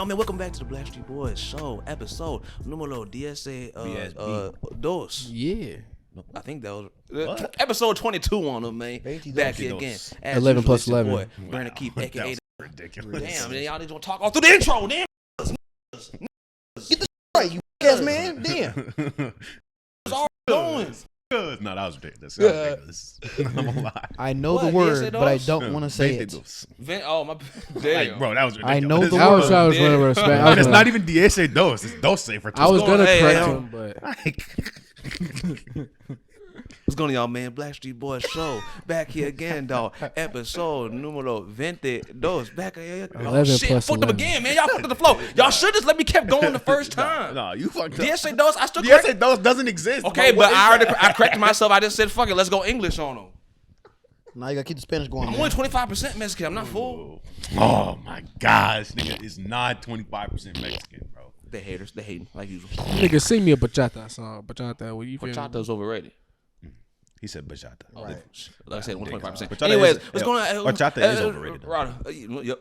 man, welcome back to the Blackstreet Boys show, episode numero dos. Yeah. I think that was episode 22 on them, man. Back here again. 11 plus 11. Boy, Brandon Keith, aka Ridiculous. Damn, man, y'all niggas want to talk all through the intro, damn. Get the right, you ass man. Damn. What's all going? No, that was ridiculous. I'm gonna lie. I know What, the word, DSA but I dos? don't want to say it. Oh, my. Damn. Like, bro, that was ridiculous. I know the I was word. trying to respect. And it's not even DSA dos. It's dos for I was gonna Hey, correct hey, him, but What's going on, y'all, man? Blackstreet Boys show. Back here again, dog. Episode numero 22. Back here. 11 shit, plus fucked 11. up again, man. Y'all fucked up the flow. Y'all should just let me kept going the first time. No, you fucked up. DSA dos, I still correct. DSA dos doesn't exist. Okay, bro. but I corrected myself. I just said, fuck it, let's go English on them. Now you gotta keep the Spanish going. I'm only 25% Mexican. I'm not full. Oh my gosh, nigga, it's not 25% Mexican, bro. They haters. They hating, like usual. nigga, sing me a bachata song. Bachata, what you feel? Bachata's overrated. He said bachata. Right. Like I said, 125%. Bachata Anyways, is- what's going on? bachata is overrated, though. Rada, yep.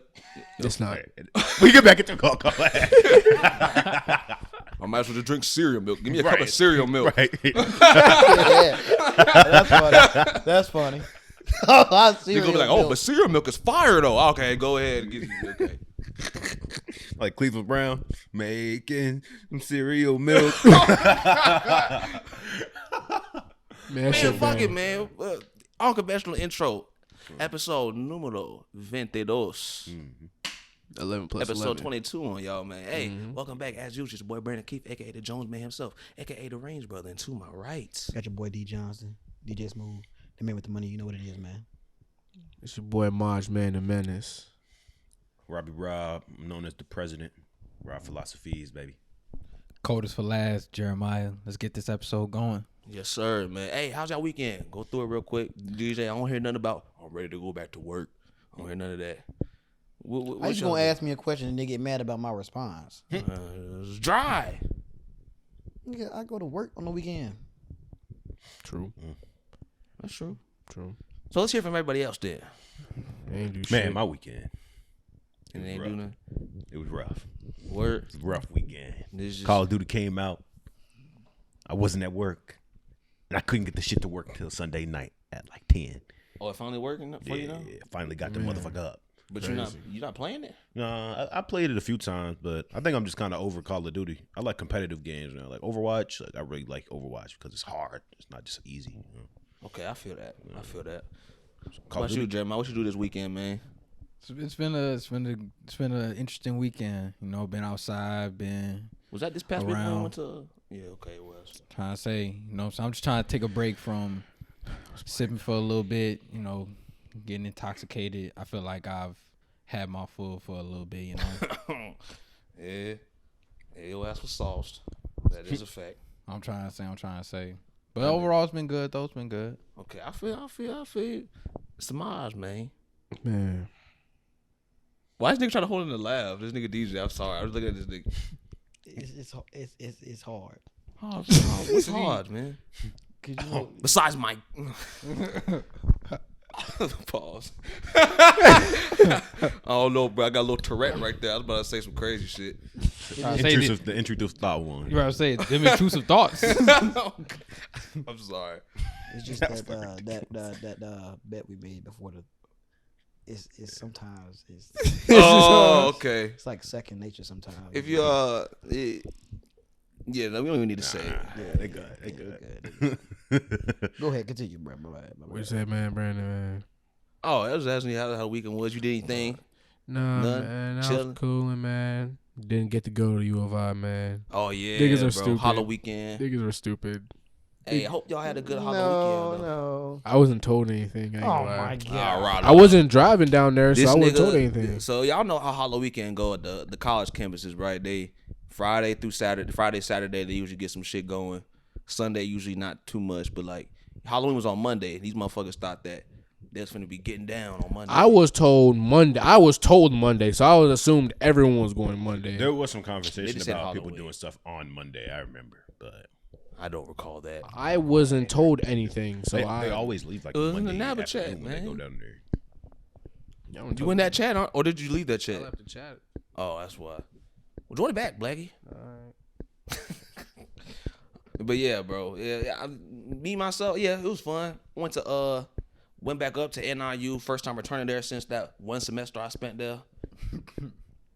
It's not. We get back into Coco. I might as well just drink cereal milk. Give me a cup of cereal milk. Right. Yeah. That's funny. That's funny. Oh, I see. You're gonna be like, oh, but cereal milk is fire though. Okay, go ahead. Okay. Like Cleveland Brown making some cereal milk. Man, Man, fuck it, man. Unconventional intro. Episode numero 22. 11 plus Episode 11. 22 on y'all, man. Hey, welcome back as usual. It's your boy Brandon Keith, aka the Jones man himself, aka the Range Brother. And to my right, Got your boy D Johnson, DJ Smooth, the man with the money. You know what it is, man. It's your boy Maj, man, the menace. Robbie Rob, known as the president. Rob Philosophies, baby. Coldest for last, Jeremiah. Let's get this episode going. yes sir, man. Hey, how's y'all weekend? Go through it real quick, DJ. I don't hear nothing about. I'm ready to go back to work. I don't hear none of that. How you gonna ask me a question and they get mad about my response? It's dry. Nigga, I go to work on the weekend. True. That's true. True. So let's hear from everybody else then. They ain't do Man, shit. my weekend. And they ain't rough. do nothing. It was rough. Word. It was a rough weekend. This is just, Call of Duty came out. I wasn't at work. And I couldn't get the shit to work until Sunday night at like 10. oh, it finally working for you now? Yeah, finally got the motherfucker up. But you're not playing it? No, I played it a few times, but I think I'm just kind of over Call of Duty. I like competitive games now, like Overwatch. Like I really like Overwatch because it's hard. It's not just easy. You know? Okay, I feel that. I feel that. Call What of about you, Duty. Jeremiah? What you do this weekend, man? It's been an interesting weekend. You know, been outside, been Was that this past weekend? I Around. went to. Yeah, okay, it was. trying to say, you know, so I'm just trying to take a break from sipping for a little bit. You know, getting intoxicated. I feel like I've had my full for a little bit. You know, Yeah, your ass was sauced. That is a fact. I'm trying to say. But overall, it's been good. Though it's been good. Okay, I feel. It's Samaj, man. Man. Why is this nigga trying to hold in the laugh? This nigga DJ, I'm sorry. I was looking at this nigga. It's hard. What's hard, man? Cause you know, Besides Mike. Pause. I don't know, bro. I got a little Tourette right there. I was about to say some crazy shit. The intrusive thought one. You about to say them intrusive thoughts. I'm sorry. it's just that bet we made before the. It's sometimes it's Oh, okay. it's like second nature sometimes. If you yeah, no, we don't even need to say it. Yeah, they good. They good. Go ahead, continue, bro. What you say, man, Brandon, man? Oh, I was asking you how the weekend was. You did anything? Nah, None? man. I Chilling? was cooling, man. Didn't get to go to U of I, man. Oh yeah, Niggas are bro. stupid. Hollow weekend. Niggas were stupid. Hey, I hope y'all had a good Hollow weekend. Though. No. I wasn't told anything. I ain't gonna lie. god. All right, I wasn't driving down there, This so I wasn't nigga- told anything. So y'all know how Hollow weekend go at the college campuses, right? They Friday through Saturday, Saturday they usually get some shit going. Sunday usually not too much, but like Halloween was on Monday. These motherfuckers thought that they was finna be getting down on Monday. I was told Monday, so I was assumed everyone was going Monday. There was some They conversation just said about people Halloween. doing stuff on Monday. I remember, but I don't recall that. I wasn't told anything, so they I always leave like It was in the Monday Naba afternoon chat, when they man. go down there. You in that chat or did you leave that I chat? left the chat. Oh, that's why. Well, join it back, Blackie. But yeah, bro. Yeah, me myself. Yeah, it was fun. Went back up to NIU. First time returning there since that one semester I spent there.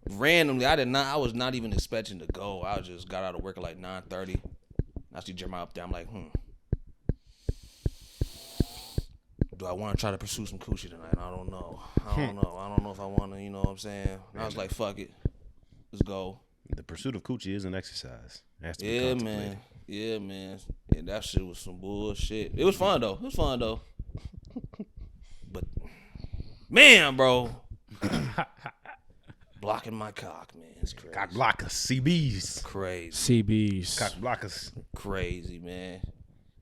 Randomly, I was not even expecting to go. I just got out of work at like 9:30. I see Jeremiah up there. I'm like, do I want to try to pursue some coochie tonight? I don't know. I don't know if I want to, you know what I'm saying? I was like, fuck it. Let's go. The pursuit of coochie is an exercise. It has to be Yeah, contemplated. man. Yeah, man. Yeah, that shit was some bullshit. It was fun, though. But, man, bro. Blocking my cock, man. It's crazy. Cock blockers, CBs. Crazy. CBs. Cock blockers. Crazy, man.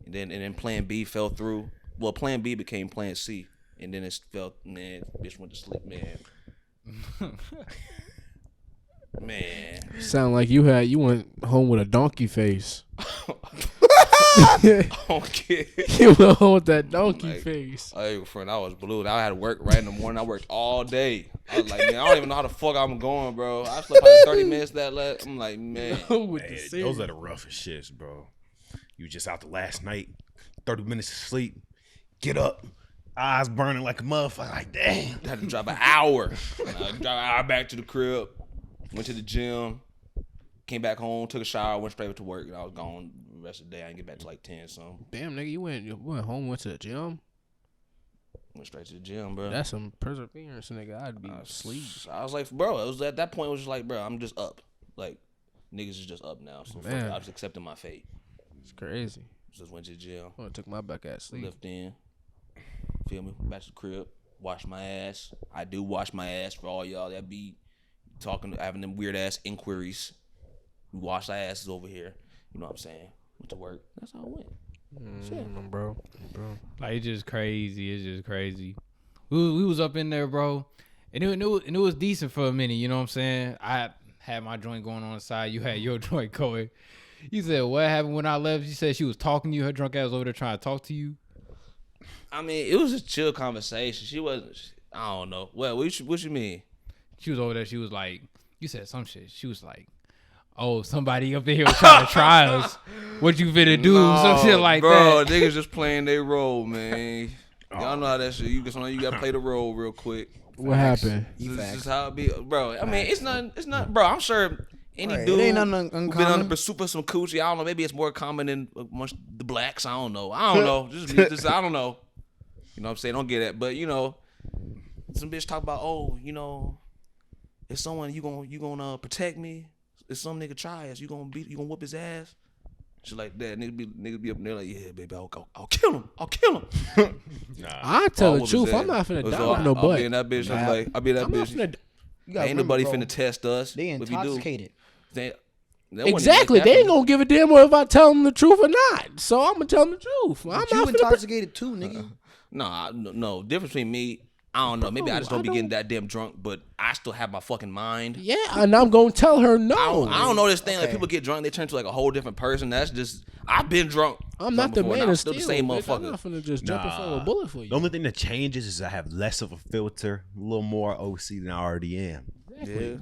And then plan B fell through. Well, plan B became plan C. And then it fell, man, bitch went to sleep, man. Man. Sound like you went home with a donkey face. Okay. You went home with that donkey face. Hey, friend, I was blue. I had to work right in the morning. I worked all day. I was like, man, I don't even know how the fuck I'm going, bro. I slept like 30 minutes that last. I'm like, man. Hey, those are the roughest shits, bro. You just out the last night, 30 minutes of sleep, get up, eyes burning like a motherfucker. Like, damn. I had to drive an hour. Drive an hour back to the crib. Went to the gym. Came back home, took a shower, went straight to work, and I was gone the rest of the day. I didn't get back till like 10 something. Damn, nigga, you went home, went to the gym? Went straight to the gym, bro. That's some perseverance, nigga. I'd be asleep. I was like, bro, it was at that point, it was just like, bro, I'm just up. Like, niggas is just up now. So fuck it, I was accepting my fate. It's crazy. Just went to the gym. I took my back ass sleep. Lift in. Feel me? Back to the crib. Wash my ass. I do wash my ass for all y'all that be having them weird ass inquiries. We wash our asses over here. You know what I'm saying? Went to work. That's how it went. Bro. Like, it's just crazy. It's just crazy. We was up in there, bro, and it was decent for a minute. You know what I'm saying? I had my joint going on the side. You had your joint going. You said, what happened when I left? You said she was talking to you. Her drunk ass was over there trying to talk to you. I mean, it was a chill conversation. She wasn't. I don't know. Well, what you mean? She was over there. She was like, you said some shit. She was like, oh, somebody up in here was trying to try us. What you finna do? Some shit like bro, that. Niggas just playing their role, man. Y'all know how that shit. You gotta play the role real quick. What happened? This is how it be, bro. I mean, it's not, bro. I'm sure any dude it ain't nothing who been on the uncommon. pursuit for some coochie. I don't know. Maybe it's more common than amongst the blacks. I don't know. I don't know. You know what I'm saying? Don't get it. But you know, some bitch talk about, oh, you know, if someone you gonna protect me. If some nigga try us, you gonna whoop his ass. Shit like that. Nigga be up there like, yeah, baby, I'll kill him. I tell the whoop truth. his I'm ass. not finna die So with no I'll butt. be in that bitch. I'm like, I'll be that I'm not bitch. finna. You gotta Ain't nobody remember, finna test us. They What we do. intoxicated. Exactly. They ain't gonna give a damn if I tell them the truth or not. So I'm gonna tell them the truth. I'm But you not finna. intoxicated too, nigga. No. Difference between me, I don't know. Maybe I just don't be getting that damn drunk, but I still have my fucking mind. Yeah, and I'm gonna tell her no. I don't know this thing. Like Okay. people get drunk, they turn to like a whole different person. That's just I've been drunk. I'm not the before, and man I'm of still steel. the same bitch. I'm motherfucker. not finna just jump in front of a bullet for you. The only thing that changes is I have less of a filter, a little more OC than I already am. Yeah, I You are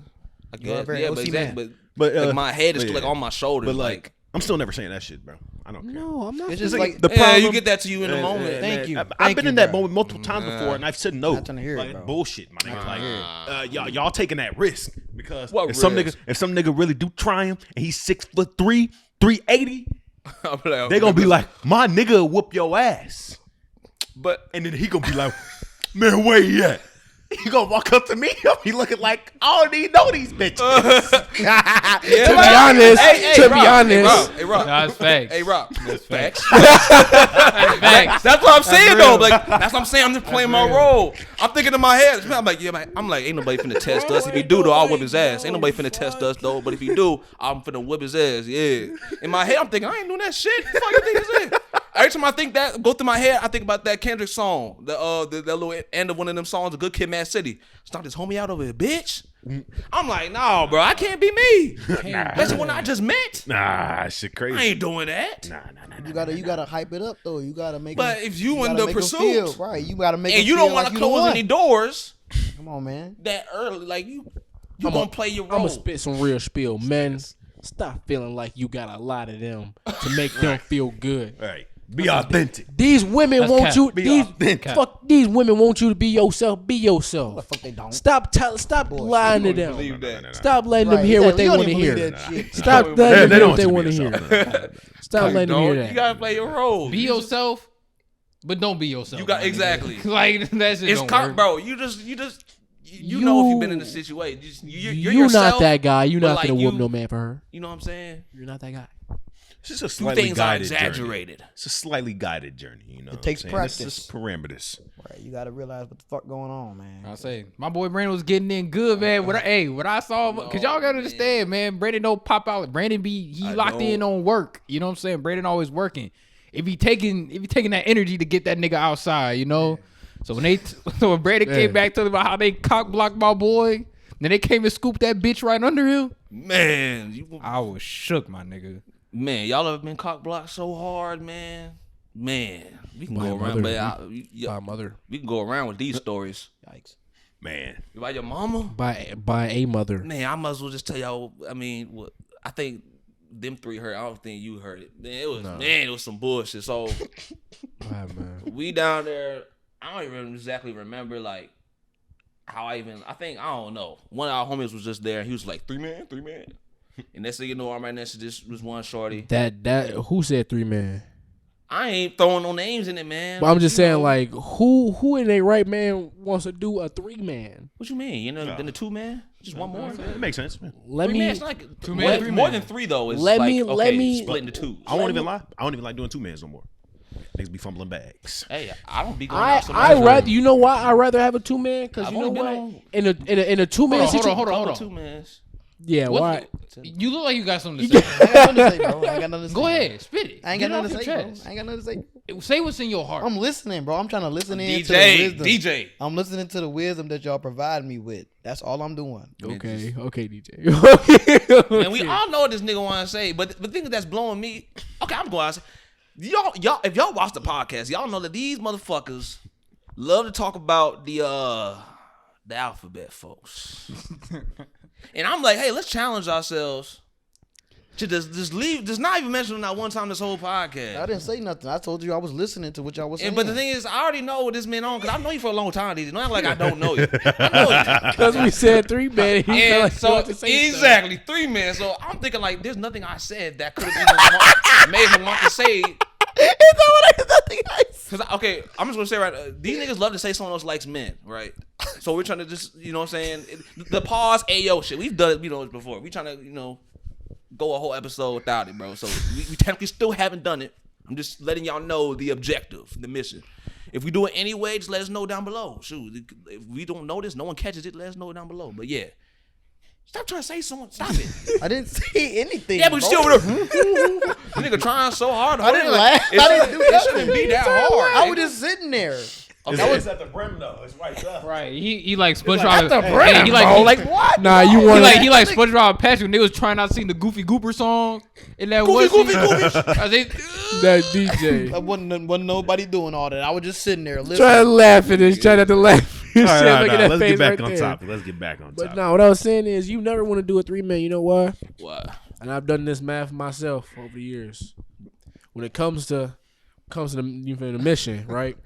a guess. very Yeah, OC but exactly. man. But But like my head is still yeah. like on my shoulders. But like, I'm still never saying that shit, bro. I don't care. No, I'm not. It's finna- just like the yeah, problem, you get that to you in the moment. Thank you. I've Thank been you, in that bro. moment multiple times before, and I've said no. Not trying to hear it, like bro. bullshit, my nigga. Like, y'all taking that risk because What if some risk? nigga really do try him, and he's 6'3", 380, I'm like, they gonna be like, my nigga will whoop your ass, but and then he gonna be like, man, where you at? He gonna walk up to me. He'll be looking like I don't even know these bitches. To be honest, Hey Rob, That's facts. Hey Rob, facts. Facts. That's what I'm saying though. Like that's what I'm saying. I'm just playing my role. I'm thinking in my head. I'm like, yeah, man. I'm like, ain't nobody finna test us. If he do though, I'll whip his ass. Ain't nobody finna test us though. But if he do, I'm finna whip his ass. Yeah. In my head, I'm thinking, I ain't doing that shit. What the fuck you think this is? Every time I think that, go through my head, I think about that Kendrick song, that little end of one of them songs, "A Good Kid, Mad City." Stop this homie out over here, bitch. I'm like, no, bro, I can't be me. That's the one I just met. Nah, shit crazy. I ain't doing that. Nah. You gotta hype it up though. You gotta make. But if you in gotta the make 'em pursuit, feel, right? You gotta make. and them you don't feel want like to you the close one. any doors Come on, man. that early, like you, You gonna play your role. I'm gonna spit some real spiel, men. Stop feeling like you got a lot of them to make them feel good. Right. Be authentic. These women want you. These women want you to be yourself. Be yourself. The fuck they don't. Stop lying to them. Stop letting them hear what they want to hear. Stop Stop letting them hear what they want to hear. Stop letting them hear that. You gotta play your role. Be yourself, but don't be yourself. You got exactly. Like that's just It's don't work. bro. You know if you've been in a situation. You're you yourself, not that guy. You not like gonna whoop no man for her. You know what I'm saying? You're not that guy. It's just a Two slightly things are guided exaggerated. journey. It's a slightly guided journey. You know, It takes practice. It's just parameters. Right, you gotta realize what the fuck going on, man. I say my boy Brandon was getting in good, man. What I saw, cause y'all gotta understand, man. Brandon don't pop out. Brandon he locked in on work. You know what I'm saying? Brandon always working. If he taking that energy to get that nigga outside, you know. So when Brandon came back to about how they cock blocked my boy, then they came and scooped that bitch right under him. Man, I was shook, my nigga. Man, y'all have been cock blocked so hard, man. Man, we can My go mother, around, but My mother. we can go around with these stories. Yikes. Man. About your mama? By a mother. Man, I might as well just tell y'all. I mean, I think them three heard. I don't think you heard it. Man, it was some bullshit. So Man. we down there. I don't even exactly remember like how I don't know. One of our homies was just there. And he was like 3 man. And next thing you know, I'm right next to this was one shorty. That who said 3 man? I ain't throwing no names in it, man. But I'm just saying, like, who in their right man wants to do a 3 man? What you mean? You know, then the 2 man, just one more. It makes sense. Let 3 me. man, it's like 2 man, more than 3 though. Is Let like, me- okay, let me- split into 2. I won't even lie. I don't even like doing 2 mans no more. Niggas be fumbling bags. Hey, I don't be going out so much. I rather. You know why I rather have a 2 man? Because I've you know only what? been In a 2 man situation. Hold on. 2 mans. Yeah. What Why? You look like you got something to say. I ain't got nothing to say, bro. I ain't got nothing to say. Go ahead, spit it. I ain't Get got it nothing off to your say, bro. chest. I ain't got nothing to say. Say what's in your heart. I'm listening, bro. I'm trying to listen in to the DJ, wisdom. DJ. I'm listening to the wisdom that y'all provide me with. That's all I'm doing. Okay, DJ. And we all know what this nigga want to say, but the thing that's blowing me. Okay, I'm going to say, y'all. If y'all watch the podcast, y'all know that these motherfuckers love to talk about the alphabet, folks. And I'm like, hey, let's challenge ourselves to just not even mention that one time this whole podcast. I didn't say nothing. I told you I was listening to what y'all was saying. But the thing is, I already know what this man on because I know you for a long time. DJ. Not like I don't know you. I know you. Because we said 3 man. He felt And like so he wanted to say exactly 3 men. So I'm thinking like, there's nothing I said that could have made him want to say. Cause okay, I'm just gonna say these niggas love to say someone else likes men, right? So we're trying to just, you know what I'm saying, the pause ayo shit. We've done it, before. We trying to, go a whole episode without it, bro. So we technically still haven't done it. I'm just letting y'all know the objective, the mission. If we do it anyway, just let us know down below. Shoot, if we don't notice, no one catches it, let us know down below. But yeah. Stop trying to say something. Stop it. I didn't say anything. Yeah, but still, nigga trying so hard. I didn't laugh. It shouldn't be that hard. I was just sitting there. It's at the brim though. It's right there. Right, he like SpongeBob. At the brim, he bro. like What? Nah, you he want like SpongeBob and Patrick when they was trying not to sing the Goofy Goober song in that one scene. I think that DJ. I wasn't nobody doing all that. I was just sitting there listening. Try to laugh at this. Try not to laugh. All right, Look at that let's face get back right on there. topic. Let's get back on topic. But no, what I was saying is you never want to do a 3 man. You know why? Why? And I've done this math myself over the years. When it comes to the mission, right?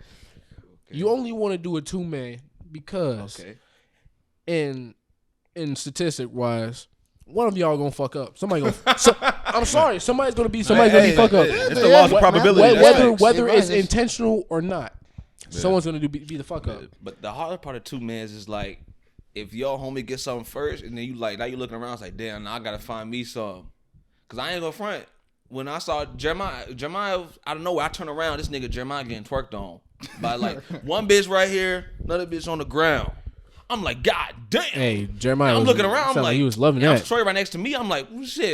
You only want to do a 2 man because in statistic wise, one of y'all gonna fuck up. Somebody gonna. I'm sorry. Somebody's gonna fuck up. It's the laws of probability. Whether it's intentional or not, someone's gonna be the fuck up. But the harder part of 2 mans is like, if your homie gets something first, and then you like, now you looking around, it's like, damn, now I gotta find me some. Cause I ain't gonna front. When I saw Jeremiah out of nowhere, I turn around, this nigga Jeremiah getting twerked on by like one bitch right here, another bitch on the ground. I'm like, God damn. Hey, Jeremiah. I'm looking around. I'm like, he was loving I'm that. Troy right next to me. I'm like,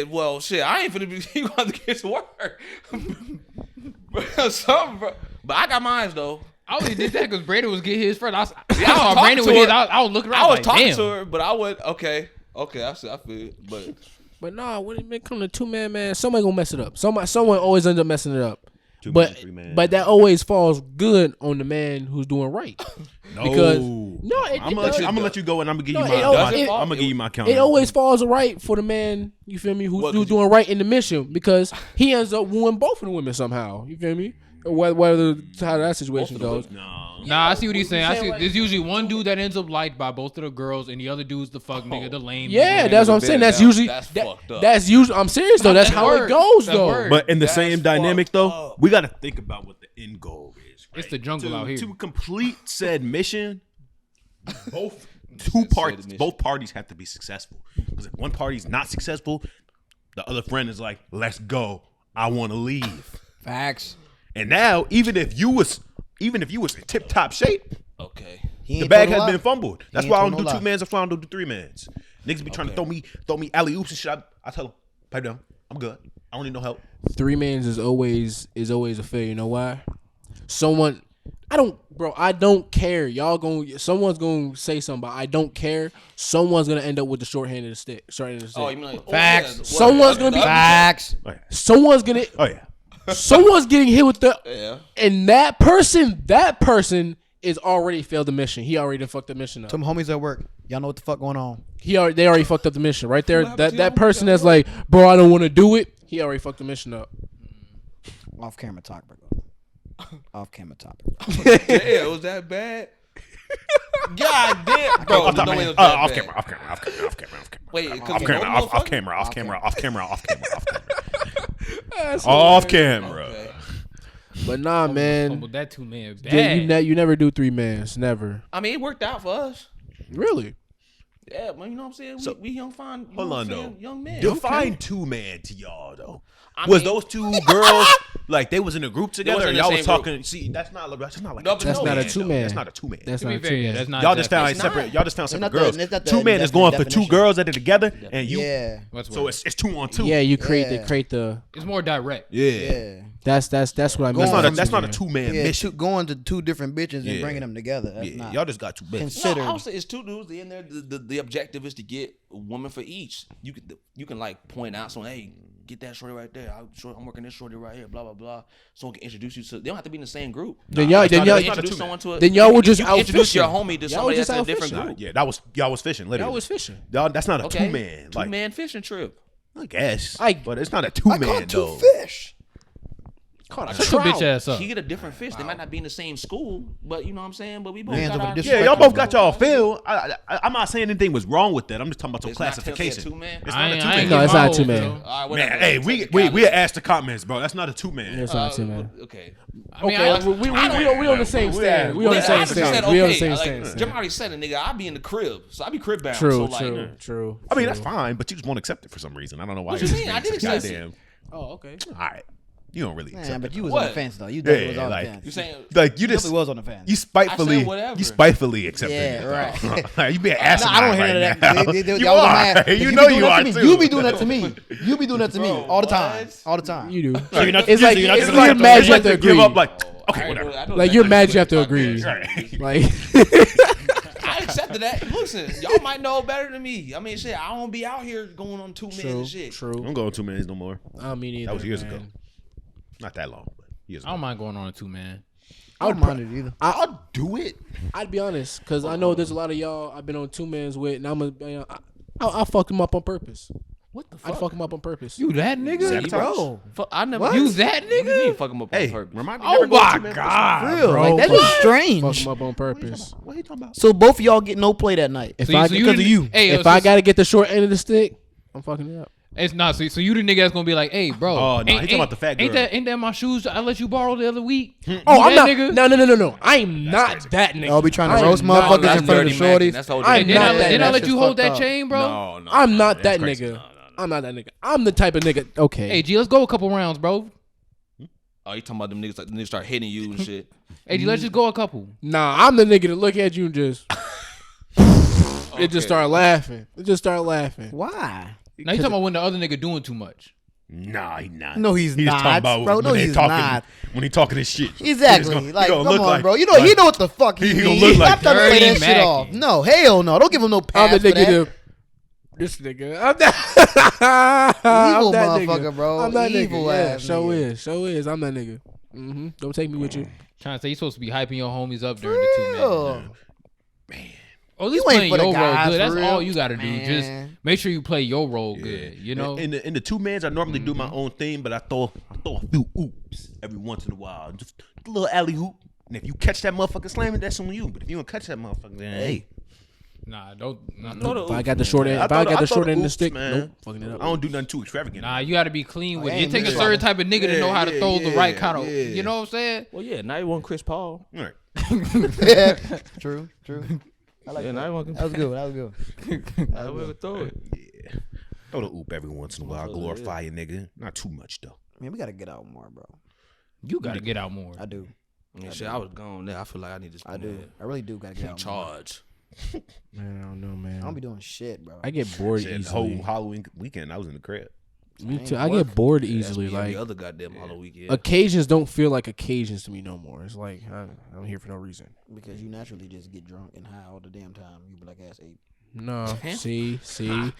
well, shit. I ain't finna be. You gonna have to get to work. Something, bro. But I got mine though. I only did that because Brandon was getting his first. I was saw talking Brandon to with his. her. I was looking around. I was like, talking damn. to her, but I would. Okay. I feel it. But But no, when it come to 2 man, somebody gonna mess it up. Someone always ends up messing it up. But that always falls good on the man who's doing right. No, because I'm gonna let you go, and I'm gonna give you I'm gonna give you my counter. It always falls right for the man. You feel me? Who's doing right in the mission because he ends up wooing both of the women somehow. You feel me? Whether how that situation goes. Nah, I see what he's saying. I see. There's usually one dude that ends up liked by both of the girls, and the other dude's the fuck nigga, the lame. Yeah, nigga. that's what I'm saying. That's usually fucked up. That's usually. I'm serious though. That's how it goes though. But in the same dynamic though, we got to think about what the end goal is. Right? It's the jungle out here. To complete said mission, both parties have to be successful. Because if one party's not successful, the other friend is like, "Let's go. I want to leave." Facts. And now, even if you was in tip top shape, okay, the bag has been fumbled. That's why I don't do 2 mans. That's why I don't do 3 mans. Niggas be trying to throw me alley oops and shit. I tell them, pipe down. I'm good. I don't need no help. 3 mans is always a failure. You know why? I don't care. Someone's gonna say something, but I don't care. Someone's gonna end up with the short end of the stick. Oh, you mean like facts? Yeah, someone's gonna be facts. Someone's gonna. Oh yeah. Someone's getting hit with the, and that person is already failed the mission. He already done fucked the mission up. Some homies at work, y'all know what the fuck going on. They already fucked up the mission right there. That person that's like, bro, I don't want to do it. He already fucked the mission up. Off camera talk, bro. Off camera topic. Damn, was that bad? God damn, bro. Off camera. Wait, off camera. Off camera. Okay. But nah, man. But that 2 man bad. You never do 3 mans. Never. I mean, it worked out for us. Really? Yeah, man. You know what I'm saying? So, we young fine. Hold on though. Young men. Define 2 man to y'all though. Was those 2 girls like they was in a group together? And y'all was talking. Group. See, that's not like that's not a 2 man. That's not a 2 man. That's not a 2 man. That's not. Y'all just found separate. Y'all just found separate girls. 2 man is going for 2 girls that are together, and you. Yeah. So it's 2 on 2. Yeah, you create the. It's more direct. Yeah. That's what I mean. That's not a 2 man mission. Going to 2 different bitches and bringing them together. That's not y'all just got 2 bitches. Considered. No, I would say it's 2 dudes. They in there. The objective is to get a woman for each. You can like point out someone. Hey, get that shorty right there. I'm working this shorty right here. Blah blah blah. Someone can introduce you to. They don't have to be in the same group. Then y'all introduce someone to. Then y'all were just out introduce fishing. your homie to somebody that's in a different group. Yeah, y'all was fishing. Literally, Y'all was fishing. That's not a 2 man. 2 man fishing trip. I guess, but it's not a 2 I man caught 2 though. fish. Caught Shut your bitch ass up. He get a different fish. They might not be in the same school, but you know what I'm saying. But we both Hands got over our the Yeah, y'all both got y'all feel. I'm not saying anything was wrong with that. I'm just talking about your classification. It's not 2 man. It's not a 2 man. No, it's not a 2 man. All right, Man, hey, we asked the comments, bro. That's not a 2 man. It's not a 2 man. Okay. We on the same stand. We on the same stand. We on the same stand. Jim already said it, nigga. I be in the crib, so I be crib bound. True. I mean, that's fine, but you just won't accept it for some reason. I don't know why. What you mean? I did accept it. Oh, okay. All right. You don't really accept But it. you was What? on the fence though. You definitely was on the like- fence. You saying Like you just definitely was on the fence. you whatever. spitefully accepted Yeah, it. right. Like, you being asinine I don't hear right that. now. You are. You know you are too. You be doing that to me. You be doing that to me all the time. All the time. You do. So you're not- It's like you're not it's just like you're mad you have to give agree. up. Like okay, whatever. Like you're mad you have to agree. Right. Like I accepted that. Listen, y'all might know better than me. I mean, shit, I don't be out here going on 2 men and shit. True. I'm going 2 minutes no more. I don't mean either. That was years man. ago. Not that long, but years I don't ago. mind going on a 2 man. I don't mind it either. I'll do it. I'd be honest, cause I know there's a lot of y'all I've been on 2 mans with, and I fucked them up on purpose. What the I fuck? fuck them up on purpose. You that nigga? Bro. I never. You that What do you nigga? mean fuck him up on Hey, purpose? remind me. Oh never go my 2 minutes. god, Real. bro. Like that's just Fuck strange. them up on purpose. What are you talking about? So both of y'all get no play that night. If So I you because of didn't- you, Hey, if so- I gotta get the short end of the stick, I'm fucking it up. It's not. So you the nigga that's gonna be like, hey, bro. Oh, no, he talking about the fat girl. Ain't that my shoes I let you borrow the other week? Oh, You I'm that not. nigga? No. I'm not that nigga. Y'all be trying to I am roast not motherfuckers that in front of the Dirty Mac, shorties. that's all I'm it is. not that Didn't I nigga. let you hold that up. chain, bro? No, I'm not that that's crazy. nigga. I'm not that nigga. I'm the type of nigga. Okay. Hey, G, let's go a couple rounds, bro. Oh, you talking about them niggas like the niggas start hitting you and shit? Hey, G, let's just go a couple. Nah, I'm the nigga that look at you and just. It just start laughing. Why? Now you talking about when the other nigga doing too much. Nah, he not. No, he's just not, talking about bro. when No, they he's talking, not. When he talking his shit. Exactly. He Like, gonna come look on, like- bro. You know, like- he know what the fuck he he gonna mean. look like Stop trying to play Dirty that shit Mac. off. No, hell no. Don't give him no I'm pass the for nigga that. that. This nigga. I'm that. Evil I'm that motherfucker, nigga. bro. I'm that Evil nigga. ass Show nigga. is. I'm that nigga. Mm-hmm. Don't take me with you. Trying to say you're supposed to be hyping your homies up during the 2 man. Man. Or at least You ain't playing for the your role guys, good. That's for real. all you got to do. Man. Just make sure you play your role good. You know. In the 2 mans, I normally do my own thing, but I throw a few oops every once in a while, just a little alley hoop. And if you catch that motherfucker slamming, that's on you. But if you don't catch that motherfucker, then hey. Nah, don't. If I got the short end, if I got the short end of the stick, nope, fucking it up. I don't do nothing too extravagant. Nah, you got to be clean with it. It ain't take a missing. certain type of nigga to know how to throw the right kind of. yeah. You know what I'm saying? Well, yeah, now you want Chris Paul. All right. True. I like Yeah, now that. you want That was good. I will throw it. Yeah. Throw the oop every once in a while. Glorify a nigga. Not too much, though. Man, we gotta get out more, bro. You got to get out more. I do. I mean, shit, I was gone there. I feel like I need to. I do. I really do gotta get In out more. charge. Man, I don't know, man. I don't be doing shit, bro. I get bored Shit, the easily. whole Halloween weekend, I was in the crib. Me too. I get bored easily. Every Like other goddamn Halloween weekend. occasions don't feel like occasions to me no more. It's like I'm here for no reason. Because you naturally just get drunk and high all the damn time. You black ass ape. No, Damn. see. Oh,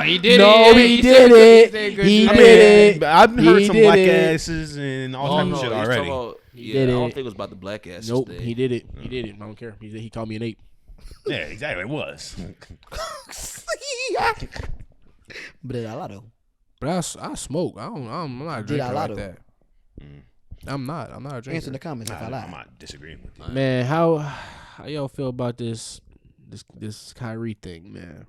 He did no, it. he He did said it. good He shit. did it. I've heard He some did black it. asses and all Oh, type no, of shit he's talking already. about- He yeah, did I don't it. think it was about the black ass. Nope, thing. he did it. He did it. I don't care. He called me an ape. Yeah, exactly. It was. But it's a lot of. But I smoke. I'm not a Did drinker I like lie that. I'm not a Answer drinker. in the comments if I I'm lie. not disagreeing with you. Man, how y'all feel about this Kyrie thing, man?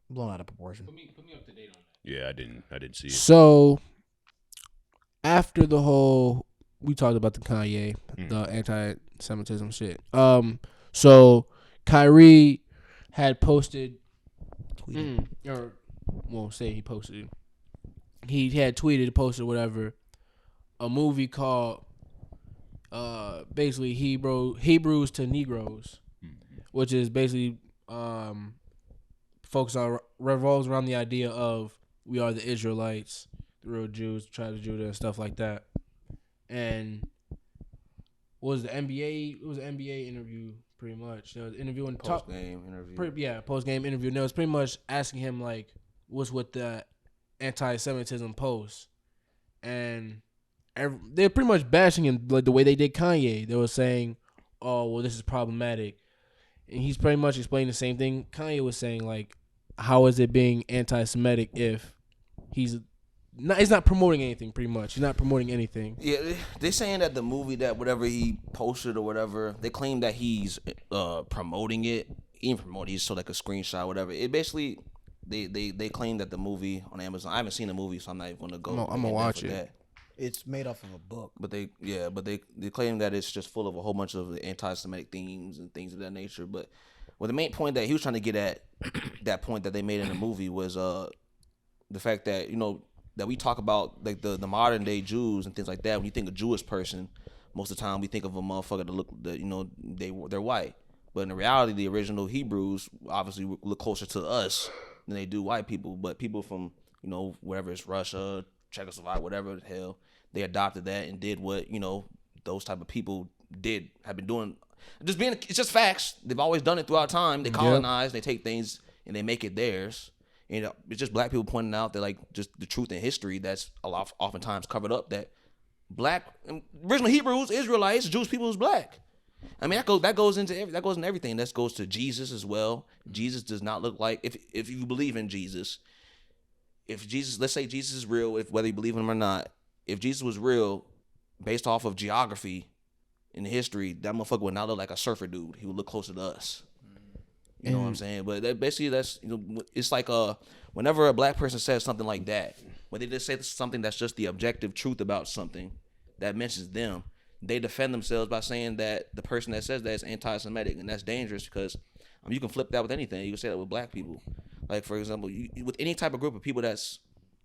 Blown out of proportion. Put me up to date on that. Yeah, I didn't see it. So after the whole, we talked about the Kanye, the anti-Semitism shit. So Kyrie had posted, or won't say he posted it. He had tweeted, posted, whatever, a movie called basically Hebrews to Negroes, which is basically revolves around the idea of we are the Israelites, the real Jews, the tribe of Judah, and stuff like that. And what was the NBA? It was an NBA interview, pretty much. They was interviewing Post game interview. post game interview. And it was pretty much asking him like, what's with the anti-Semitism post, and they're pretty much bashing him like the way they did Kanye. They were saying, "Oh, well, this is problematic," and he's pretty much explaining the same thing Kanye was saying. Like, how is it being anti-Semitic if he's not promoting anything? Pretty much, he's not promoting anything. Yeah, they're saying that the movie that whatever he posted or whatever, they claim that he's promoting it. He didn't promote it. He just showed like a screenshot, whatever. It basically. They claim that the movie on Amazon. I haven't seen the movie, so I'm not even gonna go. I'm gonna watch it. That. It's made off of a book. But they claim that it's just full of a whole bunch of anti-Semitic themes and things of that nature. But the main point that he was trying to get at, that point that they made in the movie was the fact that that we talk about like the modern day Jews and things like that. When you think of Jewish person, most of the time we think of a motherfucker they're white. But in reality, the original Hebrews obviously look closer to us than they do white people. But people from, wherever it's Russia, Czechoslovakia, whatever the hell, they adopted that and did what, those type of people have been doing. It's just facts. They've always done it throughout time. They colonize, they take things and they make it theirs. And it's just black people pointing out that like just the truth in history that's oftentimes covered up, that black original Hebrews, Israelites, Jewish people is black. I mean that goes into everything. That goes to Jesus as well. Jesus does not look like, if you believe in Jesus, let's say Jesus is real, whether you believe in him or not, if Jesus was real, based off of geography in history, that motherfucker would not look like a surfer dude. He would look closer to us. You know what I'm saying? But that's it's like whenever a black person says something like that, when they just say something that's just the objective truth about something that mentions them, they defend themselves by saying that the person that says that is anti-Semitic, and that's dangerous because you can flip that with anything. You can say that with black people. Like, for example, with any type of group of people that's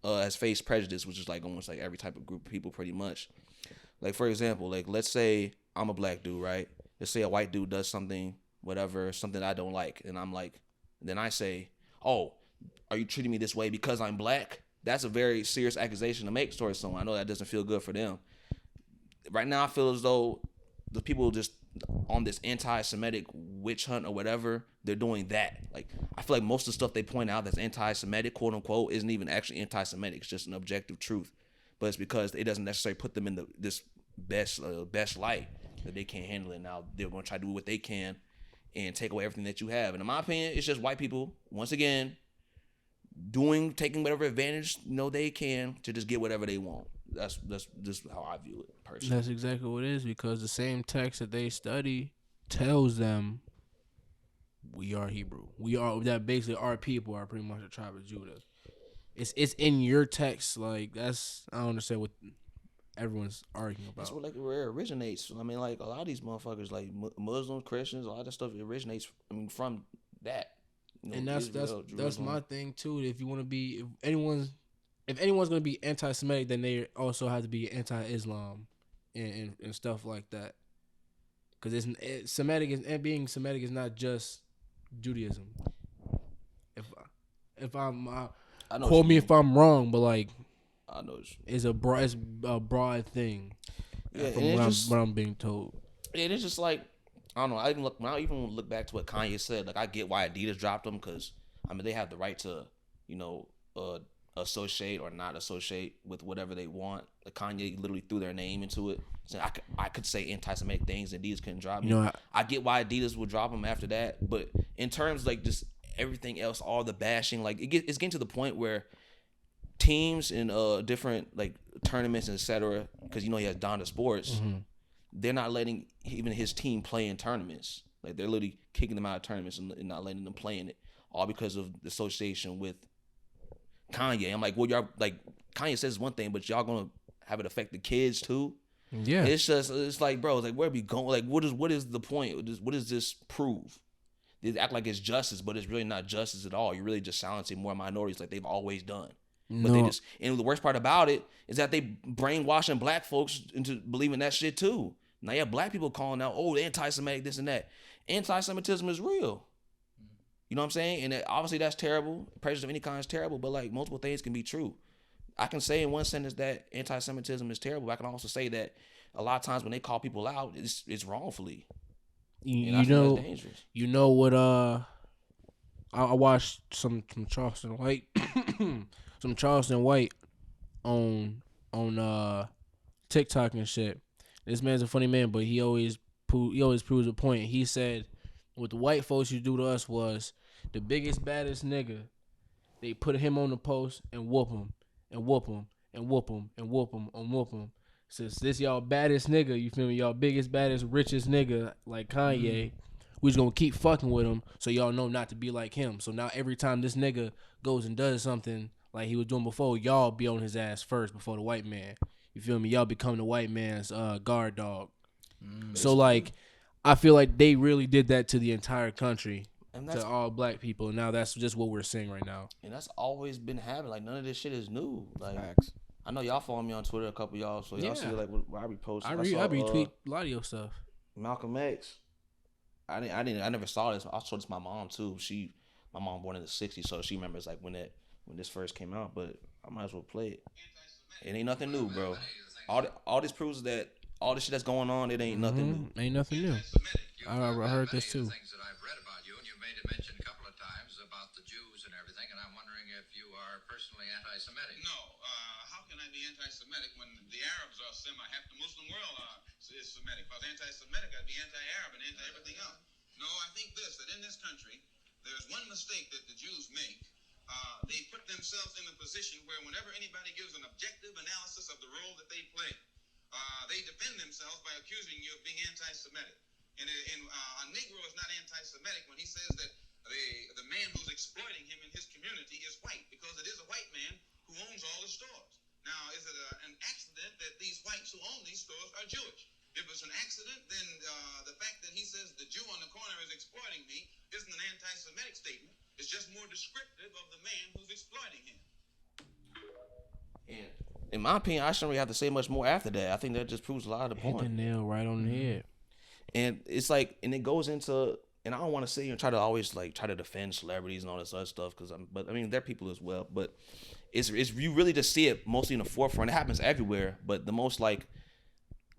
has faced prejudice, which is like almost like every type of group of people pretty much. Like, for example, like let's say I'm a black dude, right? Let's say a white dude does something, whatever, something I don't like, and then I say, oh, are you treating me this way because I'm black? That's a very serious accusation to make towards someone. I know that doesn't feel good for them. Right now, I feel as though the people just on this anti-Semitic witch hunt or whatever, they're doing that. Like, I feel like most of the stuff they point out that's anti-Semitic, quote unquote, isn't even actually anti-Semitic. It's just an objective truth. but it's because it doesn't necessarily put them in this best light that they can't handle it. Now they're going to try to do what they can and take away everything that you have. And in my opinion, it's just white people once again taking whatever advantage they can to just get whatever they want. That's just how I view it personally. That's exactly what it is, because the same text that they study tells them we are Hebrew. We are that basically our people are pretty much the tribe of Judah. It's in your text. Like that's I don't understand what everyone's arguing about. That's where it originates. I mean, like a lot of these motherfuckers, like Muslims, Christians, a lot of that stuff originates. I mean, from that. And that's my thing too. If you want to be, if anyone's going to be anti-Semitic, then they also have to be anti-Islam and stuff like that. Because being Semitic is not just Judaism. If I'm quote me if I'm wrong, but like I know it's a broad thing. Yeah, from what I'm being told. Yeah, it's just like I don't know. I even look back to what Kanye said. Like I get why Adidas dropped them because I mean they have the right to associate or not associate with whatever they want. Like Kanye literally threw their name into it. So I could say anti-Semitic things and Adidas couldn't drop me. I get why Adidas would drop them after that, but in terms like just everything else, all the bashing, like it's getting to the point where teams in different like tournaments and etc. Because he has Donda Sports, they're not letting even his team play in tournaments. Like they're literally kicking them out of tournaments and not letting them play in it, all because of the association with Kanye. I'm like, well, y'all like Kanye says one thing, but y'all gonna have it affect the kids too. Yeah, it's like, bro, it's like where are we going? Like, what is the point? What does this prove? They act like it's justice, but it's really not justice at all. You're really just silencing more minorities like they've always done. But and the worst part about it is that they brainwashing black folks into believing that shit too. Now you have black people calling out, oh, anti-Semitic, this and that. Anti-Semitism is real. You know what I'm saying? And obviously that's terrible. Prejudice of any kind is terrible, but like multiple things can be true. I can say in one sentence that anti-Semitism is terrible. But I can also say that a lot of times when they call people out, it's wrongfully. You know what? I watched some Charleston White, some Charleston White on TikTok and shit. This man's a funny man, but he always proves a point. He said, what the white folks used to do to us was the biggest, baddest nigga. They put him on the post and whoop him and whoop him and whoop him and whoop him and whoop him. Since this y'all baddest nigga, you feel me? Y'all biggest, baddest, richest nigga like Kanye, we just gonna keep fucking with him so y'all know not to be like him. So now every time this nigga goes and does something like he was doing before, y'all be on his ass first before the white man. You feel me? Y'all become the white man's guard dog. So like, I feel like they really did that to the entire country, to all black people. And now that's just what we're seeing right now. And that's always been happening. Like none of this shit is new. Like Facts. I know y'all follow me on Twitter, a couple of y'all, so y'all see like what I repost. I retweet a lot of your stuff. Malcolm X. I never saw this. I saw this to my mom too. My mom born in the '60s, so she remembers like when this first came out. But I might as well play it. It ain't nothing new, bro. All this proves that all this shit that's going on, it ain't nothing new. Ain't nothing new. I heard this too. Things that I've read about you, and you've made a mention a couple of times about the Jews and everything, and I'm wondering if you are personally anti-Semitic. No. How can I be anti-Semitic when the Arabs are half the Muslim world is Semitic? If I was anti-Semitic, I'd be anti-Arab and anti-everything else. No, I think that in this country, there's one mistake that the Jews make. They put themselves in a position where whenever anybody gives an objective analysis of the role that they play, they defend themselves by accusing you of being anti-Semitic. And a Negro is not anti-Semitic when he says that the man who's exploiting him in his community is white, because it is a white man who owns all the stores. Now, is it an accident that these whites who own these stores are Jewish? If it's an accident, then the fact that he says the Jew on the corner is exploiting me isn't an anti-Semitic statement. It's just more descriptive of the man who's exploiting him. And in my opinion, I shouldn't really have to say much more after that. I think that just proves a lot of the point. Hit the nail right on the head. And it's like, and it goes into, and I don't want to sit here and try to always like try to defend celebrities and all this other stuff, but I mean they're people as well. But it's you really just see it mostly in the forefront. It happens everywhere, but the most like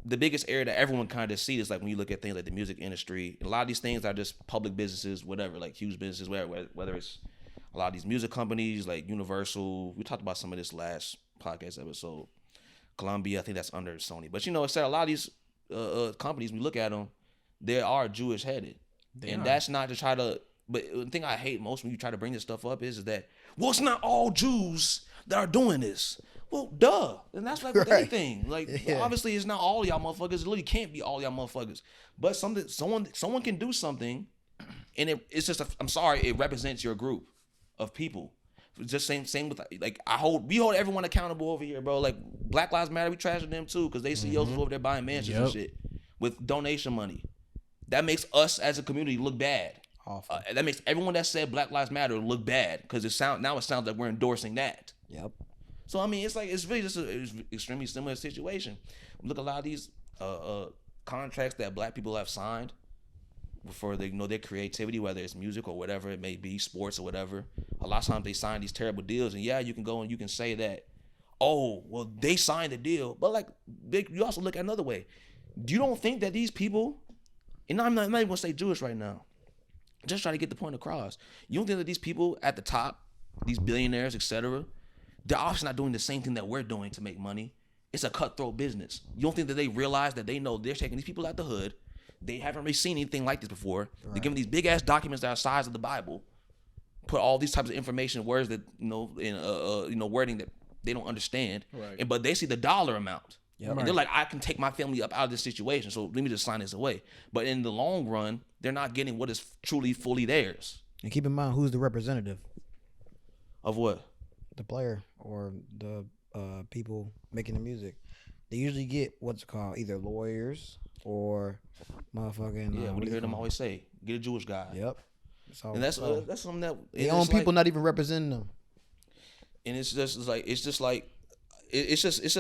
the biggest area that everyone kind of sees is like when you look at things like the music industry. A lot of these things are just public businesses, whatever, like huge businesses, whether it's a lot of these music companies like Universal. We talked about some of this last podcast episode. Columbia, I think that's under Sony. But it's a lot of these companies, we look at them, they are Jewish headed. That's not to try to, but the thing I hate most when you try to bring this stuff up is that, well, it's not all Jews that are doing this. Well, duh. And that's like with anything. Like, obviously, it's not all y'all motherfuckers. It literally can't be all y'all motherfuckers. But someone can do something, and it's just, I'm sorry, it represents your group of people. Just same with, like, we hold everyone accountable over here, bro. Like, Black Lives Matter, we trashing them too, because they CEOs was over there buying mansions and shit with donation money. That makes us as a community look bad. That makes everyone that said Black Lives Matter look bad, because it sounds like we're endorsing that. Yep. So I mean, it's really just an extremely similar situation. Look, a lot of these contracts that Black people have signed for their creativity, whether it's music or whatever it may be, sports or whatever. A lot of times they sign these terrible deals, and you can go and you can say that, oh, well, they signed a deal, but like you also look at another way. You don't think that these people, and I'm not even gonna say Jewish right now, just try to get the point across. You don't think that these people at the top, these billionaires, etc., they're obviously not doing the same thing that we're doing to make money. It's a cutthroat business. You don't think that they realize that they know they're taking these people out the hood. They haven't really seen anything like this before. Right. They're giving these big ass documents that are the size of the Bible, put all these types of information, words that in wording that they don't understand. Right. But they see the dollar amount. Yep. And they're like, I can take my family up out of this situation, so let me just sign this away. But in the long run, they're not getting what is truly fully theirs. And keep in mind, who's the representative of what? The player or the people making the music. They usually get what's it called, either lawyers or motherfucking. Yeah, what do you hear them always say? Get a Jewish guy. Yep. And that's something that they own people not even representing them. And it's just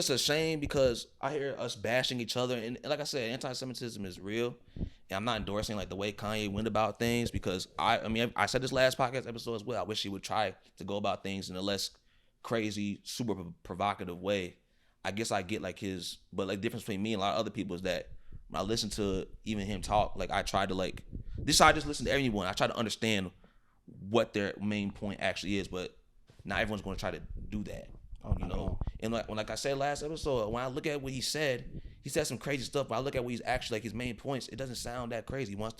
a shame, because I hear us bashing each other, and like I said, anti-Semitism is real, and I'm not endorsing like the way Kanye went about things, because I said this last podcast episode as well. I wish he would try to go about things in a less crazy, super provocative way. I guess I get like but like the difference between me and a lot of other people is that when I listen to even him talk, like I try to I just listen to everyone. I try to understand what their main point actually is, but not everyone's going to try to do that. And like I said last episode, when I look at what he said some crazy stuff, but I look at what he's actually, like his main points, it doesn't sound that crazy. He wants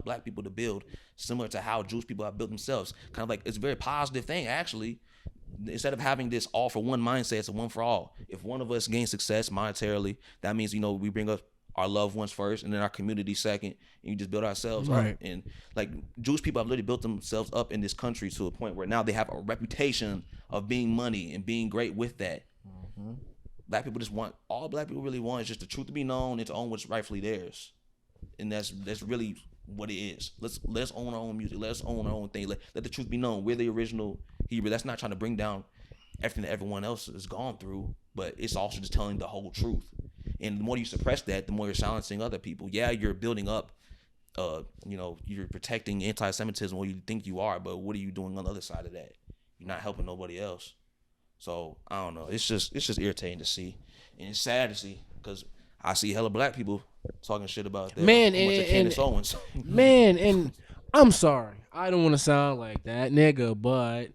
Black people to build similar to how Jewish people have built themselves. Kind of like, it's a very positive thing, actually. Instead of having this all for one mindset, it's a one for all. If one of us gains success monetarily, that means, we bring up our loved ones first, and then our community second, and you just build ourselves up. And like, Jewish people have literally built themselves up in this country to a point where now they have a reputation of being money and being great with that. Mm-hmm. Black people all Black people really want is just the truth to be known and to own what's rightfully theirs. And that's really what it is. Let's own our own music. Let's own our own thing. Let the truth be known. We're the original Hebrew. That's not trying to bring down everything that everyone else has gone through, but it's also just telling the whole truth. And the more you suppress that, the more you're silencing other people. Yeah, you're building up, you're protecting anti-Semitism, or you think you are, but what are you doing on the other side of that? You're not helping nobody else. So I don't know. It's just irritating to see, and it's sad to see, because I see hella Black people talking shit about that. Man, and I'm sorry, I don't want to sound like that nigga, but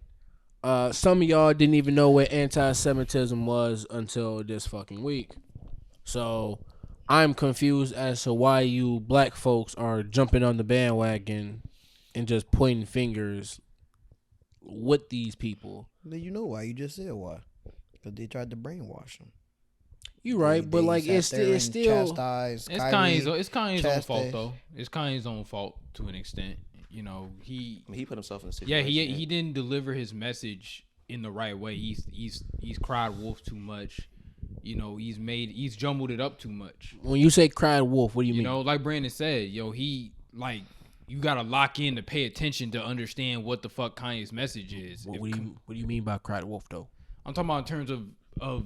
some of y'all didn't even know what anti-Semitism was until this fucking week. So I'm confused as to why you Black folks are jumping on the bandwagon and just pointing fingers with these people. Then you know why. You just said why. Because they tried to brainwash them. You right, but like it's still it's Kanye's own fault though. It's Kanye's own fault to an extent. He put himself in a situation. Yeah, he didn't deliver his message in the right way. He's cried wolf too much. He's jumbled it up too much. When you say cried wolf, what do you mean? Like Brandon said, you gotta lock in to pay attention to understand what the fuck Kanye's message is. What do you mean by cried wolf though? I'm talking about in terms of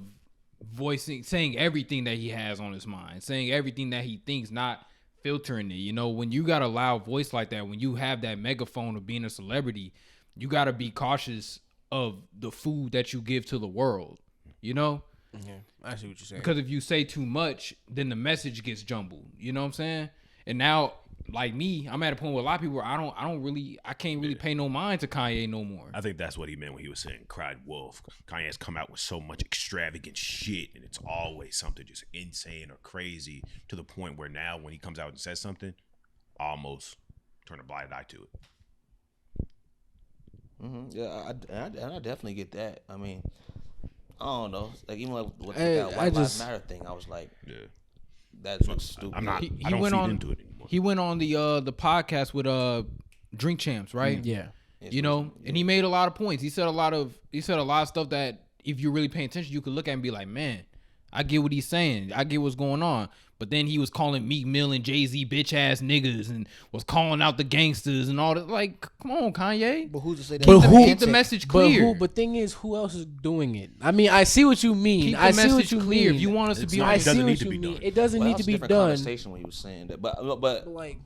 saying everything that he has on his mind, saying everything that he thinks, not filtering it. When you got a loud voice like that, when you have that megaphone of being a celebrity, you gotta be cautious of the food that you give to the world. Yeah, I see what you're saying. Because if you say too much, then the message gets jumbled. You know what I'm saying? And now like me, I'm at a point where a lot of people, I can't really pay no mind to Kanye no more. I think that's what he meant when he was saying cried wolf. Kanye's come out with so much extravagant shit, and it's always something just insane or crazy to the point where now when he comes out and says something, I almost turn a blind eye to it. Yeah, I definitely get that. I mean, I don't know. Like even like with Hey, that White Lives Matter thing, I was like, that's stupid. I'm not. He I don't went feed on into it anymore. He went on the podcast with Drink Champs, right? Yeah. You know, and he made a lot of points. He said a lot of stuff that if you're really paying attention, you could look at and be like, man, I get what he's saying. I get what's going on. But then he was calling Meek Mill and Jay-Z bitch ass niggas and was calling out the gangsters and all that. Like, come on, Kanye. But who's to say that? Keep the message clear. But thing is, who else is doing it? I mean, I see what you mean. Keep the I see what message you clear. mean. If you want us to be I honest, see doesn't what need to you be mean. done. It doesn't need to be done. Conversation when he was saying that, but Like,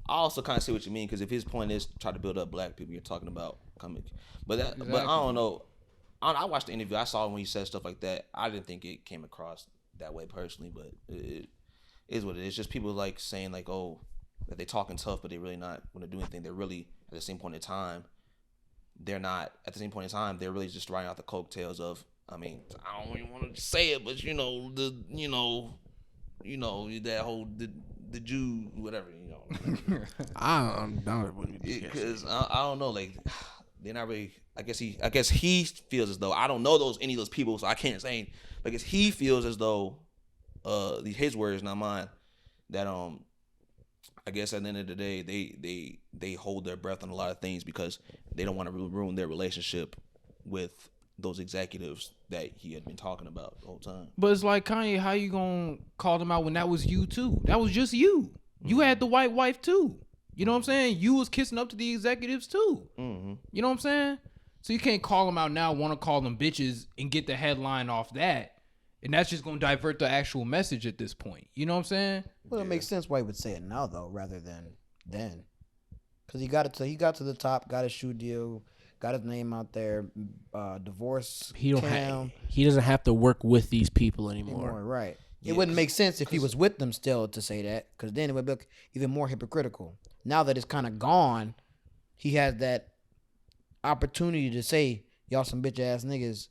I also kind of see what you mean because if his point is try to build up black people, you're talking about coming. But I don't know. I watched the interview. I saw when he said stuff like that. I didn't think it came across that way personally, but it is what it is. It's just people like saying like, oh, that they talking tough, but they really not want to do anything. They're really at the same point in time. They're not at the same point in time. They're really just riding out the coattails of. I mean, I don't even want to say it, but that whole the Jew whatever I don't because I don't know, like they're not really. I guess he feels as though I don't know any of those people, so I can't say. Like he feels as though his words, not mine, that I guess at the end of the day they hold their breath on a lot of things because they don't want to ruin their relationship with those executives that he had been talking about the whole time. but it's like, Kanye, how you gonna call them out when that was you too? That was just you. You had the white wife too. You know what I'm saying? You was kissing up to the executives too. Mm-hmm. You know what I'm saying? So you can't call them out now, want to call them bitches and get the headline off that. And that's just going to divert the actual message at this point. You know what I'm saying? Well, it makes sense why he would say it now, though, rather than then. Because he got to the top, got a shoe deal, got his name out there, divorce. He doesn't have to work with these people anymore. Right. It wouldn't make sense if he was with them still to say that, because then it would look even more hypocritical. Now that it's kind of gone, he has that opportunity to say, y'all some bitch ass niggas.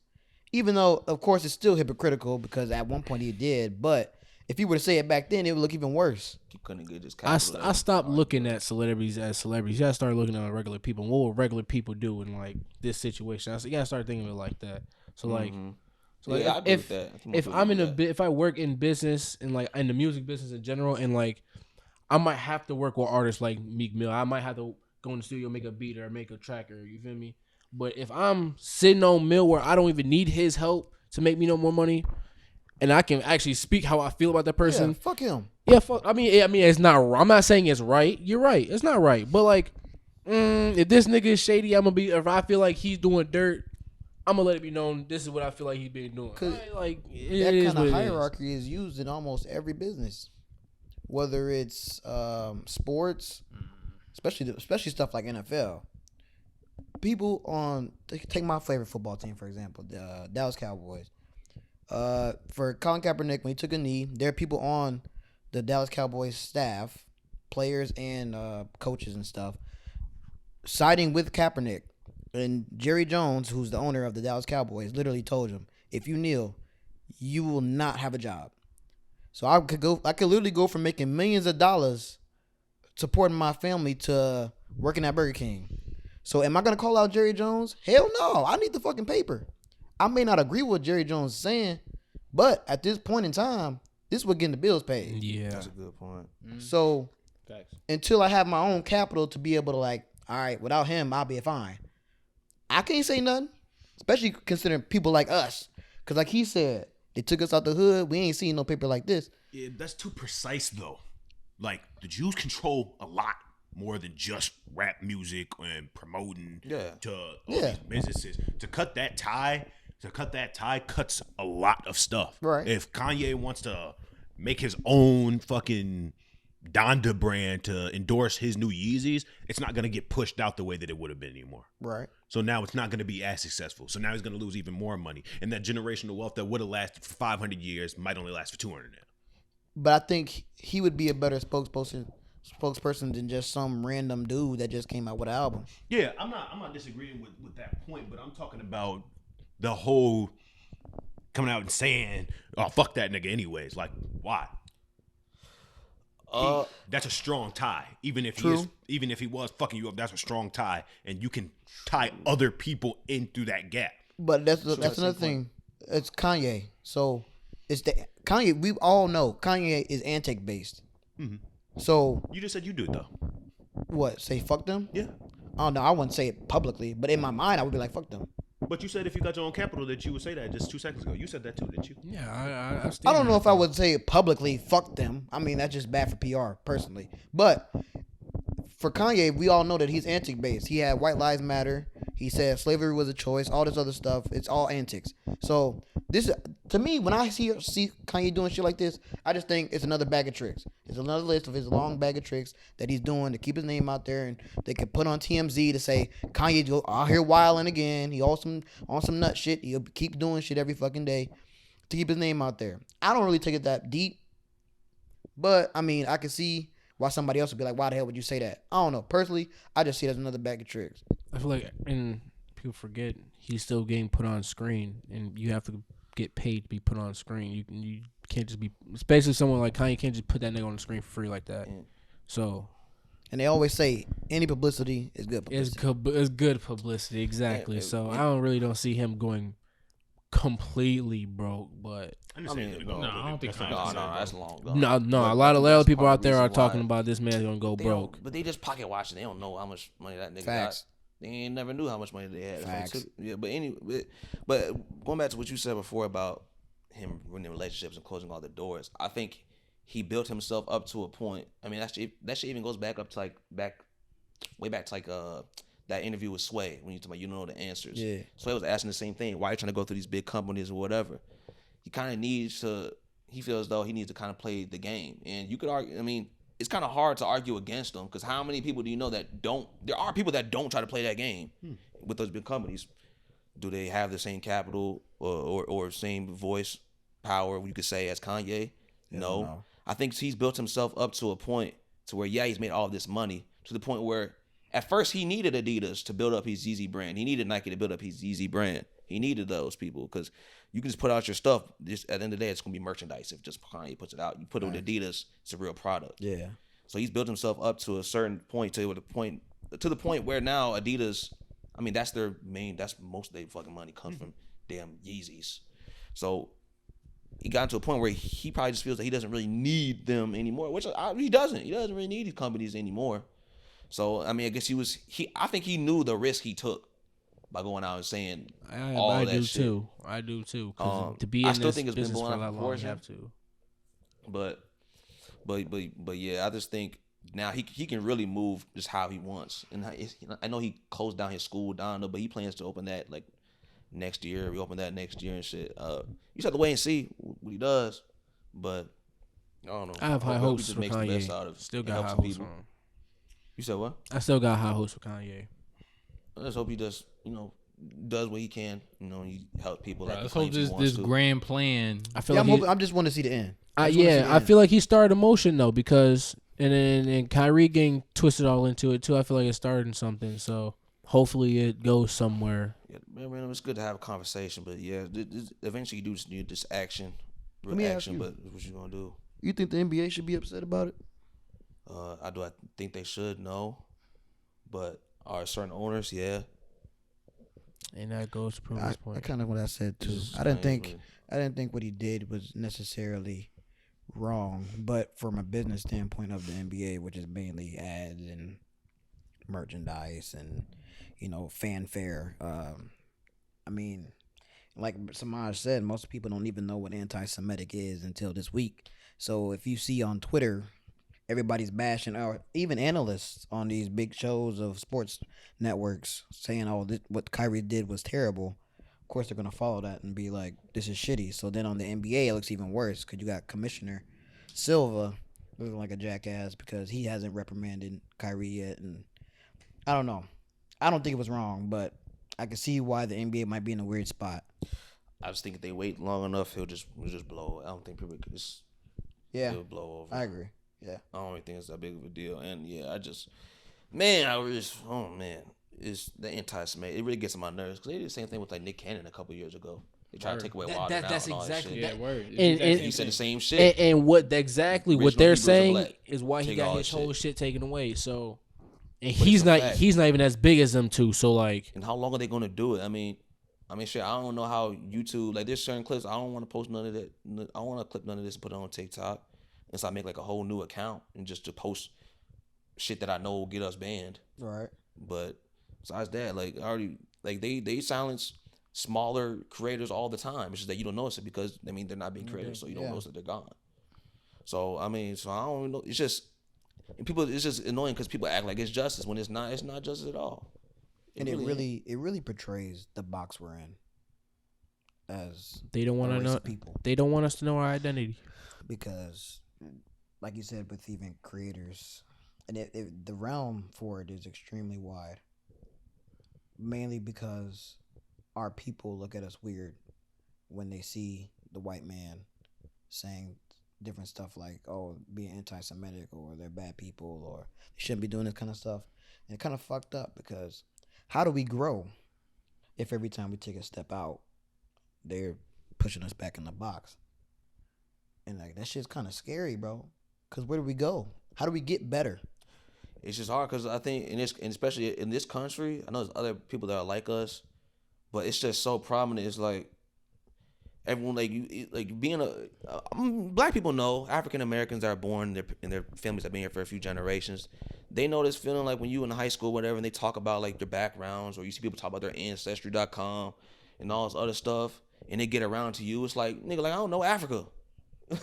Even though, of course, it's still hypocritical because at one point he did. But if he were to say it back then, it would look even worse. You couldn't get just. I stopped looking at celebrities as celebrities. You gotta start looking at regular people. What would regular people do in like this situation? You gotta start thinking of it like that. So like, I agree with that. if I'm if I work in business and like in the music business in general, and like I might have to work with artists like Meek Mill. I might have to go in the studio, make a beat or make a track, or you feel me? But if I'm sitting on Mill where I don't even need his help to make me no more money, and I can actually speak how I feel about that person, yeah, fuck him. Yeah, fuck. I mean, it's not. I'm not saying it's right. You're right. It's not right. But like, if this nigga is shady, I'm gonna be. If I feel like he's doing dirt, I'm gonna let it be known. This is what I feel like he's been doing. Like that kind of hierarchy is used in almost every business, whether it's sports, especially stuff like NFL. People take my favorite football team for example, the Dallas Cowboys. For Colin Kaepernick, when he took a knee, there are people on the Dallas Cowboys staff, players and coaches and stuff, siding with Kaepernick. And Jerry Jones, who's the owner of the Dallas Cowboys, literally told him, "If you kneel, you will not have a job." So I could literally go from making millions of dollars supporting my family to working at Burger King. So am I gonna call out Jerry Jones? Hell no. I need the fucking paper. I may not agree with what Jerry Jones is saying, but at this point in time, this is what getting the bills paid. Yeah, that's a good point. So until I have my own capital to be able to like, all right, without him, I'll be fine. I can't say nothing, especially considering people like us. Because like he said, they took us out the hood. We ain't seen no paper like this. Yeah, that's too precise, though. Like, the Jews control a lot more than just rap music and promoting to all these businesses. To cut that tie cuts a lot of stuff. Right. If Kanye wants to make his own fucking Donda brand to endorse his new Yeezys, it's not going to get pushed out the way that it would have been anymore. Right. So now it's not going to be as successful. So now he's going to lose even more money. And that generational wealth that would have lasted for 500 years might only last for 200 now. But I think he would be a better spokesperson spokesperson than just some random dude that just came out with an album. Yeah, I'm not disagreeing with that point, but I'm talking about the whole coming out and saying, "Oh, fuck that nigga," anyways. Like, why? That's a strong tie. Even if he was fucking you up, that's a strong tie, and you can tie other people in through that gap. But that's another thing. It's Kanye, so it's the Kanye. We all know Kanye is antic based. Mm-hmm. So you just said you do it though. What? Say fuck them? Yeah. I don't know. I wouldn't say it publicly, but in my mind, I would be like fuck them. But you said if you got your own capital that you would say that just 2 seconds ago. You said that too, didn't you? Yeah, I don't know if I would say it publicly, fuck them. I mean, that's just bad for PR, personally. But for Kanye, we all know that he's antic based. He had White Lives Matter. He said slavery was a choice. All this other stuff. It's all antics. So this, to me, when I see Kanye doing shit like this, I just think it's another bag of tricks. It's another list of his long bag of tricks that he's doing to keep his name out there, and they can put on TMZ to say Kanye go out here wilding again. He on some nut shit. He'll keep doing shit every fucking day to keep his name out there. I don't really take it that deep, but I mean, I can see why somebody else would be like, why the hell would you say that? I don't know. Personally, I just see it as another bag of tricks. I feel like, and people forget, he's still getting put on screen, and you have to get paid to be put on screen. You can't just be, especially someone like Kanye can't just put that nigga on the screen for free like that. So, and they always say any publicity is good publicity. It's good publicity, exactly. So I don't see him going completely broke, but I don't think that's long gone. No, a lot of people out there are talking about this man's gonna go broke. But they just pocket watching. They don't know how much money that nigga got. They ain't never knew how much money they had. Facts. Yeah, but anyway, but going back to what you said before about him ruining relationships and closing all the doors, I think he built himself up to a point. I mean, that shit even goes back up to way back to that interview with Sway when you talk about you don't know the answers. Yeah. Sway was asking the same thing. Why are you trying to go through these big companies or whatever? He kind of needs to. He feels as though he needs to kind of play the game, and you could argue. I mean, it's kind of hard to argue against them because how many people do you know that don't? There are people that don't try to play that game with those big companies. Do they have the same capital or same voice power you could say as Kanye? No. I think he's built himself up to a point to where he's made all of this money to the point where at first he needed Adidas to build up his Yeezy brand. He needed Nike to build up his Yeezy brand. He needed those people because you can just put out your stuff. Just at the end of the day, it's gonna be merchandise. If just Kanye puts it out, you put it with Adidas, it's a real product. Yeah. So he's built himself up to a certain point to the point where now Adidas, I mean, that's their main. That's most of their fucking money comes from damn Yeezys. So he got to a point where he probably just feels that he doesn't really need them anymore, which he doesn't. He doesn't really need these companies anymore. So I mean, I guess I think he knew the risk he took by going out and saying all that shit. I do too. To be in I still this think it's been business blown for out of that long, you proportion. have to. But yeah, I just think now he can really move just how he wants. And I know he closed down his school down there, but he plans to open that like next year. We open that next year and shit. You just have to wait and see what he does. But I don't know. I have high hopes just for makes the best Kanye. out of it. Still It got helps high some hopes for people. him. You said what? I still got high hopes for Kanye. I just hope he does what he can. He helps people. Bro, like let's the hope claims he this wants to. grand plan. I feel Yeah, like I just want to see the end. I feel like he started a motion though because and Kyrie getting twisted all into it too. I feel like it's starting something. So hopefully it goes somewhere. Yeah, man, it's good to have a conversation, but yeah, eventually you do just need this action, Let me ask action. you. But what you gonna do? You think the NBA should be upset about it? I think they should know, but are certain owners? Yeah. And that goes to prove his point. I kind of what I said too. Just I didn't kinda- think what he did was necessarily wrong, but from a business standpoint of the NBA, which is mainly ads and merchandise and fanfare. I mean, like Samaj said, most people don't even know what anti-Semitic is until this week. So if you see on Twitter, everybody's bashing, or even analysts on these big shows of sports networks saying, what Kyrie did was terrible. Of course, they're going to follow that and be like, this is shitty. So then on the NBA, it looks even worse because you got Commissioner Silva looking like a jackass because he hasn't reprimanded Kyrie yet. And I don't know. I don't think it was wrong, but I can see why the NBA might be in a weird spot. I just think if they wait long enough, he'll just blow. I don't think people could just. Yeah, It'll blow over. I agree. Yeah. I don't really think it's that big of a deal. And yeah, it's the anti-Semitic. It really gets on my nerves because they did the same thing with like Nick Cannon a couple years ago. They tried to take away Wild 'N Out That's and all exactly that shit. Yeah, word. And He said the same shit. And what exactly what Original they're Hebrews are saying black. is why he Take got all his that whole shit. shit taken away. So, and But it's a fact. he's not even as big as them two. So like, And how long are they gonna do it? I mean, shit. I don't know how YouTube like there's certain clips. I don't want to post none of that. I don't want to clip none of this and put it on TikTok. And so I make like a whole new account and just to post shit that I know will get us banned. Right. But besides that, like I already like they silence smaller creators all the time. It's just that you don't notice it because I mean they're not being creators, so you don't notice that they're gone. So I mean, so I don't even know. It's just and people. It's just annoying because people act like it's justice when it's not. It's not justice at all. And it really portrays the box we're in as they don't want to know people. They don't want us to know our identity Because, like you said, with even creators, and the realm for it is extremely wide. Mainly because our people look at us weird when they see the white man saying different stuff like, oh, being anti-Semitic or they're bad people or they shouldn't be doing this kind of stuff. And it kind of fucked up because how do we grow if every time we take a step out, they're pushing us back in the box? And like that shit's kind of scary, bro. Because where do we go? How do we get better? It's just hard because I think and especially in this country, I know there's other people that are like us, but it's just so prominent. It's like everyone like being black people know African Americans that are born and their families have been here for a few generations. They know this feeling like when you in high school, whatever, and they talk about like their backgrounds, or you see people talk about their ancestry.com and all this other stuff, and they get around to you. It's like nigga, like I don't know Africa.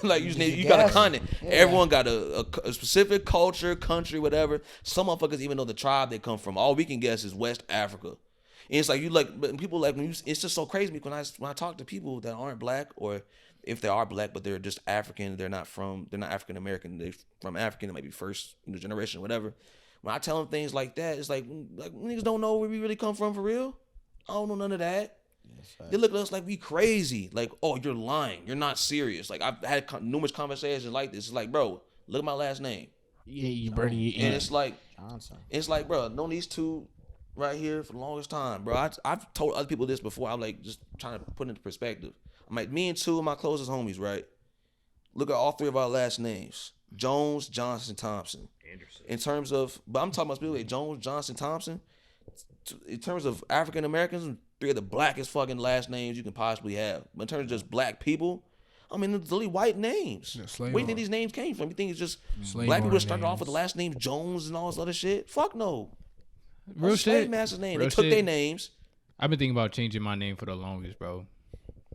Like you got a continent. Yeah. Everyone got a specific culture, country, whatever. Some motherfuckers even know the tribe they come from. All we can guess is West Africa. And it's like you like, but people like when it's just so crazy when I talk to people that aren't black, or if they are black but they're just African, they're not African American, they're from African, it might be first generation, whatever. When I tell them things like that, it's like niggas don't know where we really come from for real. I don't know none of that. They look at us like we crazy. Like, oh, you're lying. You're not serious. Like, I've had numerous conversations like this. It's like, bro, look at my last name. Yeah, you Bernie. And it's like, Johnson. It's like, bro, I've known these two right here for the longest time, bro. I've told other people this before. I'm like, just trying to put it into perspective. I'm like, me and two of my closest homies, right? Look at all three of our last names: Jones, Johnson, Thompson. Anderson. In terms of, but I'm talking about people like Jones, Johnson, Thompson. In terms of African Americans, three of the blackest fucking last names you can possibly have. But in terms of just black people, I mean, it's really white names. Yeah, where do you think these names came from? You think it's just black people started off with the last name Jones and all this other shit? Fuck no. Real shit. Master's name. They took their names. I've been thinking about changing my name for the longest, bro.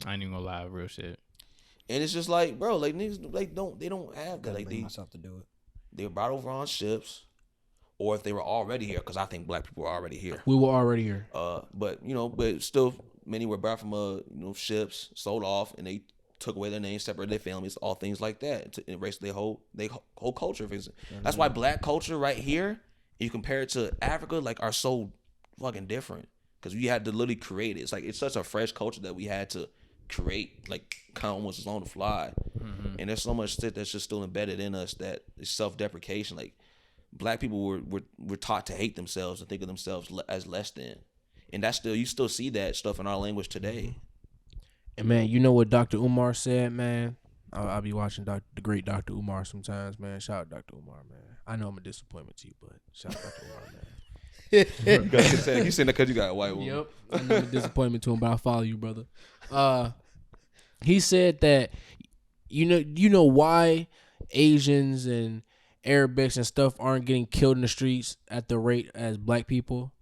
I ain't even gonna lie, real shit. And it's just like, bro, like niggas, like they don't have that. Like bring myself to do it. They were brought over on ships. Or if they were already here, because I think black people were already here. We were already here. But still, many were brought from ships, sold off, and they took away their names, separated their families, all things like that, to erase their whole culture. That's why black culture right here, you compare it to Africa, like are so fucking different. Because we had to literally create it. It's such a fresh culture that we had to create, like kind of almost on the fly. Mm-hmm. And there's so much shit that's just still embedded in us that is self-deprecation, like. Black people were taught to hate themselves and think of themselves as less than, and you still see that stuff in our language today. And man, you know what Dr. Umar said, man. I'll be watching the great Dr. Umar sometimes, man. Shout out Dr. Umar, man. I know I'm a disappointment to you, but shout out Dr. Umar, man. You saying that because you got a white woman? Yep, I know I'm a disappointment to him, but I follow you, brother. He said that you know why Asians and Arabics and stuff aren't getting killed in the streets at the rate as black people,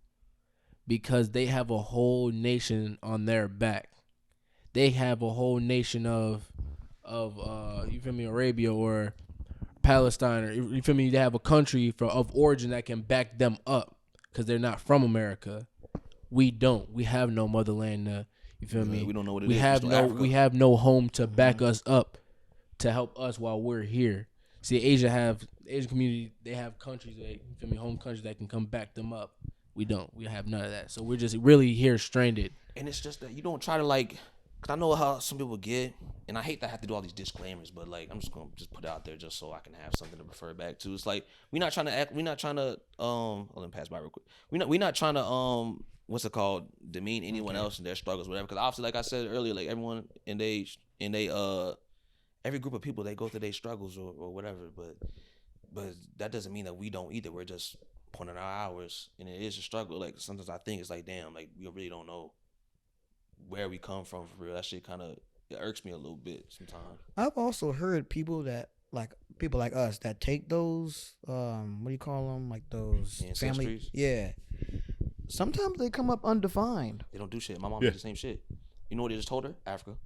because they have a whole nation on their back. They have a whole nation of you feel me, Arabia or Palestine, or you feel me, they have a country of origin that can back them up because they're not from America. We don't. We have no motherland. You feel me? We don't know what it is. We have no home to back us up to help us while we're here. See, Asian community, they have countries, home countries that can come back them up. We don't. We have none of that. So we're just really here stranded. And it's just that you don't try to like Cause I know how some people get, and I hate that I have to do all these disclaimers, but like I'm just gonna put it out there just so I can have something to refer back to. It's like we're not trying to let me pass by real quick. We're not trying to what's it called, demean anyone else in their struggles, whatever. Because obviously, like I said earlier, like everyone in every group of people, they go through their struggles or whatever, but that doesn't mean that we don't either. We're just putting our hours, and it is a struggle. Like sometimes I think it's like, damn, like we really don't know where we come from for real. That shit kind of irks me a little bit sometimes. I've also heard people like us that take those what do you call them, like those family, yeah. Sometimes they come up undefined. They don't do shit. My mom did the same shit. You know what they just told her? Africa.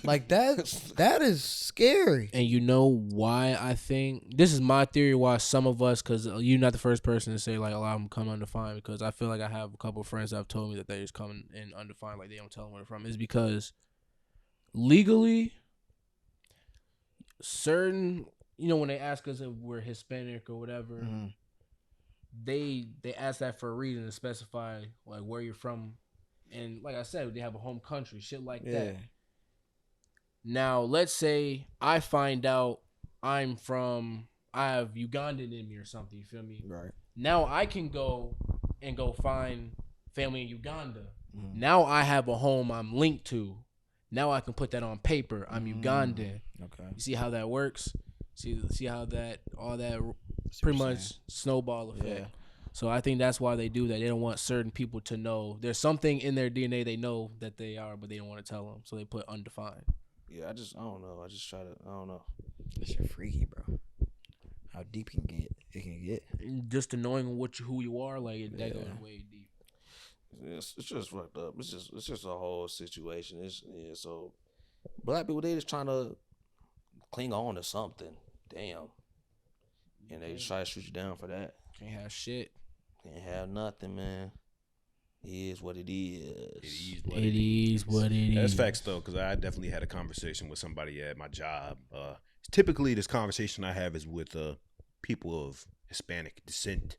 Like that is scary. And you know why I think this is my theory? Why some of us, because you're not the first person to say like a lot of them come undefined. Because I feel like I have a couple of friends that have told me that they just come in undefined, like they don't tell them where they're from. Is because legally, certain, you know, when they ask us if we're Hispanic or whatever, they ask that for a reason to specify like where you're from, and like I said, they have a home country, shit like that. Now, let's say I find out I have Ugandan in me or something, you feel me? Right. Now I can go find family in Uganda. Now I have a home I'm linked to. Now I can put that on paper. I'm Ugandan. Okay. You see how that works? See how all that pretty much snowball effect. Yeah. So I think that's why they do that. They don't want certain people to know. There's something in their DNA they know that they are, but they don't want to tell them. So they put undefined. Yeah, I don't know. I just try to, I don't know. This shit freaky, bro. How deep it can get. Just to knowing who you are, like that goes way deep. It's just fucked up. It's just a whole situation. So black people, they just trying to cling on to something. Damn. And they just try to shoot you down for that. Can't have shit. Can't have nothing, man. It is what it is. It is what it is. That's facts, though, because I definitely had a conversation with somebody at my job. Typically, this conversation I have is with people of Hispanic descent,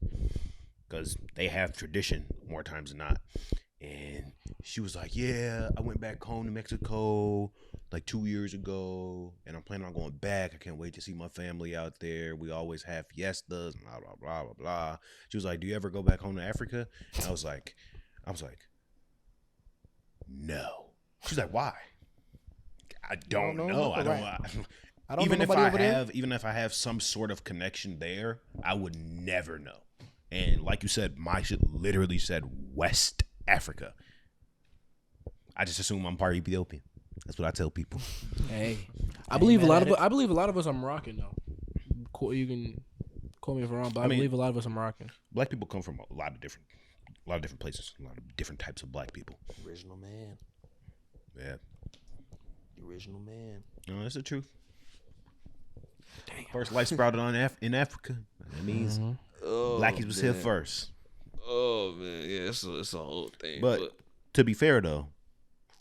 because they have tradition more times than not. And she was like, yeah, I went back home to Mexico like 2 years ago, and I'm planning on going back. I can't wait to see my family out there. We always have fiestas, blah, blah, blah, blah, blah. She was like, do you ever go back home to Africa? And I was like, no. She's like, why? I don't know. I don't even if I have some sort of connection there, I would never know. And like you said, my shit literally said West Africa. I just assume I'm part Ethiopian. That's what I tell people. Hey, I believe a lot of us are Moroccan though. You can quote me if I'm wrong, but I believe a lot of us are Moroccan. Black people come from a lot of different places, a lot of different types of black people. Original man. Yeah. The original man. No, that's the truth. Damn. First life sprouted in Africa. That means blackies was here first. Oh man, yeah, it's a whole thing. But to be fair though,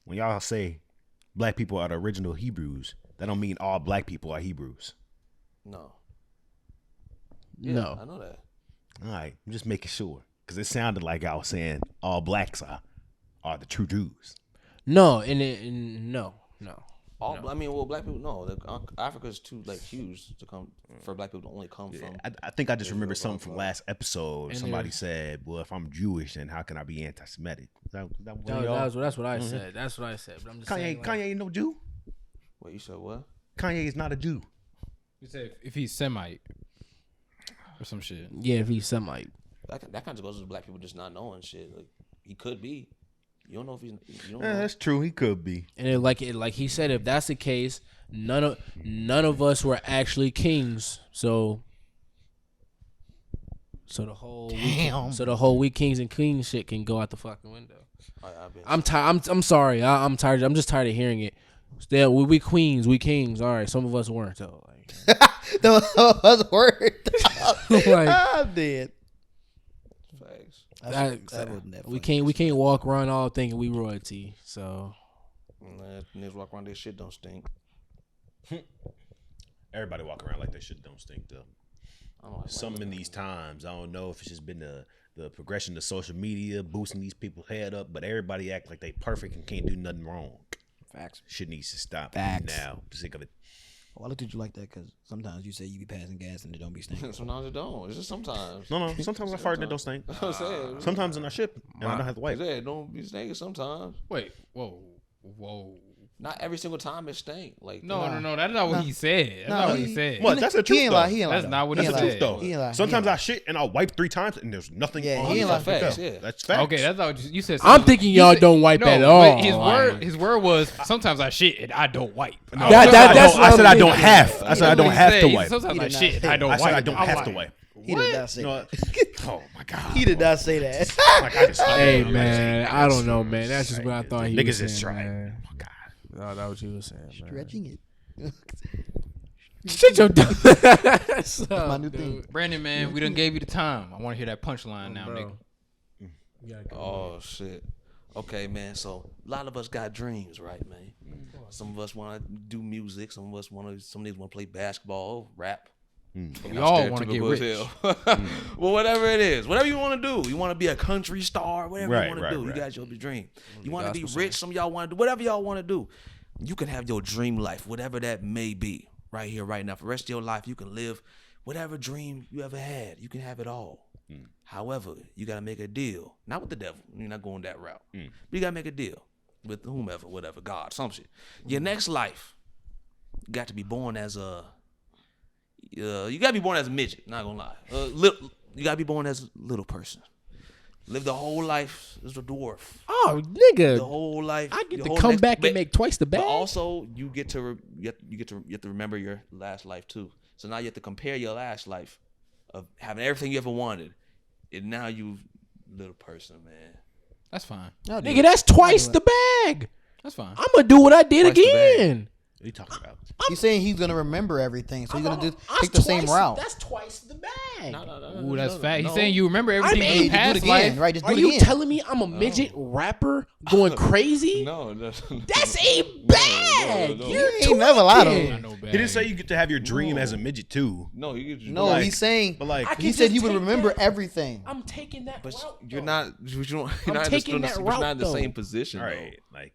when y'all say black people are the original Hebrews, that don't mean all black people are Hebrews. No. Yeah, no, I know that. All right, I'm just making sure, because it sounded like I was saying all blacks are the true Jews. No, no. I mean, well, black people, no. Africa's too huge to come for black people to only come from. I think I just remember something from last episode. And somebody said, "Well, if I'm Jewish, then how can I be anti-Semitic?" That's what I said. That's what I said. But I'm just saying, Kanye ain't no Jew. Wait, you said what? Kanye is not a Jew. You said if he's Semite or some shit. Yeah, if he's Semite. That kind of goes to black people just not knowing shit. Like, he could be. You don't know if he's. You don't know. That's true. He could be. And like he said, if that's the case, none of us were actually kings. So the whole we kings and queens shit can go out the fucking window. I'm tired. I'm sorry. I'm tired. I'm just tired of hearing it. Still, we queens, we kings. All right, some of us weren't though. Some of us weren't. I'm dead. We can't walk around all thinking we royalty. So niggas walk around, their shit don't stink. Everybody walk around like their shit don't stink though. Something in these times, I don't know if it's just been the progression of social media boosting these people's head up, but everybody act like they perfect and can't do nothing wrong. Facts. Shit needs to stop Facts. now. Sick of it. Oh, I looked at you like that because sometimes you say you be passing gas and it don't be stinking. Sometimes it don't. It's just sometimes. No. Sometimes I fart and it don't stink. That's what I'm saying. Sometimes in I ship and I don't have to wipe. Yeah, it don't be stinking sometimes. Wait, whoa. Not every single time it stink. Like No. That's not what he said. That's not what he said. What? That's the truth. He ain't though. lie. He ain't lie. That's not what That's he the said. truth though. He ain't lie. Sometimes He ain't I shit and I'll wipe 3 times and there's nothing. Yeah, on he ain't the lie. Facts, go. yeah. That's facts. Okay, that's not what you said. I'm thinking y'all don't wipe at but all. His word was sometimes I shit and I don't wipe. No, That's I said I don't thinking. have. I said I don't have to wipe. Sometimes I did not shit and I don't I wipe. said I don't I'm have like, to wipe. He did not say You know that. what? Oh my god. He did not say that. Like, I just, Hey man, I don't know, man. That's just what I thought he Niggas was is saying. right. Man. Oh my god. No, that's what you was saying, man. Stretching it. Shut your dumb ass up, My new dude. thing. Brandon, man, we done gave you the time. I want to hear that punchline now, Bro. nigga. You gotta go. Oh shit. Okay, man. So a lot of us got dreams, right, man? Some of us want to do music. Some of us want to. Some niggas want to play basketball, rap. We all want to get Stereotypical as rich. hell. Well, whatever it is, whatever you want to do. You want to be a country star, whatever Right, you want to right, do. right. You got your dream. You want to be gospel rich. Some of y'all want to do whatever y'all want to do. You can have your dream life, whatever that may be, right here, right now. For the rest of your life, you can live whatever dream you ever had. You can have it all. However, you got to make a deal. Not with the devil. You're not going that route. But you got to make a deal with whomever, whatever, God, some shit. Your next life, you got to be born as a... you gotta be born as a midget. Not gonna lie. You gotta be born as a little person. Live the whole life as a dwarf. Oh, The nigga, whole life. I get your to whole come next- back but- and make twice the bag. But also, you get to remember your last life too. So now you have to compare your last life of having everything you ever wanted, and now you little person, man. That's fine. Nigga, that's twice the bag. That's fine. I'm gonna do what I did Twice the bag. again. What are you talking about? He's saying he's gonna remember everything, so he's gonna take the same route. That's twice the bag. Ooh, that's fat. He's saying you remember everything I'm from eight. the Do it past again, life. right? Just do Are it you again. telling me I'm a midget rapper going crazy? No, That's a bag. no. You're He ain't never lied to tweaking. him. I know, He didn't say you get to have your dream as a midget too. no, you just No, Like- he's saying. But like, I can He said he just would take remember that. everything. I'm taking that But route. you're though. not. You're not I'm taking that you're route, not in the though. same position. right, like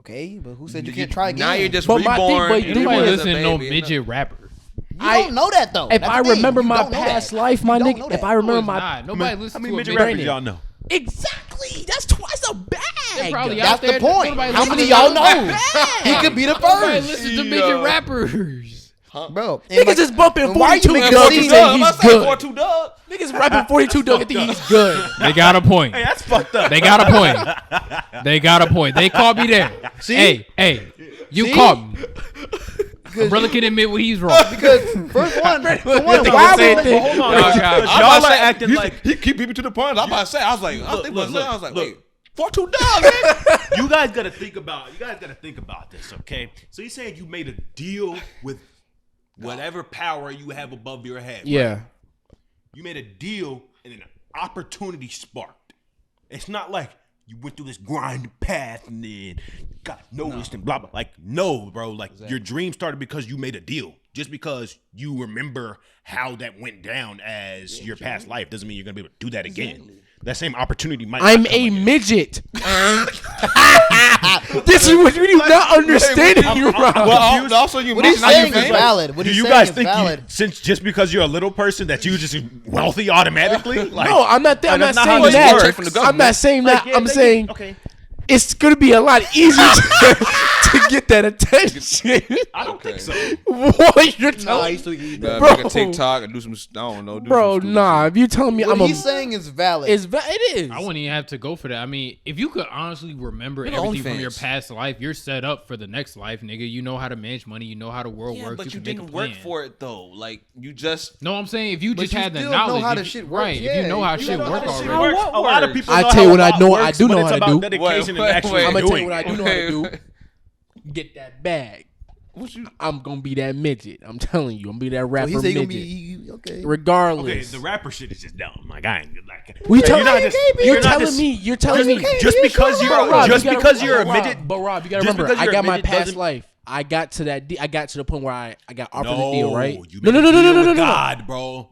Okay, but who said you can't try again? Now you're just But my thing- reborn. but you're think reborn about as it. a Listen to no baby. midget rapper. You don't know that though. If That's I the thing. remember You my don't know past that. life, my You don't nigga, know if that. I remember No, my it's not. Nobody listens how many to a midget midget. rappers y'all know? exactly, that's twice a bag. They're probably That's out there. the point. Nobody How listens many to of y'all them. know? He could be the Nobody first, listens to midget rappers. bro. And Niggas like- is bumping and why you 42 making Doug it and seem- saying he's good. 4-2 Doug. Niggas rapping 42 Doug and think he's good. They got a point. Hey, that's fucked up. They got a point. They got a point. They caught me there. See? Hey, you See? caught me. Brother can admit when he's wrong. because first one, for one, Why why would would they- Hold on, Y'all because got- y'all are acting like he keep beating me to the punch. I'm about to say. I was like, I Look, think look, I was like, look. wait, 4-2 Doug, man. you guys gotta think about this, okay? So you're saying you made a deal with whatever power you have above your head. right? Yeah. You made a deal and an opportunity sparked. It's not like you went through this grind path and then got noticed and blah blah. Like, no, bro. Like your dream started because you made a deal. Just because you remember how that went down as your past life doesn't mean you're gonna be able to do that again. That same opportunity might. I'm not come a again. midget. This is what you do not understand. Well, also you What he's mentioned saying how is you valid. What Do he's you saying guys is think valid. since just because you're a little person that you just wealthy automatically? Like, No, I'm not. I'm not that's not how saying this that. works. From the I'm government. not saying that. yeah, I'm they- saying okay. it's gonna be a lot easier to get that attention. I don't think so. What you're Nah, telling he's still eating Bro, that. make a TikTok and do some. I don't know. Do bro? some stupid Nah, shit. if you telling me What I'm he's saying is valid. it is. I wouldn't even have to go for that. I mean, if you could honestly remember You're everything from OnlyFans. your past life, you're set up for the next life, nigga. You know how to manage money. You know how the world Yeah, works. but you can make a didn't work plan. for it though. Like you just. No, I'm saying if you But just you had the still know knowledge, how if the you- shit works, right? If yeah. you know how You shit know work how the shit already. works. A lot of people. I know tell you how what a I lot know. works, I do but know it's how to about do. dedication and actually I'm gonna tell doing you what I it. do know how to do. Get that bag. I'm gonna be that midget. I'm telling you, I'm gonna be that So rapper he said he gonna midget. be okay. Regardless. Okay, the rapper shit is just dumb. Like I ain't like. We tell- you're not just- you're not telling just- me. You're telling me. just because you're Rob, just you gotta- because you're a Rob, midget. But Rob, you gotta just remember, because I you're a got my midget past doesn't- life. I got to that. I got to the point where I got offered No, the deal, right? you No, made no, a no, no, deal no, no, with no, no. God, bro.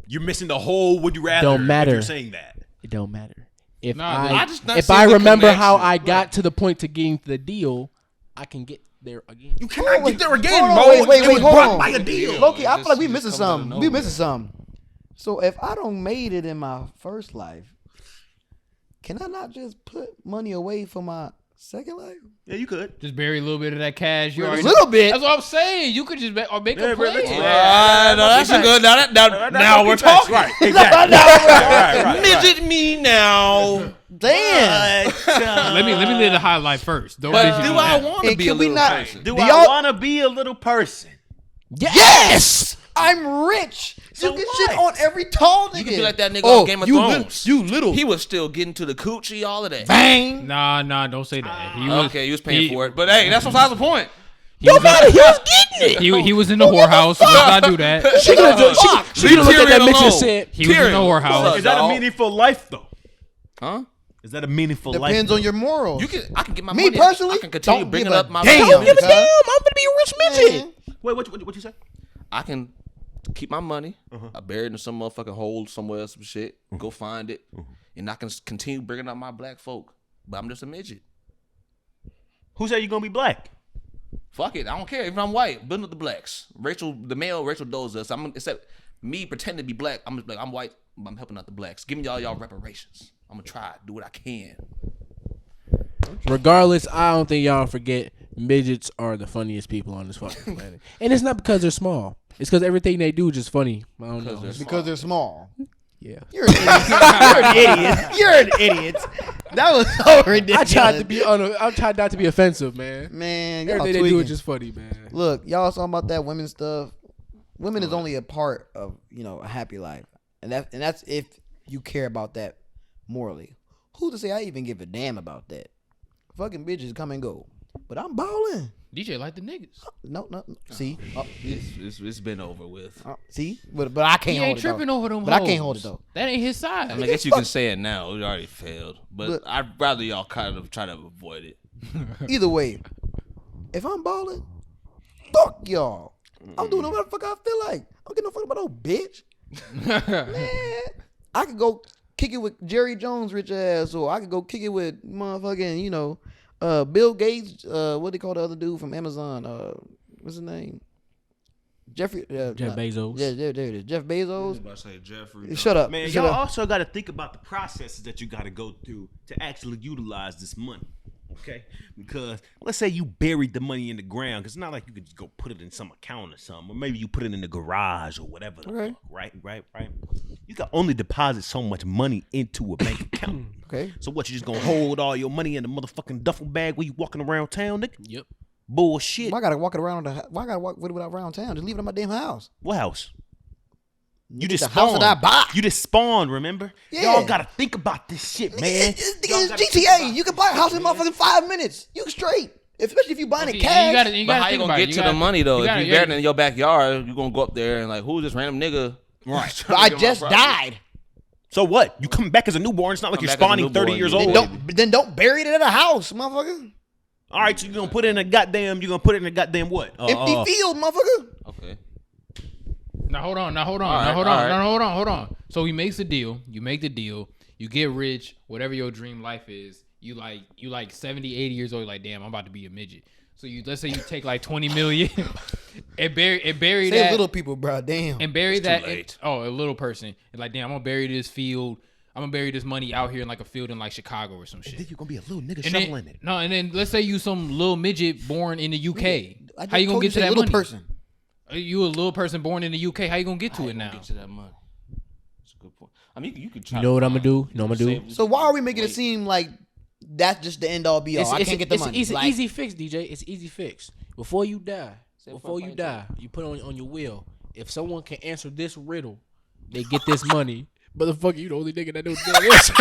You're missing the whole. Would you rather? Don't matter. If you're saying that. It don't matter. If Nah, I I just not if seeing I the remember how connection. I got to the point to getting the deal, I can get there again. You cannot get there again, hold bro. on, wait, It was hold brought on. by a deal. Loki, I feel like we It missing just comes out of something. We nowhere. missing something. So if I don't made it in my first life, can I not just put money away for my second life? Yeah, you could. Just bury a little bit of that cash. You A already little bit. That's what I'm saying. You could just make a plan. No, that's a good. Now we're talking. Right, exactly. Right. Midget me now. Damn. Let me lay the highlight first. Don't But mention do that. I want to And be a can we little not- person? Do Do I y'all- want to be a little person? Yes, I'm rich. So you can what? shit on every tall nigga. You can be like that nigga Oh, on Game of you Thrones. you little. He was still getting to the coochie, all of that. Bang. Nah, don't say that. He was, Okay, he was paying for it. But hey, that's besides the point. He was getting it. He was in the whorehouse. So let's not do that. She could have looked at that Tyrion bitch and alone. said, He was in the whorehouse. Is that a dog. meaningful life though? Huh? Is that a meaningful life? Depends on your morals. I can get my Me money. personally, I can continue don't bringing give a up my damn. value. Don't give a damn. I'm gonna be a rich midget. Wait, what you say? I can keep my money. I bury it in some motherfucking hole somewhere, some shit. Go find it, and I can continue bringing up my black folk. But I'm just a midget. Who said you gonna be black? Fuck it, I don't care. Even if I'm white, building up the blacks. Rachel does this. Except me pretending to be black. I'm just like, I'm white. But I'm helping out the blacks. Giving y'all reparations. I'm gonna try do what I can. Regardless, I don't think y'all forget midgets are the funniest people on this fucking planet. And it's not because they're small. It's because everything they do is just funny. I don't know. Because they're small. Yeah. You're an idiot. You're an idiot. That was so ridiculous. I tried not to be offensive, man. Man, y'all Everything they do tweaking. is just funny, man. Look, y'all talking about that women stuff. Women is only a part of, a happy life. And that's if you care about that morally. Who to say I even give a damn about that? Fucking bitches come and go. But I'm balling. DJ like the niggas. No. See? It's been over with. See? But I can't He hold ain't it. tripping though. over them But I hoes. can't hold it, though. That ain't his side. I mean, I guess you can say it now. It already failed. But Look. I'd rather y'all kind of try to avoid it. Either way, if I'm balling, fuck y'all. I'm doing whatever the fuck I feel like. I don't give no fuck about no bitch. Man, I could go kick it with Jerry Jones' rich ass, or I could go kick it with motherfucking, Bill Gates. What they call the other dude from Amazon? What's his name? Jeff Bezos. Yeah, there it is. Jeff Bezos. about to say Jeffrey. Shut up. Man, Shut y'all up. also got to think about the processes that you got to go through to actually utilize this money. Okay, because let's say you buried the money in the ground, because it's not like you could just go put it in some account or something, or maybe you put it in the garage or whatever. Okay. Right. You can only deposit so much money into a bank account. Okay. So what, you just gonna hold all your money in a motherfucking duffel bag when you walking around town, nigga? Yep. Bullshit. Why I gotta walk it around? Why I gotta walk with it around town? Just leave it in my damn house. What house? You The just house spawned. that I buy. You just spawned, remember? Yeah. Y'all gotta think about this shit, man. It's Y'all gotta think GTA. about You can buy a house in motherfucking 5 minutes. You straight. Especially if you buying it You cash. gotta But how you think gonna about get it. to You gotta- the money though? you If gotta- you buried it in your backyard, you gonna go up there and like, who's this random nigga? Right. But I just died. So what? You come back as a newborn. It's not like Come you're back as a spawning 30 newborn, years you old. did. Then don't bury it in a house, motherfucker. All right, so you're gonna put it in a goddamn. You're gonna put it in a goddamn what? Empty field, motherfucker. Okay. Now hold on. All right. Hold on. So he makes a deal. You make the deal. You get rich. Whatever your dream life is. You like 70, 80 years old. You're like, damn, I'm about to be a midget. So let's say you take like 20 million and bury Say that. little people, bro. Damn. And bury It's that. too late. A little person. And like, damn, I'm gonna bury this field. I'm gonna bury this money out here in like a field in like Chicago or some shit. Then you're gonna be a little nigga And shoveling then, it. no, and then let's say you some little midget born in the UK. I just How you gonna told get to say that little money? person. You a little person born in the UK. How you gonna get to it now? Get to that money. That's a good point. I mean, you could try. You know what I'm gonna do? You know what I'm gonna do? So why are we making it seem like that's just the end all be all? I can't get the money. It's an Like, easy fix, DJ. It's an easy fix. Before you die, you put on your will. If someone can answer this riddle, they get this money. Motherfucker, you the only nigga that know the answer.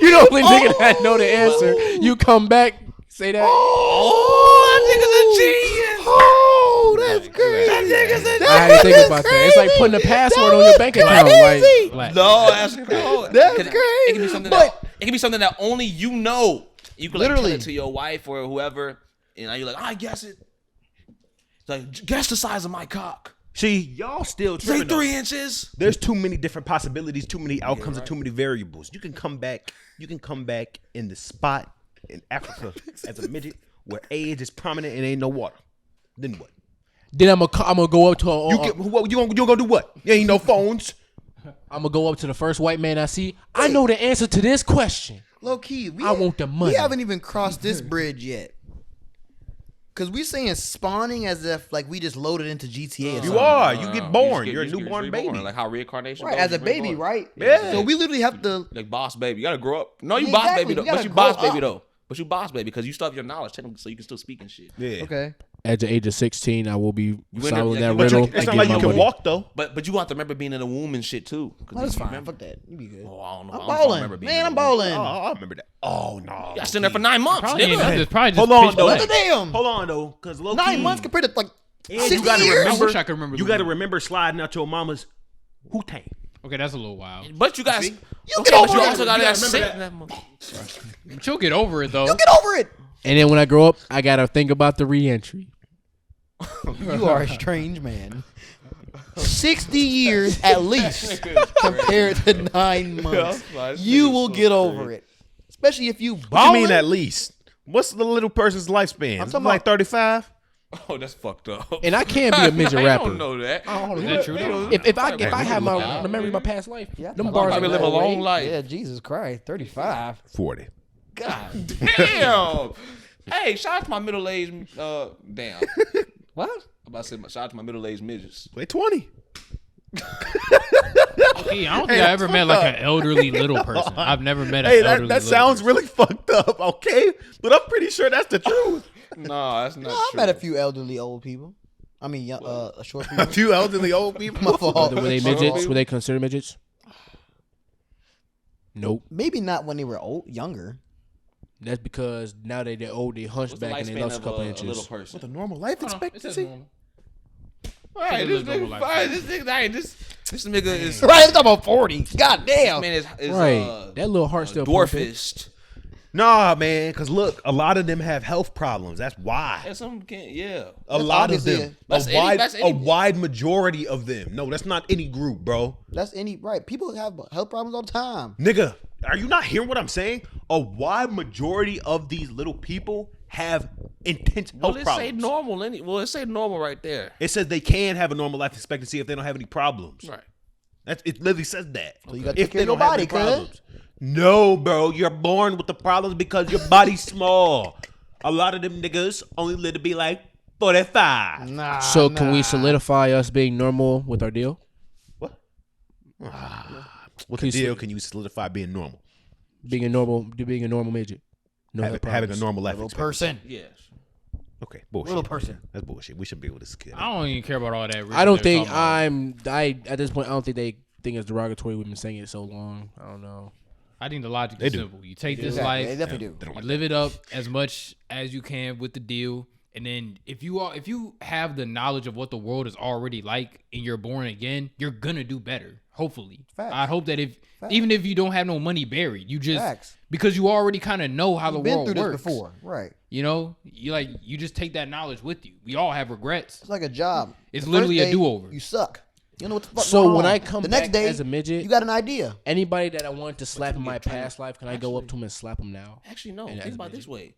You the only nigga that know the answer. You come back, say that. that nigga's a genius. Oh, that's crazy. That nigga's a I didn't think about that. It's like putting a password on your bank account. Like, Black. No, that's cool. That's It can be crazy. something But it can be something that only you know. You can like tell Literally. it to your wife or whoever, and you're like, I guess it. It's like, guess the size of my cock. See, y'all still Say tripping. 3 inches. There's too many different possibilities, too many outcomes, and too many variables. You can come back. You can come back in the spot in Africa as a midget, where age is prominent and ain't no water. Then what? Then I'm gonna go up to You gonna do what? There ain't no phones. I'm gonna go up to the first white man I see. I know the answer to this question. Low key, I want the money. We haven't even crossed this bridge yet. Cause we saying spawning as if like we just loaded into GTA. Or You something. are. You get born. You're a you just newborn get baby. reborn, like how reincarnation. Right, goes, as a you baby, reborn. right? Yeah. So we literally have to. Like boss baby, you gotta grow up. No, you Yeah, boss exactly. baby though. You gotta But you boss grow baby up. though. But you boss baby because you still have your knowledge technically, so you can still speak and shit. Yeah. Okay. At the age of 16, I will be solving that but riddle. It's and not get like my you can money. walk though. But you have to remember being in a womb and shit too. No, that's fine. Fuck that. You be good. Oh, I don't know. I'm I don't remember balling, being man. in I'm a womb. balling. Oh, I remember that. Oh no. I sitting there for 9 months. Probably, nigga. it's probably just Hold on, pitch though. What black. the damn? Hold on though, because 9 months compared to like And 60 you gotta years. remember. I wish I could remember You the got to movie. remember sliding out your mama's Wu-Tang. Okay, that's a little wild. But you guys, You okay, get but over you it. also gotta You gotta sit remember in that mother- But you'll get over it though. You get over it. And then when I grow up, I gotta think about the re-entry. You are a strange man. 60 years at least compared to 9 months. You will get over it. Especially if you What you ballin'. mean at least? What's the little person's lifespan? I'm talking Like about- 35? Oh, that's fucked up. And I can't be a midget I rapper. don't know that. Is that true though? If I have my memory of my past life, them bars I are live a long life. Yeah, Jesus Christ. 35. 40. God. Damn. Hey, shout out to my middle-aged. Damn. What? I'm about to say, shout out to my middle-aged midgets. Wait, 20. Okay, I don't think I ever met like an elderly little person. I've never met an Hey, elderly that little sounds person. really fucked up, okay? But I'm pretty sure that's the truth. No, that's not I've true. met a few elderly old people. I mean, short A people. few elderly old people. My fault. were they midgets? Were they considered midgets? Nope. Maybe not when they were younger. That's because now they're old, they What's the hunchback and they lifespan lost a of couple a little inches. person? With a normal life Hold on, it says expectancy? normal. Right, This this normal nigga, lifespan. fine. This nigga is. Right, I'm talking about 40. God This damn. man is Right. That little heart still pumping. dwarfist. Nah, man, because look, a lot of them have health problems. That's why. And some can't. Yeah. A lot of obviously them. That's A any- wide majority of them. No, that's not any group, bro. That's right. People have health problems all the time. Nigga, are you not hearing what I'm saying? A wide majority of these little people have intense Well, health it problems. say normal. Well, it say normal right there. It says they can have a normal life expectancy if they don't have any problems. Right. It literally says that. So you gotta If take care they of your don't have any body, cuz. problems. No, bro, you're born with the problems because your body's small. A lot of them niggas only live to be like 45. Nah. So can we solidify us being normal with our deal? What? What Can the you deal sli- can you solidify being normal? Being a normal midget. No health Having a problems. normal life Little expectancy. person. Yes. Okay, bullshit. Little person. That's bullshit. We should be able to skip. I don't even care about all that. I don't they're think talking about. I at this point I don't think they think it's derogatory. We've been saying it so long. I don't know. I think the logic They is do. simple. You take this Yeah, life, they definitely do. They don't you like live it up as much as you can with the deal, and then if you have the knowledge of what the world is already like, and you're born again, you're gonna do better. Hopefully, Facts. I hope that even if you don't have no money buried, you just Facts. because you already kind of know how the You've been world through works. this before. Right. You know, you just take that knowledge with you. We all have regrets. It's like a job. It's The literally first a day, do-over. You suck. You know what the fuck So going when on. I come the next back day, as a midget, you got an idea. anybody that I want to slap in my past life, can I go up to him and slap him now? Actually, no. And Think as a about it midget. this way: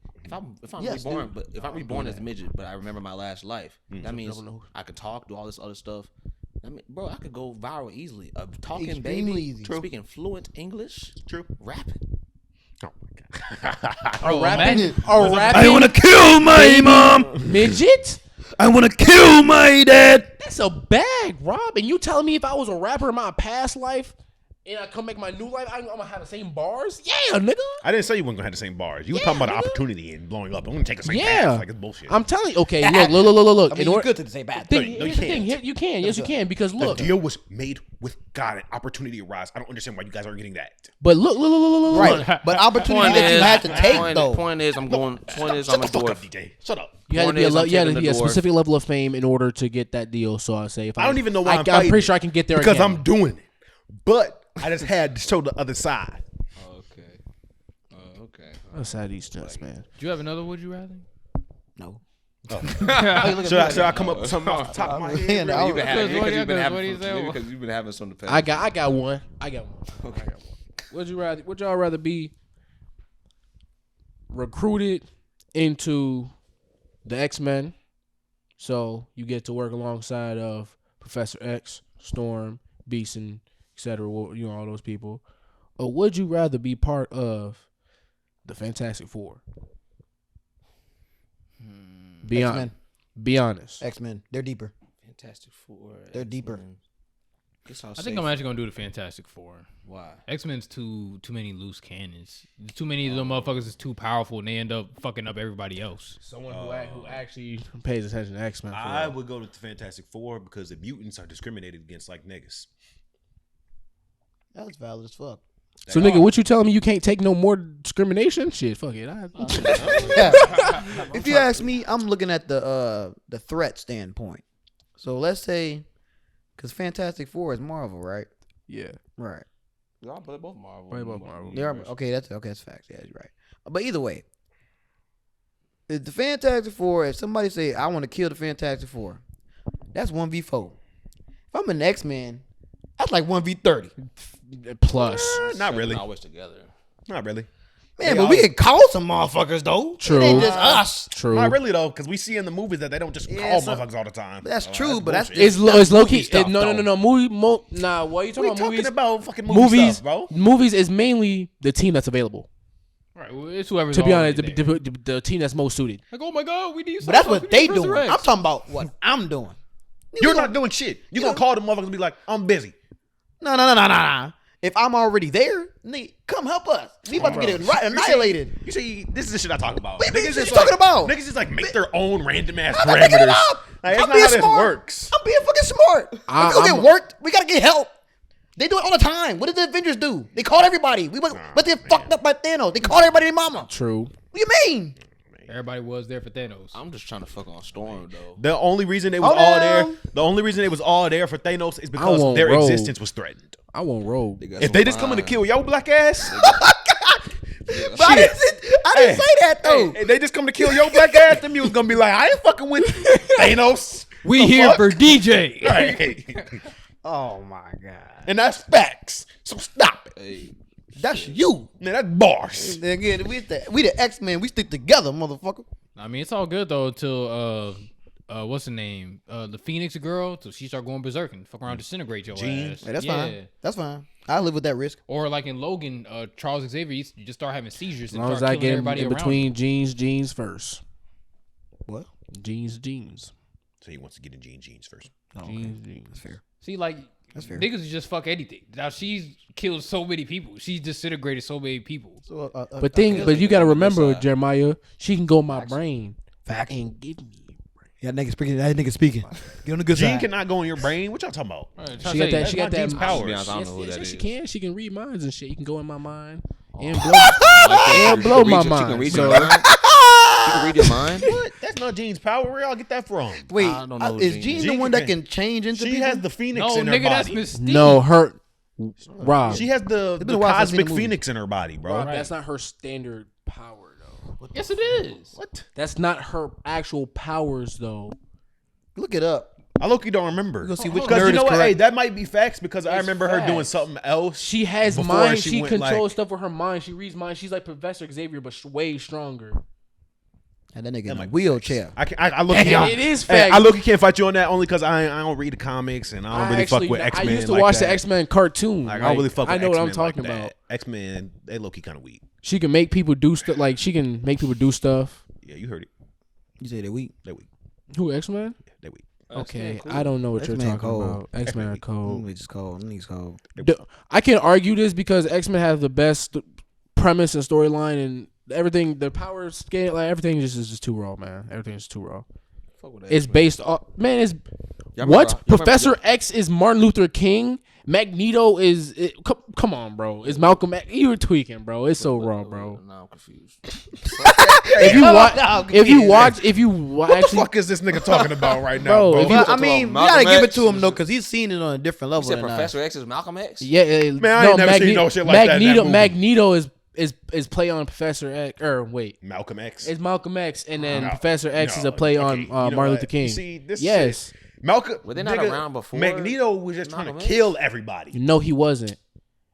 if I'm Yes, reborn, dude. but if I'm reborn as a midget, but I remember my last life, that means I could talk, do all this other stuff. I mean, bro, I could go viral easily. A talking Extremely baby, easy. speaking fluent English, True. rapping. Oh my god. Bro, imagine- A rapping kill my mom. midget? I want to kill my dad. That's a bag, Rob. And you telling me if I was a rapper in my past life and I come back my new life, I'm gonna have the same bars? Yeah, nigga. I didn't say you weren't gonna have the same bars. You were Yeah, talking about nigga. the opportunity and blowing up. I'm gonna take the same Yeah. path. Like it's bullshit. I'm telling you. Okay, look. I mean, In you order- could say bad. Thing- No, you here's the thing. can't. Here, you can. Yes, you can. Because the look. deal was made with God and opportunity arise. I don't understand why you guys aren't getting that. But look. Right. But opportunity that you had to take, though. Point is, I'm going. Point is, Shut I'm the a fuck up, dwarf. DJ. Shut up. You had to Point be is, I'm you had to taking be a the dwarf. specific level of fame in order to get that deal. So I say if I don't even know why I'm I'm fighting pretty it. sure I can get there because again. I'm doing it. But I just had to show the other side. Okay. outside these stunts, man. Do you have another would you rather? No. Should I come up with something off the top of my head? Man, I You've been was- having, What because you've been do having, you say? because you've been having some of the past. I got one. Okay. Would y'all rather be recruited into the X-Men. So you get to work alongside of Professor X, Storm, Beast, and etc. You know, all those people. Or would you rather be part of the Fantastic Four? Be honest. Be honest. X-Men. They're deeper. Fantastic Four. They're deeper. I think I'm actually gonna do the Fantastic Four. Why? X-Men's too many loose cannons. Too many of them motherfuckers is too powerful, and they end up fucking up everybody else. Someone who actually pays attention to X-Men. I would go to the Fantastic Four because the mutants are discriminated against like niggas. That's valid as fuck. So, nigga, what you telling me? You can't take no more discrimination? Shit, fuck it. If you ask me, I'm looking at the threat standpoint. So let's say, because Fantastic Four is Marvel, right? Yeah. Right. Y'all play both Marvel. Play both Marvel. They are okay. That's facts. Yeah, you're right. But either way, if the Fantastic Four, if somebody say I want to kill the Fantastic Four, that's 1v4. If I'm an X-Men, that's like 1v30. Plus. Not really. Always together. Not really. Man, but we can call some motherfuckers though. True. It ain't just us. True. Not really though, because we see in the movies that they don't just call so- motherfuckers all the time. That's true, but that's bullshit. It's low key. stuff, No. though. Nah, what are you talking We about? talking Movies. about fucking Movies, stuff, bro. movies is mainly the team that's available. Right, well, it's whoever's To be honest, already there. the team that's most suited. Like, oh my god, we need. But that's what they doing. doing. I'm talking about what I'm doing. You're not doing shit. You're going to call the motherfuckers and be like, I'm busy. No. If I'm already there, come help us. We about to get annihilated. You see, this is the shit I talk about. Wait, Niggas what just you talking about? Niggas just like make their own random ass I'm not making it parameters. up. Like, that's I'm not being how this smart. works. I'm being fucking smart. If we don't get worked, we gotta get help. They do it all the time. What did the Avengers do? They called everybody. But they're fucked up by Thanos. They called everybody their mama. True. What do you mean? Everybody was there for Thanos. I'm just trying to fuck on Storm though. The only reason it was all there for Thanos is because their existence was threatened. I want Rogue. If they just coming to kill your black ass, But I didn't say that though. Hey, they just come to kill your black ass, them you was gonna be like, I ain't fucking with Thanos. We here for DJ. Right. Oh my god. And that's facts. So stop it. Hey, That's you. Man, that's bars. Again, we the X-Men. We stick together, motherfucker. I mean, it's all good though until what's the name? The Phoenix girl, till she start going berserk and fuck around, disintegrate your ass. Hey, that's fine. That's fine. I live with that risk. Or like in Logan, Charles Xavier, you just start having seizures As and long as start I killing get everybody in around. between jeans first. What? Jeans. So he wants to get in jeans first. Jeans. That's fair. See, like That's fair. niggas just fuck anything. Now she's killed so many people. She's disintegrated so many people. So, But you gotta remember, Jeremiah, she can go my brain. Facts. And give me. Yeah, that nigga speaking. Get on the good Gene side. cannot go in your brain. What y'all talking about? She got that. She got that. Gene's powers. to be honest, I don't know who that She is. can. She can read minds and shit. You can go in my mind and Like, blow my She mind. can read So- your mind. She can read your mind. What? That's not Gene's power. Where y'all get that from? Wait, I don't know who is Gene Gene is. the Gene one can- that can change into She people? has the phoenix No, in her nigga, that's body. Mystique. No, her. Rob. She has the been a while since I've seen cosmic the movie. phoenix in her body, bro. Rob, that's not her standard power though. Yes, it is. What? That's not her actual powers though. Look it up. I low-key don't remember. We're gonna see which Because nerd you know is what? correct. Hey, that might be facts because I It's remember her doing facts. something else. She has Before mind. she She went, controls like- stuff with her mind. She reads minds. She's like Professor Xavier, but way stronger. And that nigga in a might be wheelchair. I look. It is Hey, facts. I look. Can't fight you on that only because I don't read the comics and I don't really fuck with X Men. I used to like watch that. the X-Men cartoon. Like, I don't really fuck with I know what I'm X-Men like talking that. about. X-Men, they low key kind of weak. She can make people do stuff. Like she can make people do stuff. Yeah, you heard it. You say they weak. They weak. Who X-Men? Yeah, they weak. Okay, I don't know what you're X-Men talking cold. about. X-Men are cold. Niggas cold. Niggas cold. I can't argue this because X-Men have the best premise and storyline and everything. The power scale, like everything, is just too raw, man. Everything is too raw. Fuck with that. It's based off, man. It's Y'all what? remember- y'all Professor remember- X is Martin Luther King. Magneto is. Come on, bro. It's Malcolm X. You were tweaking, bro. It's so raw, bro. No, I'm confused. If you watch, What the fuck is this nigga talking about right now, Bro, bro? if you- Well, I mean, you Malcolm gotta give it X? to him though, because he's seen it on a different You level. said than Professor X is Malcolm X? Yeah, Man, I ain't never seen no shit like that in that Magneto, movie. Magneto is play on Professor X. Or wait, Malcolm X. it's Malcolm X, and then No, Professor X is a no, play okay, on you know Martin what? Luther King. You see, this yes, shit, Malcolm. Were they not around before Magneto was just trying Malcolm to X? kill everybody. no, he wasn't.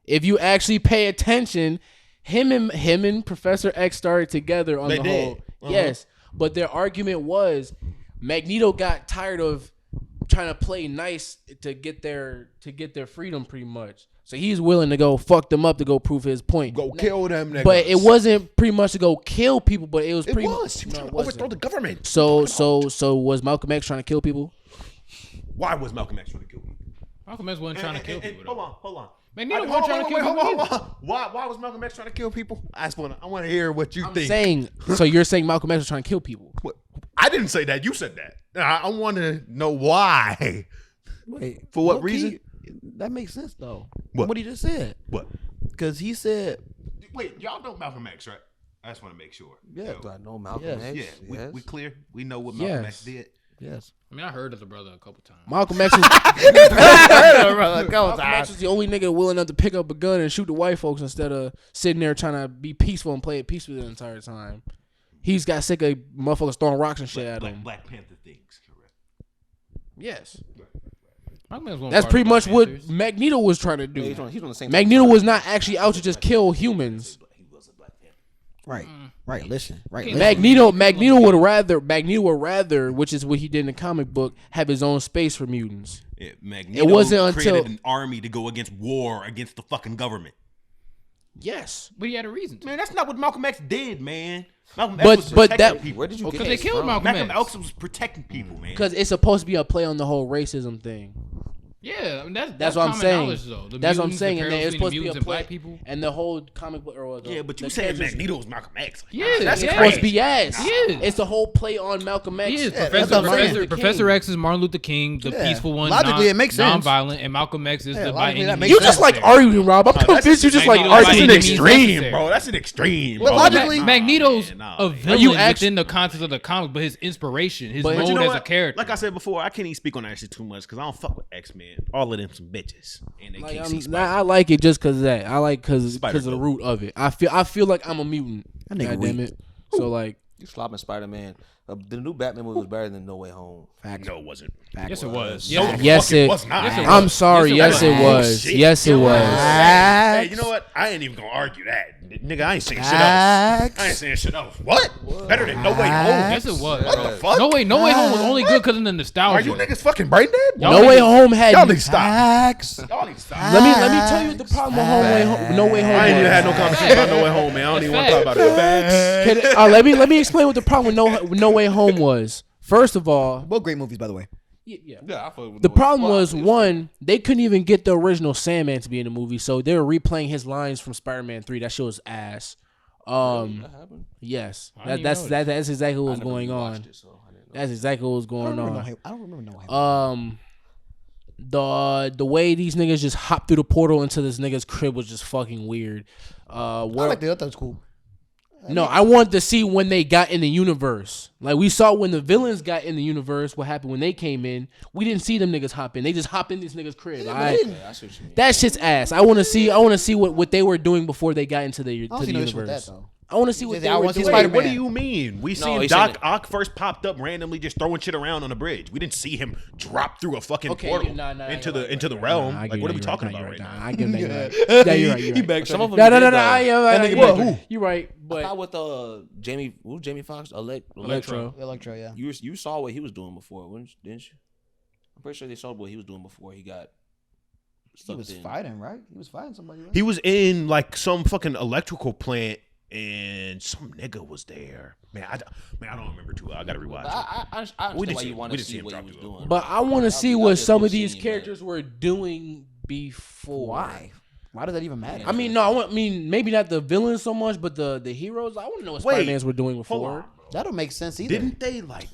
If you actually pay attention, him and Professor X started together on They the did. whole. Uh-huh. Yes, But their argument was Magneto got tired of trying to play nice to get their freedom, pretty much. So he's willing to go fuck them up to go prove his point. Go kill them niggas. But it wasn't pretty much to go kill people, but it was pretty He much was trying to overthrow the government. So was Malcolm X trying to kill people? Why was Malcolm X trying to kill people? Malcolm X wasn't trying to kill people. Hold on. Magneto wasn't trying to kill people. Why was Malcolm X trying to kill people? I want to hear what you think. Saying so you're saying Malcolm X was trying to kill people? What? I didn't say that. You said that. I want to know why. Wait, For what reason? That makes sense though. What he just said. What? Because he said, Wait, y'all know Malcolm X, right? I just want to make sure. yeah, Do I know Malcolm Yes. X? Yeah, we clear. We know what Yes. Malcolm X did. yes. I mean, I heard of the brother a couple times. Malcolm X was, Malcolm X was the only nigga willing enough to pick up a gun and shoot the white folks instead of sitting there trying to be peaceful and play it peaceful the entire time. He's got sick of motherfuckers throwing rocks and shit at him. Black Panther things, correct? Yes. Malcolm X wasn't That's part pretty of the much Black what Panthers. Magneto was trying to do. Yeah, he's on the same. Magneto was not actually out to just kill humans. Right. Right. Listen. Right. Okay, Listen. Magneto would rather, which is what he did in the comic book, have his own space for mutants. Yeah, Magneto It wasn't created until- an army to go against war against the fucking government. Yes. But he had a reason to. Man, that's not what Malcolm X did, man. Malcolm But- X was but protecting that- people. Where did you get Because they this killed from? Malcolm Malcolm X. X was protecting people, man. Because it's supposed to be a play on the whole racism thing. Yeah, I mean, That's what I'm common saying. knowledge, though. The That's what I'm mutants, saying. the And then parallels it's supposed to between be a mutants and play. black people. And the whole comic book. Or Yeah, but you the said characters- Magneto was Malcolm X. Like, Yeah, that's yeah. It's supposed crazy. to be yes. He is. It's the whole play on Malcolm X. He is. that's Professor, what I'm saying. Professor, Professor X is Martin Luther King, the Yeah. peaceful one, Logically, it makes sense. non-violent, and Malcolm X is Yeah, the by logically, any that means makes You just like necessary. arguing, Rob. I'm convinced you just like Magneto That's by arguing. an any means extreme, necessary. bro. That's an extreme. But bro. logically- Magneto's Nah, a man. villain you within actually- the context of the comic, but his inspiration, his But mode you know as what? a character. Like I said before, I can't even speak on that shit too much because I don't fuck with X-Men. All of them some bitches, and they Like, can't see I Spider. like it just because of that. I like because of the Spider-Man. root of it. I feel like I'm a mutant. That nigga God damn weak. it. So like You slopping Spider-Man. The new Batman movie was better than No Way Home. No, it wasn't. yes, it was. No, Yes, the Yes, fuck it- was not. Yes, it I'm was. sorry. Yes, it was. Shit. Yes, it was. Hey, you know what? I ain't even gonna argue that. Nigga, I ain't saying shit else. I ain't saying shit else. What? Better than No Way Home? Yes, it was. What the fuck? No Way Home was only good because of the nostalgia. Are you niggas fucking brain dead? Y'all No Way niggas- Home had. Y'all need to stop. Facts. Y'all need to stop. Let me tell you what the problem with No Way Home. I ain't even was. had no conversation about No Way Home, man. I don't even want to talk about it. Facts. Let me explain what the problem with No Way Home was. First of all, Both great movies, by the way. yeah. Yeah, I fuck with The No Way- problem Well, was it one, they couldn't even get the original Sandman to be in the movie, so they were replaying his lines from Spider-Man 3. That shit was ass. That happened. Yes, I didn't that's even that's exactly what I was never going really on. watched it, so I didn't know. That's exactly what was going on. I don't remember No Way Home. The way these niggas just hopped through the portal into this nigga's crib was just fucking weird. I liked it. I thought it was cool. No, I wanted to see when they got in the universe. Like we saw when the villains got in the universe, what happened when they came in. We didn't see them niggas hop in. They just hop in this nigga's crib. Yeah, I see what you mean. That shit's ass. I want to see what they were doing before they got into the I don't to see the no issue with universe. that though. I want to see what Just they I were wanna see doing. Wait, Spider-Man. what do you mean? We seen he Doc said- Ock first popped up randomly just throwing shit around on the bridge. We didn't see him drop through a fucking Okay, portal nah, into you're the right, into the right, realm. nah, I Like, get what are you, we you're talking right, about you're right right, now? nah, I get that. You're right. Yeah, you're right. He You're right. backtracked. Some of them No, did, though. no. You're right. I But thought with Jamie Foxx, Electro. Electro, yeah. You saw what he was doing before, didn't you? I'm pretty sure they saw what he was doing before he got. He sucked was in. fighting, right? He was fighting somebody, right? He was in like some fucking electrical plant, and some nigga was there. Man, I don't remember too well. I gotta rewatch But it. I We understand didn't why see- you want we to didn't see see him what he drop was through. doing. But I want to see That'd what be a some cool of these scene, characters were doing before. Why? Why does that even matter? I mean, no. I mean, maybe not the villains so much, but the heroes. I want to know what Wait, Spider-Mans were doing Hold before. on, bro. that don't make sense either. Didn't they like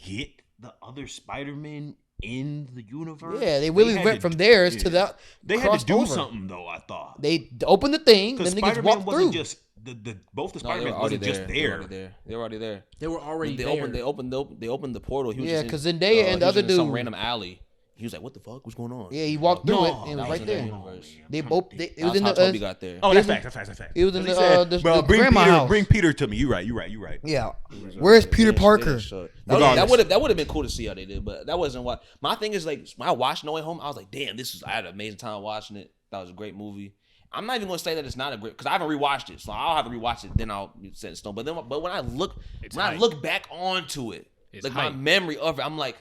get the other Spider-Man in the universe? Yeah, they really had went to- from theirs yeah. to that. They had to crossed do over. something though. I thought They opened the thing, then because niggas Spider-Man walked wasn't through. just both the No, they Spider-Man were already wasn't there. just They were there. already there. They were already there. They were already They there. opened the portal. He was Yeah, just in, 'cause Zendaya and the he was other in some dude- random alley. He was like, "What the fuck? What's going on?" Yeah, he walked through No, it and it that was was right in there. that universe. They both. It was That's in how the. Toby got there. Oh, that's facts. That's facts. It was in He the, said, the bring grandma Peter, house. Bring Peter to me. You right. Yeah. Where's Peter Parker? That would have been cool to see how they did, but that wasn't what. My thing is like when I watched No Way Home, I was like, damn, I had an amazing time watching it. That was a great movie. I'm not even gonna say that it's not a great because I haven't rewatched it, so I'll have to rewatch it. Then I'll set in stone. But when I look back onto it, like my memory of it, I'm like,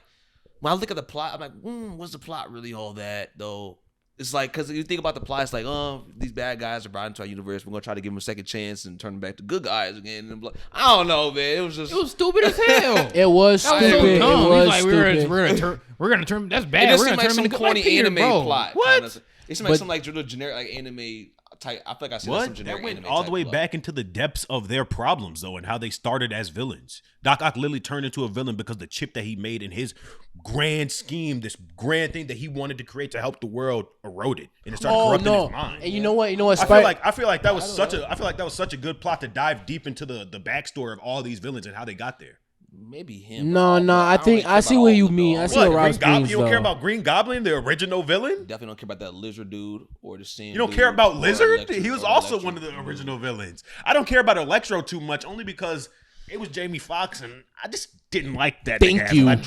when I look at the plot, I'm like, was the plot really all that though? It's like because you think about the plot, it's like, these bad guys are brought into our universe. We're gonna try to give them a second chance and turn them back to good guys again. And I don't know, man. It was stupid as hell. It was stupid. It was like, stupid. We're gonna turn. That's bad. It just we're seemed gonna like turn some corny anime plot. What? Kinda. It seemed like some like generic like anime type. I feel like I said some generic that went anime all the way plot. back into the depths of their problems though, and how they started as villains. Doc Ock literally turned into a villain because the chip that he made in his grand scheme, this grand thing that he wanted to create to help the world, eroded, and it started corrupting his mind. And you know what? I feel like that was such a good plot to dive deep into the backstory of all these villains and how they got there. Maybe him. No. I think I see what you mean. I see what Rob's means. You don't care about Green Goblin, the original villain? Definitely don't care about that lizard dude or the same. You don't care about Lizard? He was also one of the original villains. I don't care about Electro too much, only because it was Jamie Foxx, and I just didn't like that. Thank you. That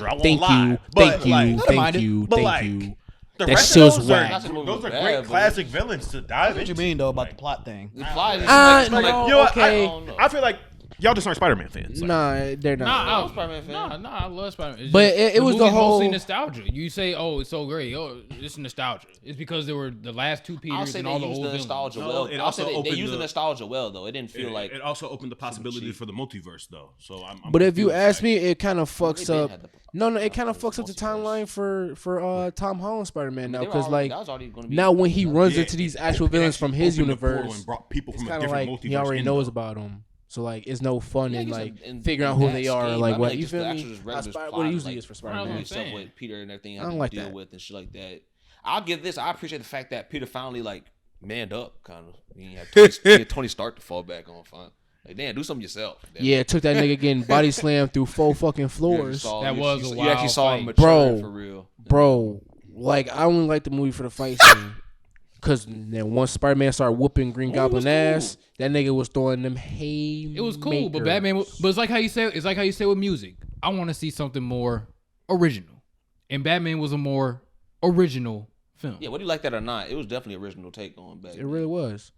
shows whack. Those are great classic villains to dive into. What you mean though about the plot thing? The plot is I feel like y'all just aren't Spider-Man fans. Nah, they're not. Nah, I'm Spider-Man fan. Nah, I love Spider-Man. But it was the whole mostly nostalgia. You say, "Oh, it's so great." Oh, it's nostalgia. It's because there were the last two Peters and all the old nostalgia villains. well. They used the nostalgia well though. It didn't feel like it also opened the possibility for the multiverse though. So but if you ask me, it kind of fucks up. No, it kind of fucks up the timeline for Tom Holland Spider-Man now because like now when he runs into these actual villains from his universe, it's kind of like he already knows about them. So like, it's no fun in like figuring out who they are, like what you feel me? What it usually is for Spider-Man. Stuff with Peter and everything. I don't like deal that. With and shit like that. I'll give this. I appreciate the fact that Peter finally like manned up, kind of. He had Tony Stark to fall back on. Fine. Like, damn, do something yourself. Damn. Yeah, it took that nigga getting body slammed through 4 fucking floors. You you actually saw him mature for real. Bro, like I only like the movie for the fight scene. Cause then once Spider-Man started whooping Green Goblin ass, that nigga was throwing them haymakers. It was cool, but Batman. But it's like how you say. It's like how you say with music. I want to see something more original, and Batman was a more original film. Yeah, whether you like that or not, it was definitely an original take on Batman. It really was.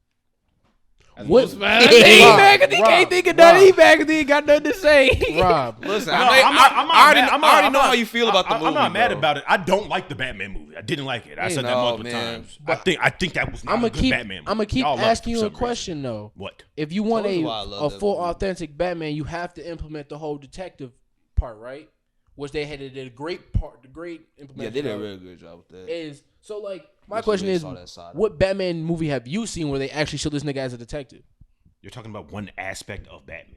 What? He mad because he can't think of nothing. He mad because he ain't got nothing to say. Rob, listen, I already know how you feel about the movie. I'm not mad about it. I don't like the Batman movie. I didn't like it. I said that multiple times. I think that was not a good Batman movie. I'm gonna keep asking you a question though. What? If you want a full authentic Batman, you have to implement the whole detective part, right? Which they did a great part. The great implementation. Yeah, they did a real good job with that. Is so like. My question is, what Batman movie have you seen where they actually show this nigga as a detective? You're talking about one aspect of Batman,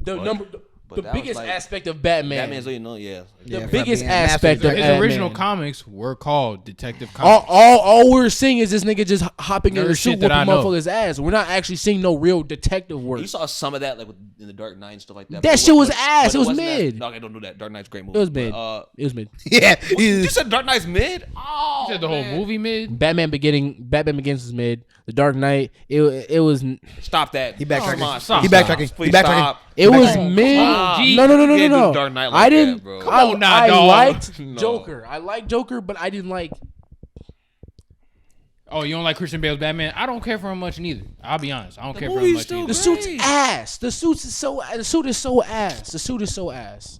bro. The biggest aspect of Batman. Batman's the biggest aspect of his Batman. original comics were called Detective Comics. All we're seeing is this nigga just hopping in the suit whooping motherfuckers' ass. We're not actually seeing no real detective work. You saw some of that like in the Dark Knight and stuff like that. That shit was ass. It was mid. No, I don't do that. Dark Knight's a great movie. It was mid. It was mid. Yeah. You said Dark Knight's mid? Oh, you said the whole movie mid? Batman Begins is mid. The Dark Knight, it was. Stop that. He backtracking. Stop. He backtracking. Please stop. It was mid. No. Dark Knight I didn't. That, bro. Come on now, I dog. liked Joker. I liked Joker, but I didn't like. Oh, you don't like Christian Bale's Batman? I don't care for him much neither. I'll be honest. I don't care for him much either. The suit's ass. The suit is so ass.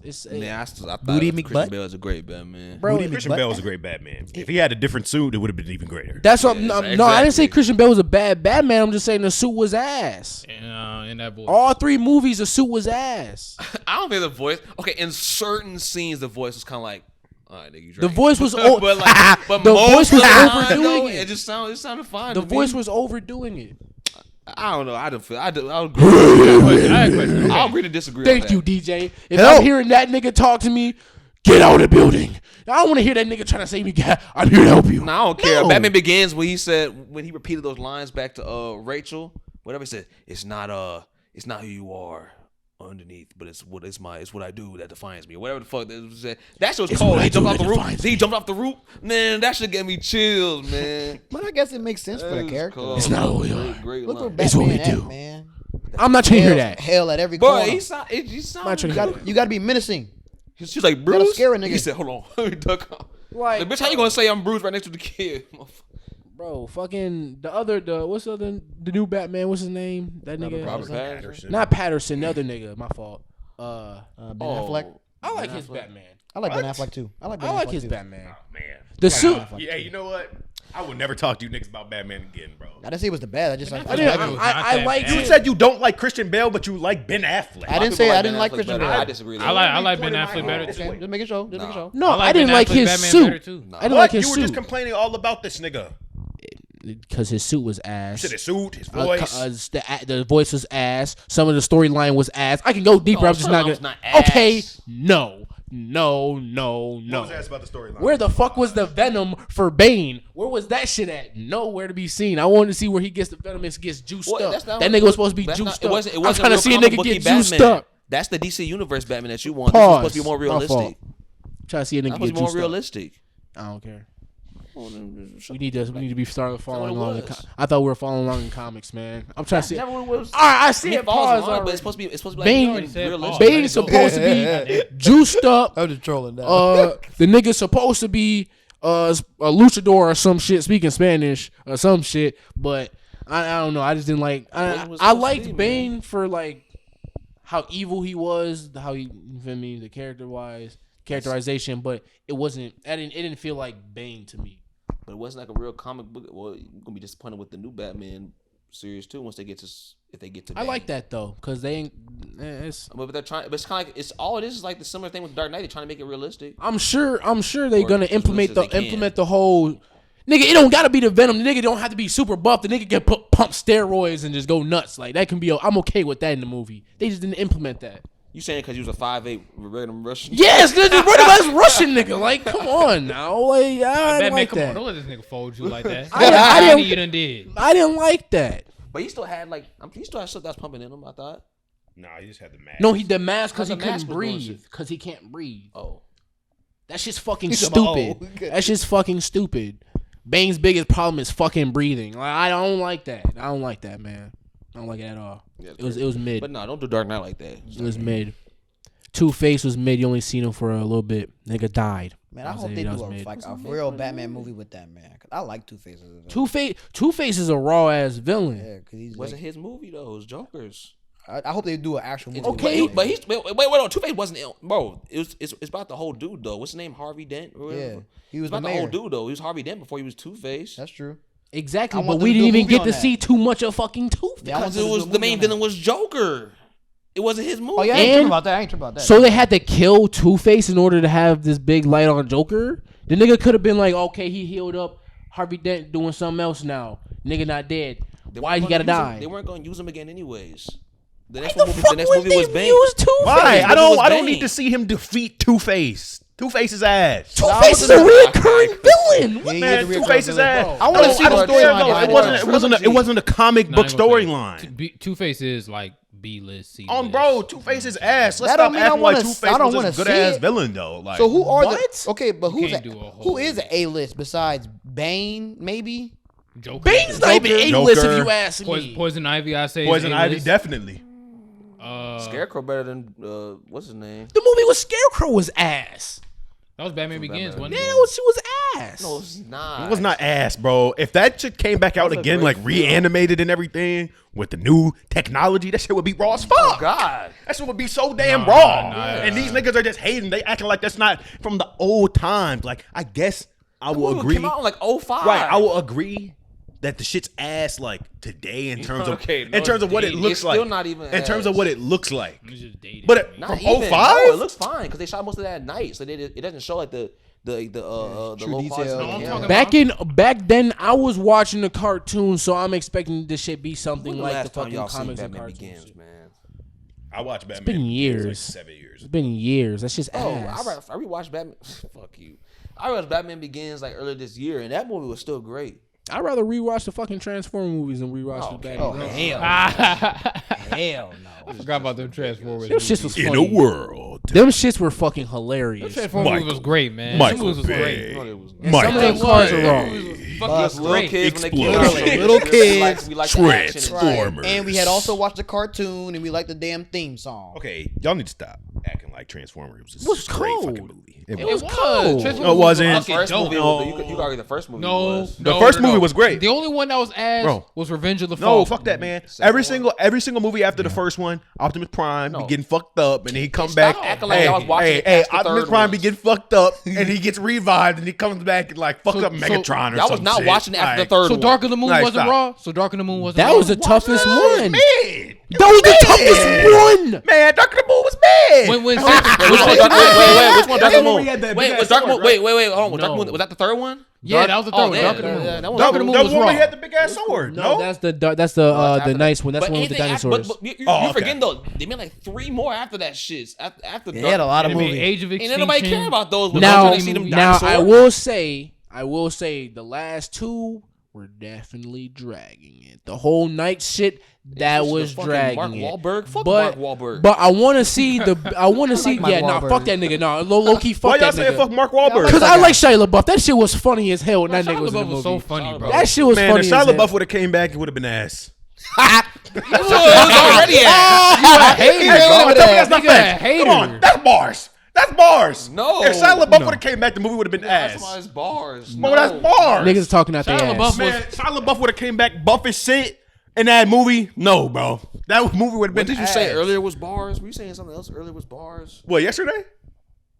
It's I thought Booty Christian McButt. Bale was a great Batman. bro. Christian Bale was a great Batman. If he had a different suit, it would have been even greater. That's what. No, exactly. I didn't say Christian Bale was a bad Batman. I'm just saying the suit was ass. In that voice. All 3 movies, the suit was ass. I don't think the voice. Okay, in certain scenes, the voice was kind of like, all right, nigga, you The voice was but the most voice was of the time, overdoing though, it. It sounded fine. The to voice me. was overdoing it. I don't know. I agree. I'll agree to disagree. Thank you, DJ. If I'm hearing that nigga talk to me, get out of the building. I don't want to hear that nigga trying to save me. I'm here to help you. No, I don't care. Batman Begins when he repeated those lines back to Rachel, whatever he said, it's not who you are underneath, but it's what I do that defines me. Whatever the fuck that shit was cold. He jumped off the roof. He jumped off the roof. Man, that shit gave me chills, man. But I guess it makes sense for the character. It's not who we are. Great Look line. where It's what we Batman do. at, man. I'm not trying to hear that. Hell at every Boy, corner. You got to be menacing. She's like, Bruce? scare a nigga. He said, hold on. Let me duck off. Like, Bitch, how you gonna say I'm Bruce right next to the kid? Bro, fucking the new Batman? What's his name? That nigga. Robert Pattinson. Not Patterson. The other nigga. My fault. Ben Affleck. I like his Batman. I like Ben Affleck too. I like his Batman. Oh, man. The suit. Yeah, you know what? I will never talk to you niggas about Batman again, bro. I didn't say it was the bad. I just like. I like. You said you don't like Christian Bale, but you like Ben Affleck. I didn't say I didn't like Christian Bale. I disagree. I like Ben Affleck better Okay, too. just make it show. Just make it show. No, I like I didn't Ben like Affleck his Batman better, suit. too. I didn't What? like his You were suit just complaining all about this nigga. because his suit was ass. You said his suit, his voice. The voice was ass. Some of the storyline was ass. I can go deeper. No, I'm just not storyline was gonna. not Okay, ass. no. What was asked about the storyline? Where the fuck was the venom for Bane? Where was that shit at? Nowhere to be seen. I wanted to see where he gets the venom and gets juiced Well, up. that's not That what- nigga was supposed to be that's juiced not- up. It wasn't I'm trying to real see a comic nigga booky get juiced Batman. up. That's the DC Universe Batman that you want. This is supposed to be more My fault. realistic. Trying to see a nigga That get was juiced more up. realistic. I don't care. We We need to be starting following what it along. was. I thought we were following along in comics, man. I'm trying to see. Never was. All right, I see it. Pause. But already. it's supposed to be. It's supposed to be Bane- like already said realistic. pause. Bane's supposed to be juiced up. I'm just trolling that. The nigga's supposed to be a luchador or some shit, speaking Spanish or some shit. But I don't know. I just didn't like. Bane was I supposed to liked be, Bane man. for like how evil he was, how he, you feel me, the characterization. But it wasn't. It didn't feel like Bane to me. But it wasn't like a real comic book. Well, you're gonna be disappointed with the new Batman series too. Once they get to, if they get to. I like that though, because they ain't. It's. But they're trying. But it's kind of like it's all it is like the similar thing with Dark Knight. They're trying to make it realistic. I'm sure they Or gonna as implement realistic as they implement the whole. Nigga, it don't gotta be the Venom. The nigga don't have to be super buff. The nigga can pump steroids and just go nuts. Like that can be. I'm okay with that in the movie. They just didn't implement that. You saying because he was a 5'8" random Russian? Yes, nigga, random Russian nigga. Like, come on now. Like, I Batman, didn't like come on, that. don't let this nigga fold you like that. I didn't- You done did. I didn't like that. But he still had like he still had stuff that's pumping in him. I thought. Nah, he just had the mask. No, he the mask because he The mask couldn't was doing breathe. shit. Because he can't breathe. Oh. That shit's fucking He's about, stupid. That shit's fucking stupid. Bane's biggest problem is fucking breathing. Like, I don't like that. I don't like that, man. I don't like it at all. Yeah, It was mid. But no, don't do Dark Knight like that. It was mid. Two-Face was mid. You only seen him for a little bit. Nigga died. Man, I I'll hope say they that do was mid. a real Batman movie with that man. 'Cause I like Two-Face. Two-Face is a raw ass villain. Yeah, because he's Wasn't like, his movie though. It was Joker's. I hope they do an actual movie. Okay, with that But man. he's wait. Two Face wasn't bro. It's about the whole dude though. What's his name? Harvey Dent. Or whatever. Yeah, he was It's about the the whole mayor. dude though. He was Harvey Dent before he was Two Face. That's true. Exactly, I but want we them to didn't do a even movie get on to that. see too much of fucking Two-Face. Yeah, I want Because them to do a the movie main on villain that. was Joker. It wasn't his movie. Oh yeah, I ain't And- tripping about that. I ain't tripping about that. So they had to kill Two-Face in order to have this big light on Joker? The nigga could have been like, okay, he healed up. Harvey Dent doing something else now. Nigga not dead. They Why weren't he gotta gonna use him- die? They weren't going to use him again anyways. The Why next the movie, fuck the next would movie they was Bane. use Two-Face? Why? Movie was I don't Bane. need to see him defeat Two-Face. Two-Face's ass. Two-Face is a reoccurring villain. What Yeah, Man, he is a Two-Face's reoccurring ass. villain. I want to see the don't story. care, No, though. it wasn't a comic Nah, book I ain't gonna say. storyline. Two-Face is like B-list, C-list. On bro, Two-Face's ass. Let's That don't stop mean I acting like wanna- Two-Face I don't was a wanna good see ass it. villain though. Like, So who are What? the okay? But who's can't a, do a who whole- is an A-list besides Bane? Maybe. Joker. Bane's not even A-list if Joker. you ask me. Poison Ivy, I say. Poison is Ivy A-list. definitely. Scarecrow better than what's his name? The movie with Scarecrow was ass. That was Batman Begins, wasn't it? Yeah, she was ass. No, it's not. It was not ass, bro. If that shit came back out was a again, great like film. reanimated and everything with the new technology, that shit would be raw as fuck. Oh God. That shit would be so damn Nah, raw. nah, And these niggas are just hating. They acting like that's not from the old times. Like, I guess I will Movie agree. Came out in like 05. Right, I will agree that the shit's ass like today in terms of Okay, no, in terms of what it it's looks still like. not even in terms of ass. what it looks like. It was just dated. But it, Not from even. 05? No, it looks fine because they shot most of that at night, so it doesn't show like the True low detail. quality. No, I'm talking Back then, I was watching the cartoon, so I'm expecting this shit be something When the like the last time fucking y'all seen comics and Batman cartoons. Begins, shit. man? I watched Batman. been Begins, years. like 7 years. It's been years. That's just Oh, ass. I rewatched Batman. Fuck you. I rewatched Batman Begins like earlier this year, and that movie was still great. I'd rather rewatch the fucking Transformers movies than rewatch Okay. the Oh Batman. hell no. I forgot about them Transformers. Them shits was In funny. a world, Them shits were fucking hilarious. Transformers movie was great, man. Them movies was great. No, it was And some of them Michael cars are Bay. wrong. Fuck us was little great. kids when they came Explosion. out. Little kids. We like the action. Transformers. And we had also watched the cartoon, and we liked the damn theme song. Okay, y'all need to stop. acting like Transformers was Was a great cold. fucking movie. It was cold. No, it wasn't. The first movie, No. you could argue the first movie No, was. The first movie was great. The only one that was ass Bro. was Revenge of the No, Fall. fuck that, man. Second Every single movie after the first one, Optimus Prime be getting fucked up, and then he come Stop back. acting like y'all was watching it hey, past the Optimus third Prime one. be getting fucked up, and he gets revived, and he comes back and like fucks up Megatron or Y'all some was not shit. watching it after Like, the third So one. Dark of the Moon Like, wasn't stop. raw. So Dark of the Moon wasn't That raw. was the toughest one. Man, That was the toughest one. man, Dark of the Moon was mad. When Which one? Which one? Dark of the Moon. Had that Wait, big was ass Dark sword, Moon? right? Wait, hold on. Was Dark No. Moon? Was that the third one? Yeah, that was the third one. Dark of the Moon. That Dark of the Moon was one raw. he had the big ass sword. No, that's the nice one. That's the one with the dinosaurs. But you're okay. forgetting though. They made like 3 more after that shit. After They had a lot of They made movies. Age of Ain't Extinction. nobody care about those. But Now, I'm trying to see them dinosaurs. I will say, the last 2 were definitely dragging it. The whole night shit that It's was the fucking dragging Mark it. Wahlberg. Fuck But- Mark Wahlberg. But I want to see Mark yeah, nah, Wahlberg. fuck that nigga. Nah, low key, Why fuck y'all that saying nigga. fuck Mark Wahlberg? Because I like Shia LaBeouf. That shit was funny as hell when Bro, that nigga Shia was in the LaBeouf was movie. so funny, bro. That shit was Man, funny if as Shia hell. LaBeouf would have came back, it would have been ass. It was already ass. You a hater, Hey, bro. tell me that's not Nigga a facts. hater. Come on, that's bars. That's bars. No. If Shia LaBeouf would have came back, the movie would have been That's ass. why it's bars. Bro, that's bars. Niggas talking out their Shia LaBeouf ass. Man, Shia LaBeouf would have came back buff as shit in that movie. No, bro. That movie would have been What did you ass. say earlier was bars? Were you saying something else earlier was bars? What, yesterday?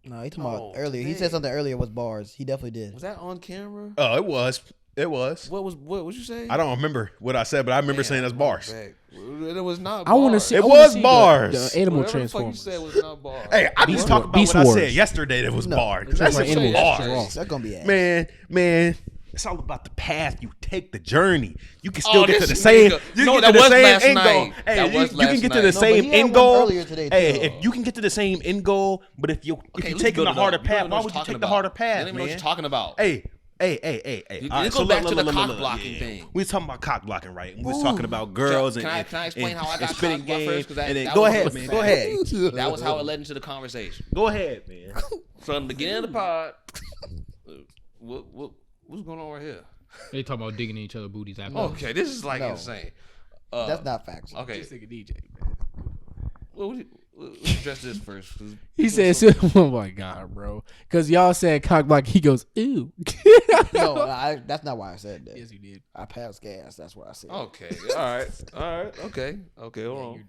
No, he talking about Oh, earlier. He dang. said something earlier was bars. He definitely did. Was that on camera? Oh, it was. It was. What was you say? I don't remember what I said, but I remember saying that's bars. It was not. I want to bars. see. It I wanna was see bars. The animal Whatever the fuck you transformers. said was not bars. Hey, I just talking about Beast what I Wars. said yesterday that was No. bars. It's That's like some animals. bars. That's gonna be ass. Man, it's all about the path you take, the journey. You can still Oh, get to this the same. nigga. You No, can that get to the was same last end night. goal. That Hey, was you can last get to night. the No, but same he had end one goal. earlier today, Hey, too. if you can get to the same end goal, but if you're Okay, let's taking build the it harder up. path, You don't why know would what you you're take the talking harder about. path, They don't even know what man? you're talking about. Hey. Let's go back to the cock blocking thing. We was talking about cock blocking, right? We was talking about girls Can and I explain how I got spitting cock blocked game. first? 'Cause that- And then that go was ahead, what man. was Go ahead. That was how it led into the conversation. Go ahead, man. From the beginning of the pod, what's going on right here? They talking about digging in each other booties after. Okay, this is like No. insane. That's not facts. Okay, This nigga DJ, man. we'll address this first. 'Cause He said, "Oh my god, bro," because y'all said cock block. He goes, "Ew." No, that's not why I said that. Yes, you did. I passed gas. That's what I said. Okay, all right, okay, hold on.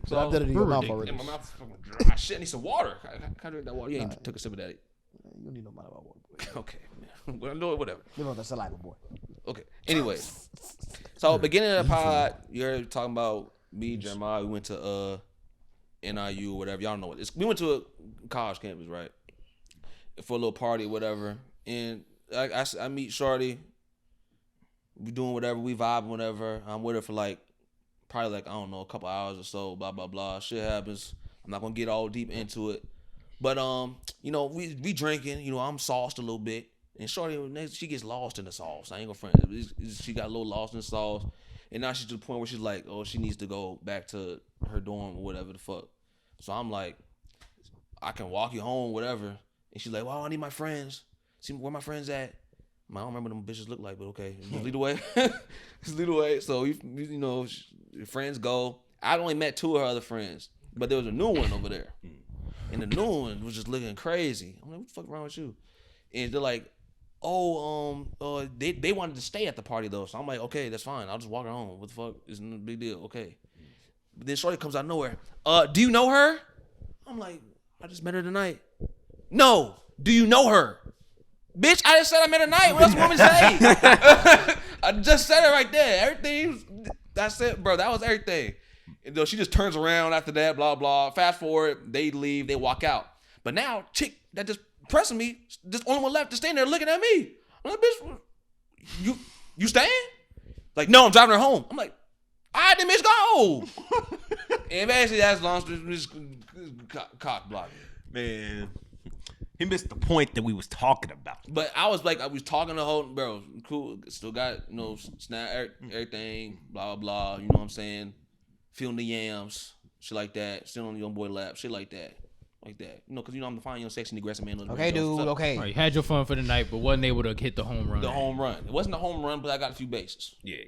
So I've done it in your mouth already. Yeah, my mouth's fucking dry. Shit, I need some water. Can I drink that water? You ain't took a sip of that. You don't need no matter what. Okay, man. Well, no, whatever. Live on the saliva, boy. Okay. Anyway, so beginning of the pod, you heard talking about me, Jeremiah. We went to NIU or whatever. Y'all know what it is. We went to a college campus, right? For a little party or whatever. And I meet Shorty. We doing whatever. We vibing whatever. I'm with her for probably I don't know, a couple hours or so. Blah blah blah. Shit happens. I'm not gonna get all deep into it. But we drinking. I'm sauced a little bit. And Shorty, she gets lost in the sauce. I ain't gonna front. She got a little lost in the sauce. And now she's to the point where she's like, oh, she needs to go back to her dorm or whatever the fuck. So I'm like, I can walk you home, whatever. And she's like, well, I need my friends. See where my friends at? I don't remember them bitches look like, but okay. Just lead the way. Just lead the way. So, your friends go. I only met 2 of her other friends. But there was a new one over there. And the new one was just looking crazy. I'm like, what the fuck wrong with you? And they're like, they wanted to stay at the party though. So I'm like, okay, that's fine. I'll just walk her home. What the fuck? It's no big deal. Okay. But then Shorty comes out of nowhere. Do you know her? I'm like, I just met her tonight. No. Do you know her? Bitch, I just said I met her tonight. What else you want me to say? I just said it right there. Everything. That's it, bro. That was everything. And though she just turns around after that, blah, blah. Fast forward, they leave, they walk out. But now, chick that just pressing me, just only one left to stand there looking at me. I'm like, bitch, you staying? Like, no, I'm driving her home. I'm like, all right, then bitch, go. And basically, that's long story, cock blocking. Man, he missed the point that we was talking about. But I was talking the whole, bro, cool, still got, snap, everything, blah, blah, blah, you know what I'm saying? Feeling the yams, shit like that, still on your boy lap, shit like that. Like that, because I'm the fine, young, sexy, aggressive man. Okay, dude. Okay. All right, you had your fun for the night, but wasn't able to hit the home run. The home run. It wasn't a home run, but I got a few bases. Yeah.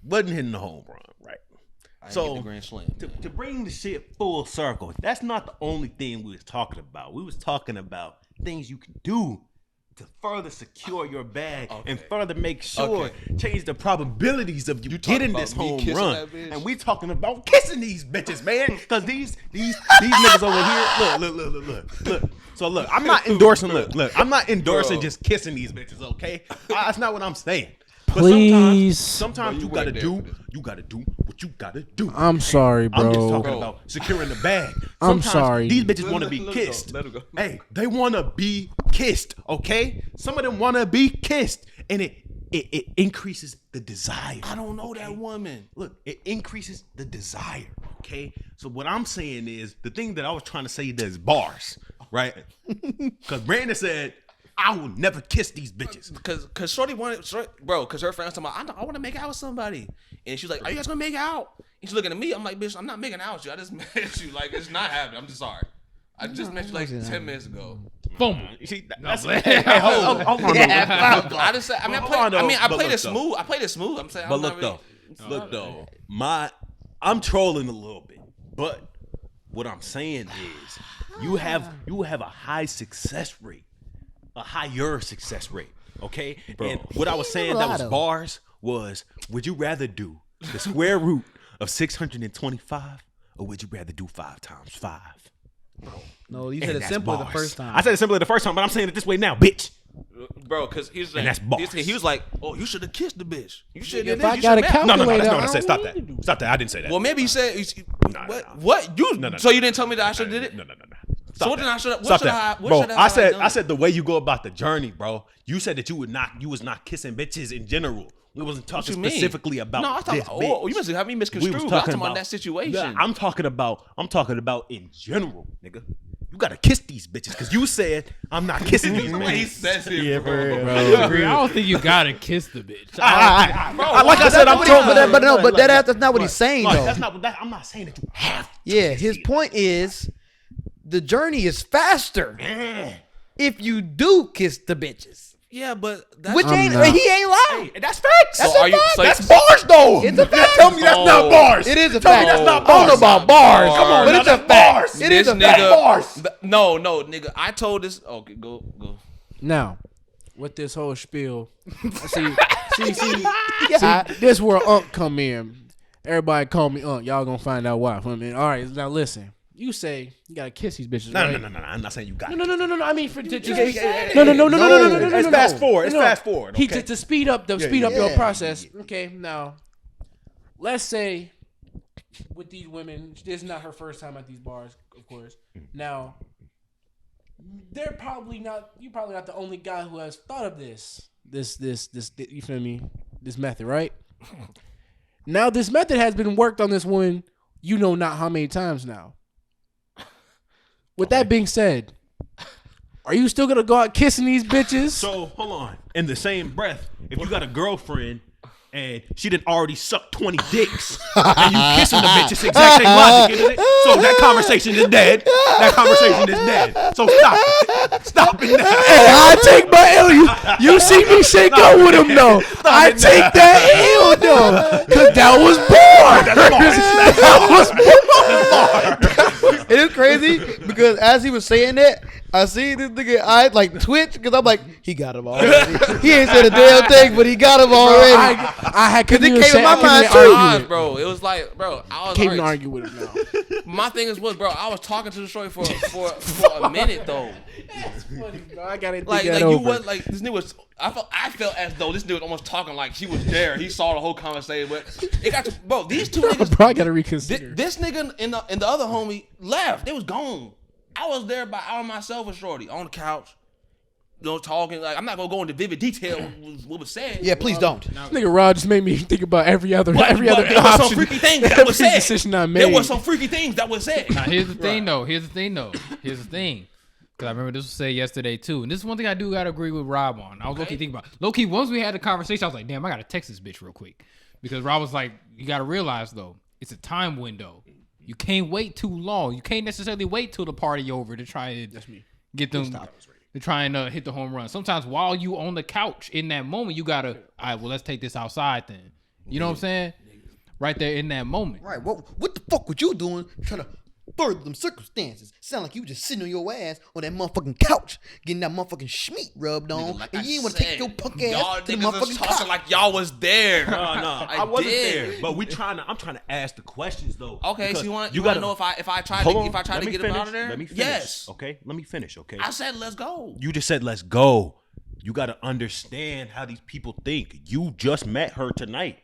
Wasn't hitting the home run, right? So the Grand Slam. To bring the shit full circle, that's not the only thing we was talking about. We was talking about things you can do to further secure your bag and further make sure change the probabilities of you getting this home run. And we talking about kissing these bitches, man, because these niggas over here. Look. So look, I'm not endorsing. Look, I'm not endorsing just kissing these bitches. Okay, that's not what I'm saying. Please. Sometimes you gotta do what you gotta do. I'm sorry, bro. I'm just talking about securing the bag. I'm sorry. These bitches want to be kissed. Let her go. Hey, they want to be kissed. Okay, some of them want to be kissed, and it increases the desire. I don't know that woman. Look, it increases the desire. Okay, so what I'm saying is the thing that I was trying to say is bars, right? Because Brandon said, I will never kiss these bitches. Cause Shorty wanted, cause her friends told me, I want to make out with somebody, and she's like, "Are you guys gonna make out?" And she's looking at me. I'm like, "Bitch, I'm not making out with you. I just met you. Like, it's not happening. I'm just sorry. I just met you like 10 minutes ago." Boom. You see, that's hold on. I just said, I played it smooth. I played it smooth. I'm saying, but look though, I'm trolling a little bit, but what I'm saying is, you have a high success rate. A higher success rate, okay? Bro. And what I was saying that was bars was, would you rather do the square root of 625 or would you rather do 5 times 5? No, you said it simpler the first time. I said it simpler the first time, but I'm saying it this way now, bitch. Bro, because he was like, and that's bars. He was like, "Oh, you should have kissed the bitch. You should have." If I got a calculator, No, stop that. Stop that. I didn't say that. Well, maybe he said, "What? You? So you didn't tell me that I should have did it? No. So what did I should have? Stop that, bro. I said the way you go about the journey, bro. You said that you was not kissing bitches in general. We wasn't talking specifically about. No, I thought. Oh, you must have me misconstrued. I'm talking about that situation. Yeah, I'm talking about in general, nigga. You gotta kiss these bitches because you said I'm not kissing these bitches. He says it, bro. I don't think you gotta kiss the bitch. Like I said, I'm trolling. But that's not what he's saying though. That's not. I'm not saying that you have to. Yeah, his point is the journey is faster if you do kiss the bitches. Yeah, but that's he ain't lying. Hey, that's facts. So that's bars though. It's a fact. Tell me that's not bars. It is a Tell me fact. that's not I don't know bars. about bars. Come on, but it's a fact. It is a fact. Bars. No, nigga. I told this. Okay, go. Now, with this whole spiel, see, this where Unc come in. Everybody call me Unc. Y'all gonna find out why. I mean, all right, now listen. You say you gotta kiss these bitches, right? No. I'm not saying you got. No. I mean, for no. It's fast forward. It's fast forward. Okay? To speed up your process. Okay, now let's say with these women, this is not her first time at these bars, of course. Now, you're probably not the only guy who has thought of this. You feel me? This method, right? Now, this method has been worked on this woman. You know not how many times now. With that being said, are you still gonna go out kissing these bitches? So hold on. In the same breath, if you got a girlfriend and she didn't already suck 20 dicks and you kissing the bitch, it's the exact same logic, isn't it? So that conversation is dead. So stop it now. Hey, I take my L. You see me shake up with him though. I take that L though, cause that was It is crazy because as he was saying that, I see this nigga eyes like twitch because I'm like, he got him already. He ain't said a damn thing, but he got him already. I had because it came in my mind too. Bro, it was like, bro, I was can't even argue with him now. My thing is what, bro? I was talking to the shorty for a minute though. That's funny, bro. I gotta think like that you over. was like this nigga was. I felt as though this nigga was almost talking like he was there. He saw the whole conversation, but it got to bro. These two niggas, bro, I gotta reconsider. This nigga and the other homie left. They was gone. I was there by myself with shorty on the couch, talking. Like I'm not gonna go into vivid detail what was said. Yeah, please don't. Nigga Rod just made me think about every other there option. was some freaky things that was said. Decision I made. There was some freaky things that was said. Now here's the thing though. Here's the thing. Because I remember this was said yesterday too. And this is one thing I do gotta agree with Rob on. I was low-key thinking about. Low-key, once we had the conversation, I was like, damn, I gotta text this bitch real quick. Because Rob was like, you gotta realize though, it's a time window. You can't wait too long. You can't necessarily wait till the party over to try and get them to try and hit the home run. Sometimes while you on the couch in that moment, you gotta, all right, well, let's take this outside then. You know what I'm saying? right there in that moment. Right. What the fuck were you doing trying to further them circumstances? Sound like you was just sitting on your ass on that motherfucking couch getting that motherfucking schmeat rubbed on, Like and I you didn't want to take said, your punk y'all ass to the niggas motherfucking is talking couch. like y'all was there. No, I wasn't did. there. But I'm trying to ask the questions though. Okay, because so you gotta want to know if I tried hold to on, let me get him finish, out of there? Let me finish. Yes. Okay, let me finish. Okay. I said let's go. You just said let's go. You got to understand how these people think. You just met her tonight.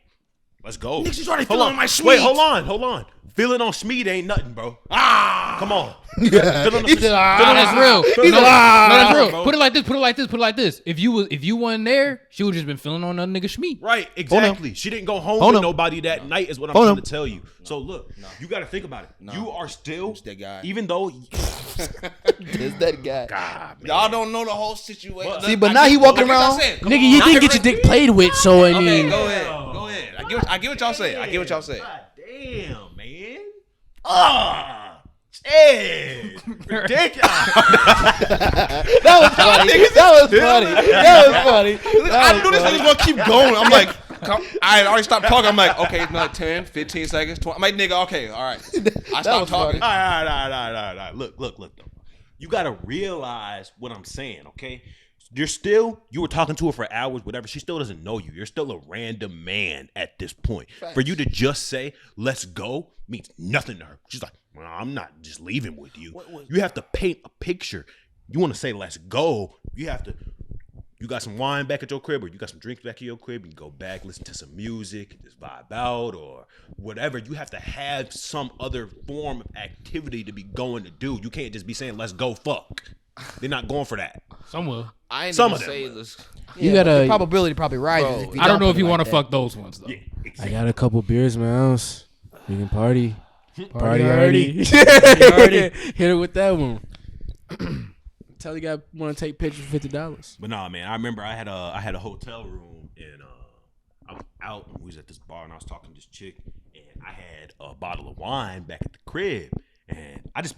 Let's go. Niggas, she's already Hold feeling on. my Schmeat. Wait, hold on. Feeling on Schmeat ain't nothing, bro. Come on. Feeling on- He said, No, that's real. Feeling No, on- that's real. bro. Put it like this. If you wasn't there, she would just been feeling on another nigga Schmeat. Right, exactly. She didn't go home Hold with on. nobody that night is what I'm Hold trying on. to tell you. So look, you got to think about it. You are still, that guy. even though, Is that guy? God, man. Y'all don't know the whole situation. See, but now he walking around. Nigga, you didn't get your dick played with, so I mean. Okay, go ahead. I get what y'all say. God damn, man. Shit. Ridiculous. That was funny. I knew this nigga was gonna keep going. I'm like, I already stopped talking. I'm like, okay, it's another 10, 15 seconds, 20. I'm like, nigga, okay, all right. I stopped talking. All right. Look, though. You got to realize what I'm saying, okay? You were talking to her for hours, whatever. She still doesn't know you. You're still a random man at this point. For you to just say, let's go, means nothing to her. She's like, well, I'm not just leaving with you. You have to paint a picture. You want to say, let's go. You got some wine back at your crib, or you got some drinks back at your crib. You can go back, listen to some music, just vibe out, or whatever. You have to have some other form of activity to be going to do. You can't just be saying, let's go fuck. They're not going for that. Some will. I ain't Some even of them say will. this. You gotta. The probability probably rises. Bro, If you I don't know if put it you want to like fuck those ones though. I got a couple beers in my house. We can party. Party hardy. Hit her with that one. Tell you guys want to take pictures for $50. But nah, man, I remember I had a hotel room, and I was out, and we was at this bar, and I was talking to this chick, and I had a bottle of wine back at the crib, and I just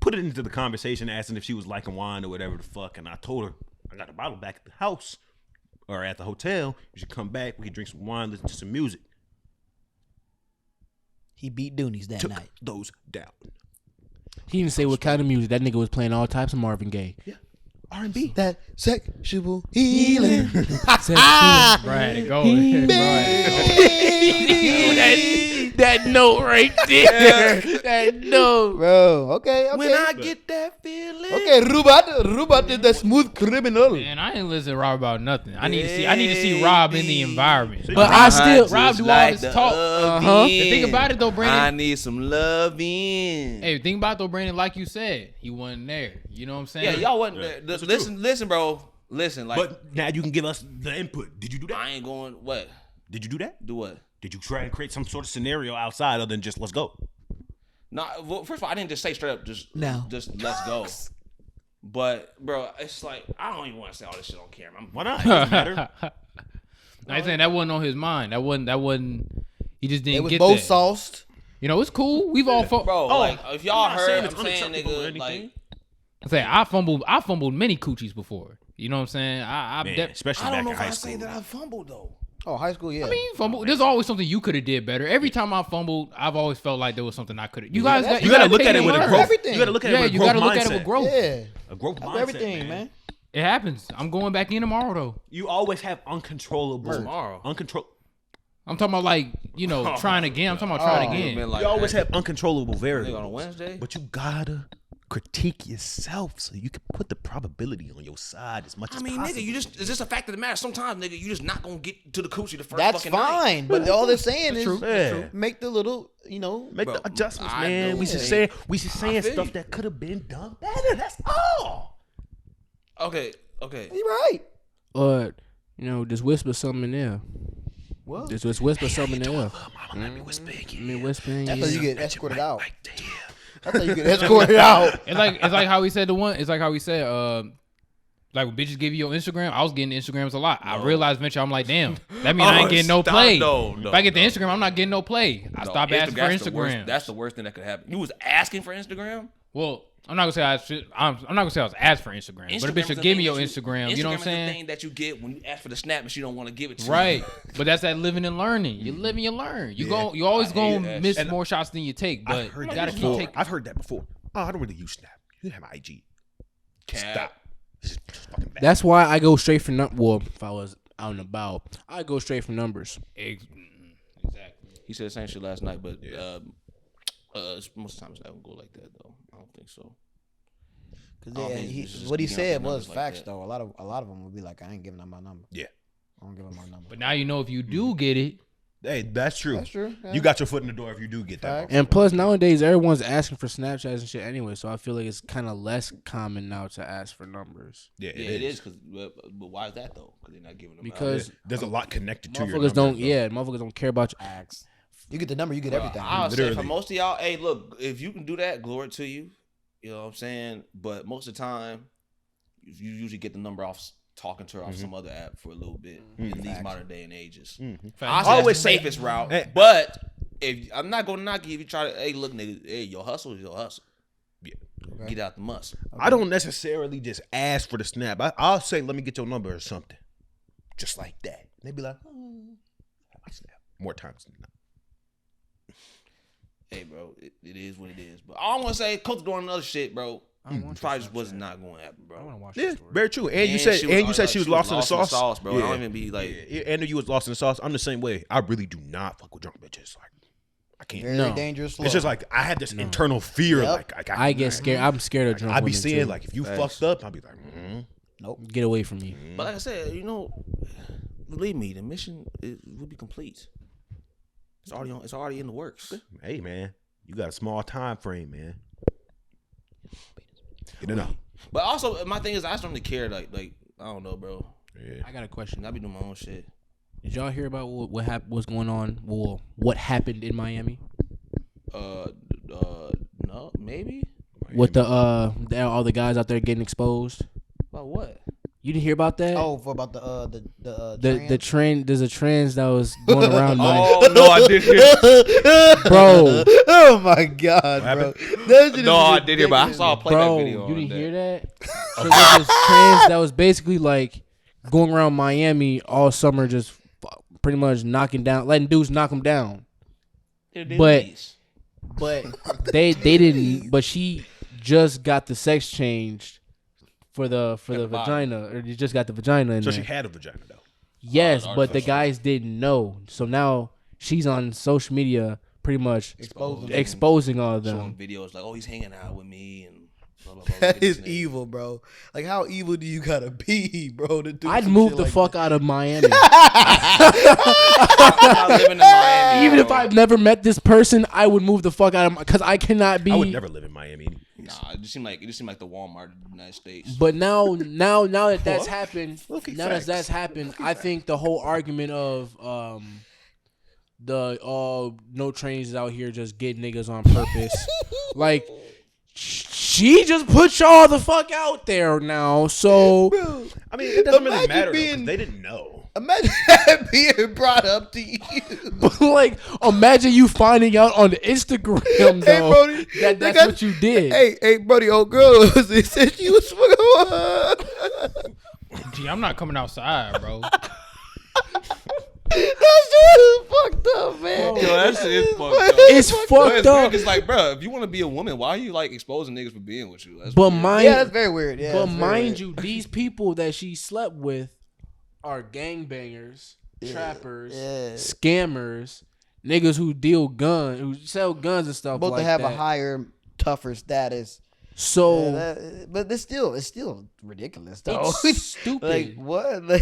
put it into the conversation, asking if she was liking wine or whatever the fuck, and I told her I got a bottle back at the house or at the hotel. You should come back. We could drink some wine, listen to some music. He beat Doonies that Took night. those down. He didn't say what kind of music. That nigga was playing all types of Marvin Gaye. Yeah, R&B. That sexual healing. Right, go. That note right there. That note. Bro, okay. When I get that feeling. Okay, Rubat is the smooth criminal. Man, I ain't listen to Rob about nothing. I need to see Rob in the environment. But I still. Rob do all this talk. Uh-huh. The thing about it though, I Brandon. need some loving. Hey, think about it though, Brandon. Like you said, he wasn't there. You know what I'm saying? Yeah, y'all wasn't there. Listen, bro. Listen, like, But now you can give us the input. Did you do that? I ain't going. What? Did you do that? Do what? Did you try and create some sort of scenario outside other than just let's go? No, well, first of all, I didn't just say straight up, just let's go. But bro, it's like I don't even want to say all this shit on camera. Why not? It doesn't matter. I ain't saying that wasn't on his mind. That wasn't. He just They didn't was get both that. sauced. You know, it's cool. We've all fought. Bro, like if y'all I'm not saying heard, it's I'm saying, unacceptable or nigga, anything. like I say I fumbled many coochies before. You know what I'm saying? Man, especially I back don't know in if high I say school. that I fumbled though. Oh, high school, yeah. I mean, you fumbled. There's always something you could have did better. Every time I fumbled, I've always felt like there was something I could have. You guys, that's- You gotta look take at it with a learn. growth. Everything. You gotta look at Yeah, it with a you growth gotta look mindset. at it with growth. Yeah. A growth That's mindset, everything, man. It happens. I'm going back in tomorrow though. You always have uncontrollable. Tomorrow. I'm talking about like trying again. I'm talking about trying again. Been like, You always have uncontrollable nigga, on a variables. Wednesday. But you gotta critique yourself so you can put the probability on your side as much I as mean, possible. nigga, it's just a fact of the matter. Sometimes, nigga, you just not gonna get to the coochie the first That's fucking night. fine. But all they're saying is true. That's true. make the little, Make Bro, the adjustments, I man. know We should it. saying feel stuff you. that could have been done better. That's all. Okay. you're right. Or, just whisper something in there. What? Just whisper something in there. Mama, let me whisper I again. mean, whispering. That's how you get escorted out. Right there. That's how you get escorted out. It's like how he said It's like how he said like when bitches give you your Instagram. I was getting Instagrams a lot. I realized eventually I'm like, damn, that means I ain't getting no stop. play. No, if I get the Instagram, I'm not getting no play. I stopped asking for That's the Instagram. worst- That's the worst thing that could happen. You was asking for Instagram? Well, I'm not gonna say I should. I'm not gonna say I was asked for Instagram, but a bitch should give me your Instagram. You know what I'm saying? Instagram is the thing that you get when you ask for the snap, and she don't want to give it to you. Right, but that's that living and learning. You live and you learn. You always gonna miss more shots than you take, but you gotta keep taking. I've heard that before. Oh, I don't really use Snap. You have my IG. Stop. Just fucking bad. That's why I go straight for well, if I was out and about, I go straight for numbers. Exactly. He said the same shit last night, but most times I don't go like that though. I don't think so. Because what he said was facts though. A lot of them would be like, I ain't giving up my number. Yeah, I don't give up my number. But now you know if you do get it. hey, that's true. That's true. Yeah. You got your foot in the door if you do get that. And plus, nowadays everyone's asking for Snapchats and shit anyway, so I feel like it's kind of less common now to ask for numbers. Yeah, it is. But why is that though? Because they're not giving them because out. there's a lot connected to your motherfuckers don't. Yeah, motherfuckers don't care about your acts. You get the number, you get everything. I'll say for most of y'all, hey, look, if you can do that, glory to you. You know what I'm saying? But most of the time, you usually get the number off talking to her off some other app for a little bit in these modern day and ages. I always safest route, but if I'm not gonna knock you if you try to, hey, look, nigga, hey, your hustle is your hustle. Yeah, get out the muss. I don't necessarily just ask for the snap. I'll say, let me get your number or something, just like that. And they be like, oh, I snap more times than not. Hey, bro, it is what it is. But I don't want to say Coach doing another shit, bro. Probably just was not going to happen, bro. I want to watch Yeah, the story. very true. And you said she was lost in the sauce, bro. Yeah. I don't even be like, and you was lost in the sauce. I'm the same way. I really do not fuck with drunk bitches. Like, I can't. Very dangerous. It's just like I had this internal fear. Yep. Like I get scared. I'm scared of drunk I be women, seeing too. like if you fucked up, I'd be like, Nope. Get away from me. but like I said, believe me, the mission will be complete. It's already in the works. hey man, you got a small time frame, man. Get it out. But also, my thing is, I just don't really care. Like I don't know, bro. Yeah. I got a question. I be doing my own shit. Did y'all hear about what happened? What's going on? Well, what happened in Miami? No, maybe. With all the guys out there getting exposed. About what? You didn't hear about that? Oh, for about the the trend. There's a trend that was going around. Oh no, I did hear, Bro. Oh my god, bro. No, I did hear, but I saw a playback video. You didn't hear that? So there's this trend that was basically like going around Miami all summer, just pretty much knocking down, letting dudes knock them down. But they didn't. But she just got the sex changed for the vagina, or you just got the vagina in So there. she had a vagina though. Yes, but the guys didn't know. So now she's on social media pretty much exposing all of them. Showing videos like, oh, he's hanging out with me and blah, blah, blah. That is evil, bro. Like, how evil do you gotta be, bro? To do I'd some move shit the like fuck that? out of Miami. I'm not living in Miami. Even if I've never met this person, I would move the fuck out of because I cannot be. I would never live in Miami. Nah, it just seemed like the Walmart of the United States. But now that that's happened, facts. I think the whole argument of no trains out here just get niggas on purpose, like she just put y'all the fuck out there now. So I mean, it doesn't really Imagine matter being- because they didn't know. Imagine that being brought up to you. but like, imagine you finding out on Instagram though Hey, Brody, that's what you did. Hey, Brody, old girl, it said she was Gee, I'm not coming outside, bro. That shit is fucked up, man. Yo, that shit is fucked up. It's fucked up. It's like, bro, if you want to be a woman, why are you like exposing niggas for being with you? That's But weird. Yeah, that's very weird. Yeah, but that's very mind weird. you, these people that she slept with are gangbangers, trappers, scammers, niggas who who sell guns and stuff. Both like to have that. a higher, tougher status. So But it's still ridiculous, though. it's stupid. Like what? Like,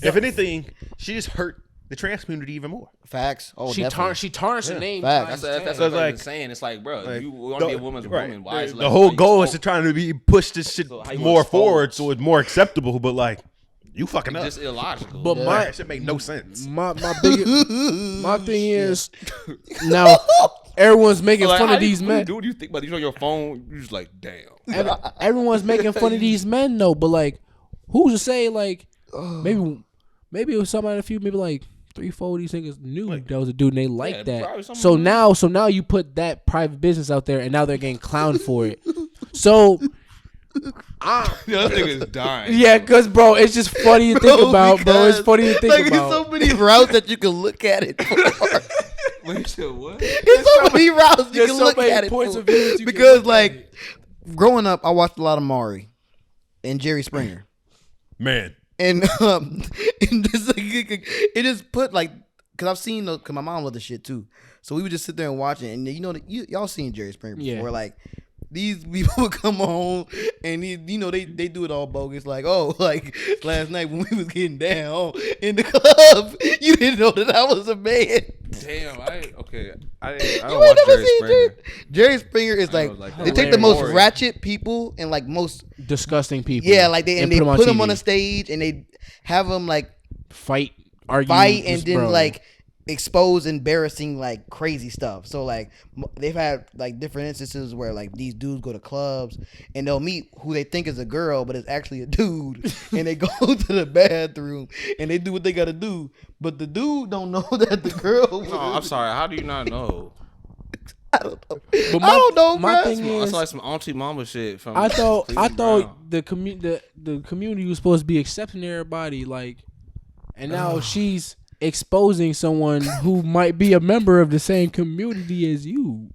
If anything, she just hurt the trans community even more. facts. Oh, she definitely. tarnished the name. Facts. That's So what it's I'm like- saying. It's like, bro, if you want to be a woman's woman. Why is it the like, whole you goal is to spoke? try to be push this shit So how you more expose? forward so it's more acceptable. But like, you fucking up. It's just illogical. But That shit make no sense. my thing is now everyone's making Like, fun how of do you- these what do you men. do? What do you think about? You know, your phone. You're just like, damn. Everyone's making fun of these men though. But like, who's to say like maybe it was somebody a few maybe like 3-4 of these niggas knew that was a dude and they liked Yeah, that. probably some So of them. now you put that private business out there and now they're getting clowned for it. So, That nigga's dying. yeah, cause bro, it's just funny to think about, bro. It's funny to think like, about. There's so many routes that you can look at it for. Wait, you said what? There's so many routes you There's can so look many at it points for. of view that you can Because look at like it. growing up, I watched a lot of Maury and Jerry Springer. Man. And just, like, it just put like, cause I've seen cause my mom loved the shit too, so we would just sit there and watch it. And you know, y'all seen Jerry Springer before? Yeah. Like these people would come home and they do it all bogus. Like, oh, like last night when we was getting down in the club, you didn't know that I was a man. Damn, I don't You watch ain't never Jerry seen Springer. Jerry Springer is I like, know, like, they take the most hilarious. ratchet people and like most disgusting people. yeah, like they put them on TV. a stage and they have them like fight, argue, fight and just, then bro. like expose embarrassing like crazy stuff. So like they've had like different instances where like these dudes go to clubs and they'll meet who they think is a girl but it's actually a dude and they go to the bathroom and they do what they gotta do, but the dude don't know that the girl No, I'm sorry. How do you not know? I don't know. But I don't know, my bruh. thing That's is, like some auntie mama shit from. I thought Cleveland Brown. the community was supposed to be accepting everybody, like, and now she's exposing someone who might be a member of the same community as you.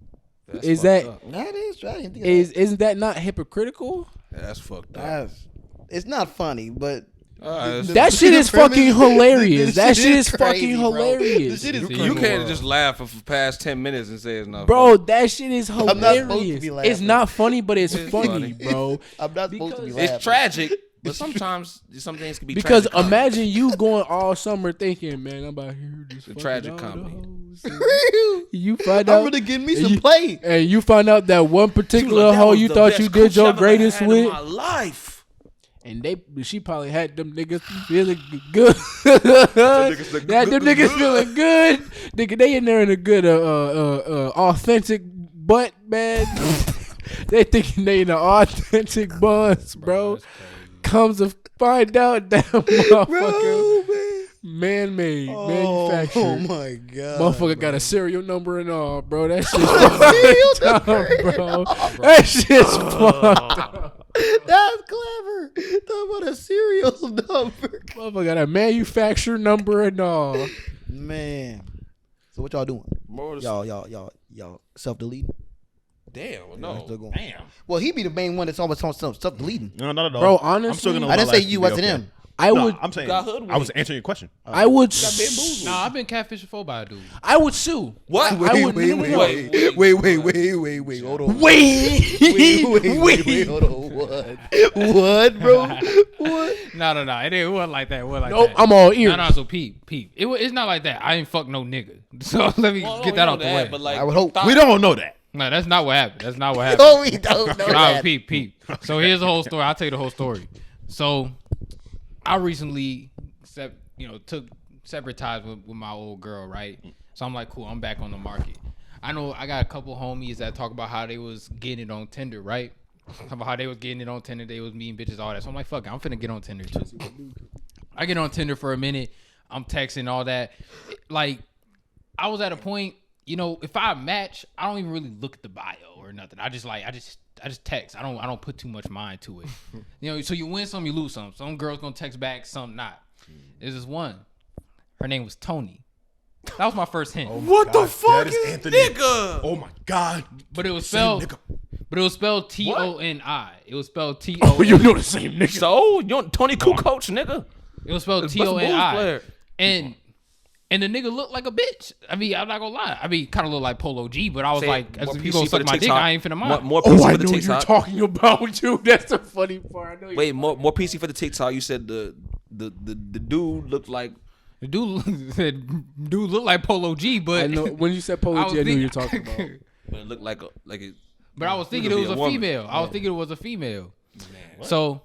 That's Is fucked that up. That is right. I didn't think of that. isn't that not hypocritical? That's fucked up. It's not funny, but That shit is fucking hilarious. That shit is fucking hilarious. The shit is You crazy. can't just laugh for the past 10 minutes and say it's not Bro, that shit is not supposed to hilarious. be laughing. It's not funny, but it's It's funny, funny. bro. I'm not supposed to be Because- laughing. It's tragic, but sometimes some things can be Because tragic. imagine you going all summer thinking, man, I'm out here just fucking tragic all the comedy. hoes. You find I'm out, gonna give me and some you- play. and you find out that one particular That hoe was you the thought best you did coochie your I've ever greatest had in with, my life. and she probably had them niggas feeling good. That them niggas feeling good. Nigga, they in there in a good authentic butt, man. They thinking they in an authentic buzz, bro. Comes to find out that motherfucker man-made, manufactured. Oh my god, Motherfucker got a serial number and all, bro. That shit's Serial fucked up, bro. That shit's fucked up. That's clever. Talk about a serial number, Motherfucker got a manufacturer number and all. man. So what y'all doing? Y'all self-deleting? Damn, Y'all still no. going? Well, he be the main one that's always on self-deleting. No, not at all. Bro, I'm honestly, still gonna I didn't allow say that you, to I be said okay. him. I No, would I'm saying Got hoodwinked. I was answering your question. I would Nah, I've been catfished before by a dude. I would sue. What? I Wait, would wait, wait, hold on. Wait. Hold on. What, bro? What? No. It wasn't like that. It wasn't like Nope, that. I'm all ears. No, so peep. It's not like that. I ain't fuck no nigga. So let me get that out the way. But like, I would hope. We don't know that. No, that's not what happened. That's not what happened. Oh, we don't know Nah, that. peep. So here's the whole story. I'll tell you the whole story. So I recently took separate ties with my old girl, right? So I'm like, cool, I'm back on the market. I know I got a couple homies that talk about how they was getting it on Tinder, right? Talk about how they was getting it on Tinder, they was meeting bitches, all that. So I'm like, fuck it, I'm finna get on Tinder too. I get on Tinder for a minute. I'm texting all that. Like, I was at a point, if I match, I don't even really look at the bio or nothing. I just text. I don't put too much mind to it. So you win some, you lose some. Some girls gonna text back, some not. There's this one. Her name was Tony. That was my first hint. what the fuck that is Anthony. nigga? Oh my god. But it was Same spelled. nigga. But it was spelled Toni. It was spelled Toni. Oh, you know the same nigga. So you want Tony Kukoc, nigga? It was spelled That's a Bulls Toni. player. And the nigga looked like a bitch. I mean, I'm not gonna lie. I mean, kind of look like Polo G, but I was Say like, more if you PC gonna for suck the my dick, TikTok. I ain't finna mind. More PC Oh, I for know the what you're TikTok. talking about, too. That's the funny part. I know. Wait, more PC for the TikTok. You said the dude looked like. The dude looked like Polo G, but I know when you said I Polo was G, I knew thinking- you're talking about. But it looked like a. But I was thinking It it could was be a a woman. female. I was thinking it was a female. So,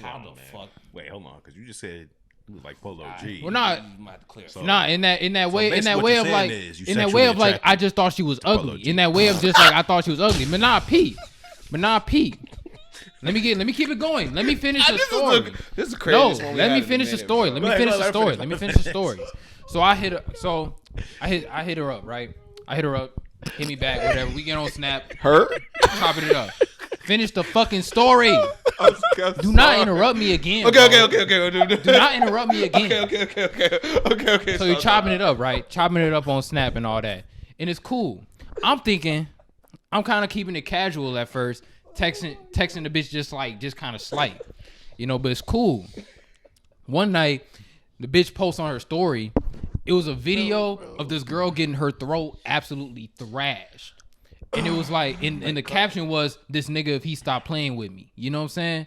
How the fuck? Wait, hold on, because you just said it was like Polo G. well, not. You might have to clear. So- Nah, in that way, basically in that what way you're of saying like, is you in that way of sexually like, I just thought she was Polo ugly. G. In that way of just like, I thought she was ugly. But nah, Pete. Let me keep it going. Let me finish the story. This is No, crazy. let me finish the story. Let me finish the story. Let me finish the story. So I hit her up, right? I hit her up, hit me back, whatever. We get on Snap, Her? chopping it up. finish the fucking story. Do not interrupt me again. Okay. Do not interrupt me again. Okay. So you're chopping it up, right? Chopping it up on Snap and all that. And it's cool. I'm thinking, I'm kind of keeping it casual at first. Texting the bitch just kind of slight. But it's cool. One night, the bitch posts on her story. It was a video of this girl getting her throat absolutely thrashed. And it was like, and the caption was, this nigga if he stopped playing with me. You know what I'm saying?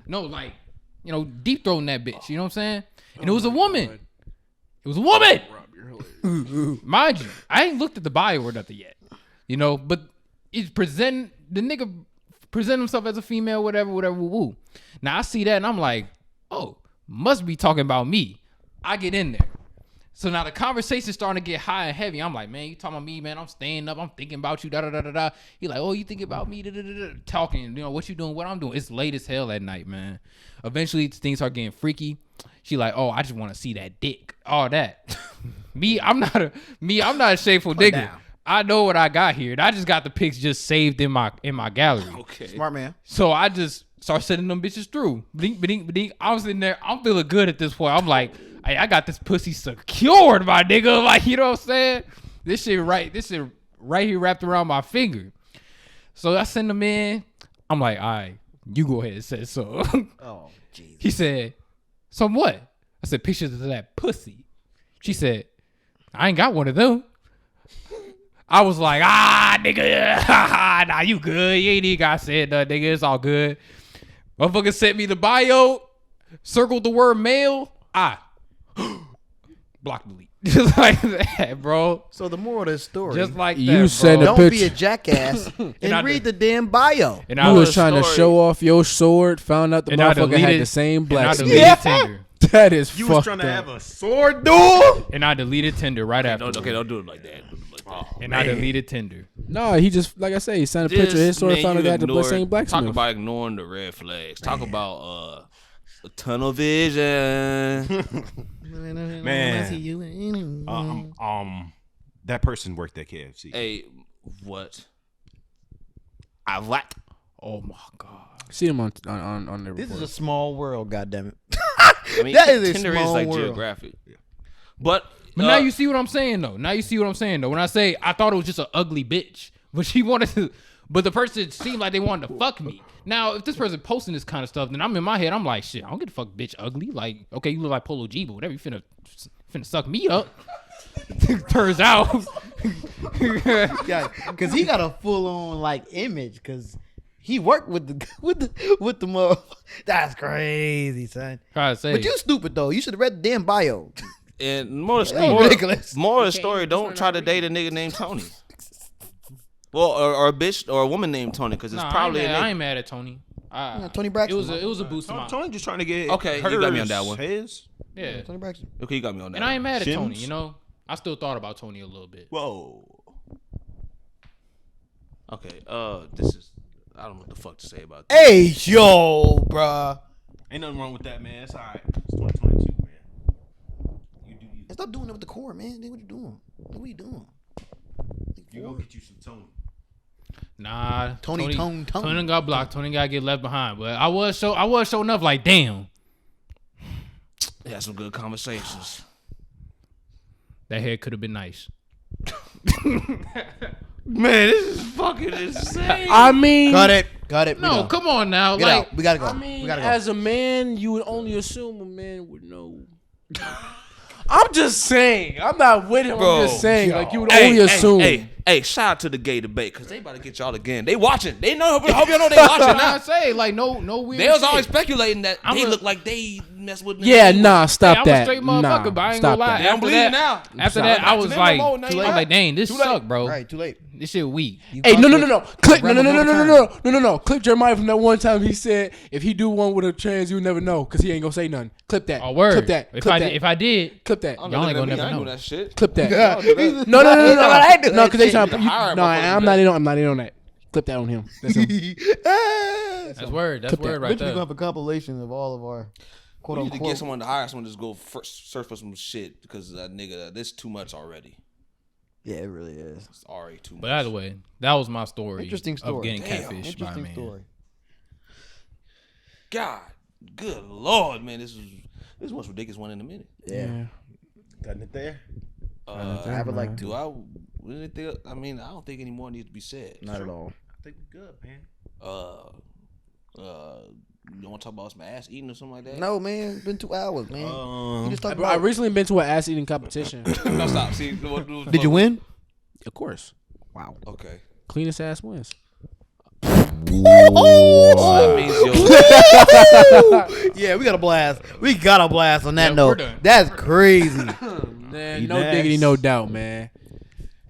No, like, deep throating that bitch. You know what I'm saying? And it was a woman. It was a woman. Mind you, I ain't looked at the bio or nothing yet. But it's the nigga present himself as a female, whatever, woo. Now I see that and I'm like, oh, must be talking about me. I get in there. So now the conversation's starting to get high and heavy. I'm like, man, you talking about me, man? I'm staying up. I'm thinking about you. Da da da da da. He like, oh, you thinking about me? Da, da, da, da. Talking, what you doing? What I'm doing? It's late as hell at night, man. Eventually, things start getting freaky. She like, oh, I just want to see that dick. All that. I'm not a shameful nigga. Down. I know what I got here. And I just got the pics just saved in my gallery. Okay, smart man. So I just start sending them bitches through. I was in there. I'm feeling good at this point. I'm like, I got this pussy secured, my nigga. Like, you know what I'm saying? This shit right here wrapped around my finger. So I send them in. I'm like, all right, you go ahead and say so. Oh, Jesus. He said, so what? I said, pictures of that pussy. She said, I ain't got one of them. I was like, nigga, nah, you good. You ain't even got said nothing, nigga. It's all good. Motherfucker sent me the bio, circled the word male. Block delete. Just like that, bro. So the moral of the story, just like that, you send bro. a don't picture. be a jackass and read the damn bio. And you was trying to show off your sword, found out the motherfucker had the same Blackstreet. And I deleted Tinder. That is You fucked was trying to up. have a sword duel? And I deleted Tinder right after. Don't do it like that. And I deleted Tinder. No, he just, like I say, he sent a picture of his sword, found out he had the same Blacksmith. Talk about ignoring the red flags. Talk about tunnel vision. Man. That person worked at KFC. Hey, what? I like. Oh my god. See him on the This report. is a small world, goddammit. I mean, That is a Tinder small is like world. geographic. But now you see what I'm saying, though. When I say I thought it was just an ugly bitch, but she wanted to, but the person seemed like they wanted to fuck me. Now, if this person posting this kind of stuff, then I'm in my head, I'm like, shit, I don't get to fuck bitch ugly. Like, okay, you look like Polo G, but whatever, you finna suck me up. Turns out. Yeah, because he got a full on like image because he worked with the mother. That's crazy, son. Try to say. But you stupid though. You should have read the damn bio. And more of ridiculous. the story, don't try to date a nigga named Tony. Well, or a bitch or a woman named Tony, because it's probably I ain't mad at Tony. Tony Braxton. It was a boost to my. Tony just trying to get Okay, you got me on that one. His? Yeah. Tony Braxton. Okay, you got me on that. And I ain't mad at Shims? Tony, I still thought about Tony a little bit. Whoa. Okay, this is, I don't know what the fuck to say about this. Hey, yo, bruh. Ain't nothing wrong with that, man. It's all right. It's 2022, man. You do you. And stop doing it with the core, man. What you doing? What you doing? You go get you some Tony. Nah, Tony. Tony got blocked. Tony got to get left behind. But I was showing up like, damn. Had some good conversations. That hair could have been nice. Man, this is fucking insane. I mean, Got it. No, come on now. Get like, out. We gotta go. I mean, we gotta go. as a man, you would only assume a man would know. I'm just saying. I'm not with him. Bro, I'm just saying. Like, you would only assume. Hey, shout out to the gay debate, because they about to get y'all again. They watching. They know. I hope y'all know they watching I now. say, like, no weird They was shit. always speculating that I'm they a- look like they mess with niggas. Yeah, nah, stop I'm a that. straight Nah, motherfucker, but I ain't stop gonna lie. that. They don't After believe that, it now. After Stop that, it. I was Too like, late. Now you I was like, dang, this suck, bro. Right, too late. This shit weak. Hey, no. Click. Rebel No. Clip Jeremiah from that one time he said if he do one with a trans, you would never know because he ain't gonna say nothing. Clip that. Oh, word. Clip that. If Clip I that. did, if I did, Clip that. y'all ain't gonna never know. that shit. Clip that. No, No. I do No, that because they shit. trying to. Hire No, motherfuckers I'm to not do in. I'm not in on that. Clip that on him. That's him. That's word. That's word right Eventually, we're gonna there. have a compilation of all of our quote We need to get unquote. someone to hire someone to just go search for some shit, because that nigga, this too much already. Yeah, it really is. It's already too much. But either way, that was my story. Interesting story. Of getting Damn, catfished by a interesting man. story. God, good Lord, man, this is the most ridiculous one in a minute. Yeah. Cutting it there. I would like to. Do I mean, I don't think any more needs to be said. Not at all. I think we're good, man. You want to talk about some ass eating or something like that? No, man. It's been 2 hours, man. You just talked I about. recently been to an ass eating competition. No, stop. See, Did you win? Of course. Wow. Okay. Cleanest ass wins. That means Yeah, we got a blast. We got a blast on that Yeah, note. we're done. That's crazy. Man, no diggity, no doubt, man.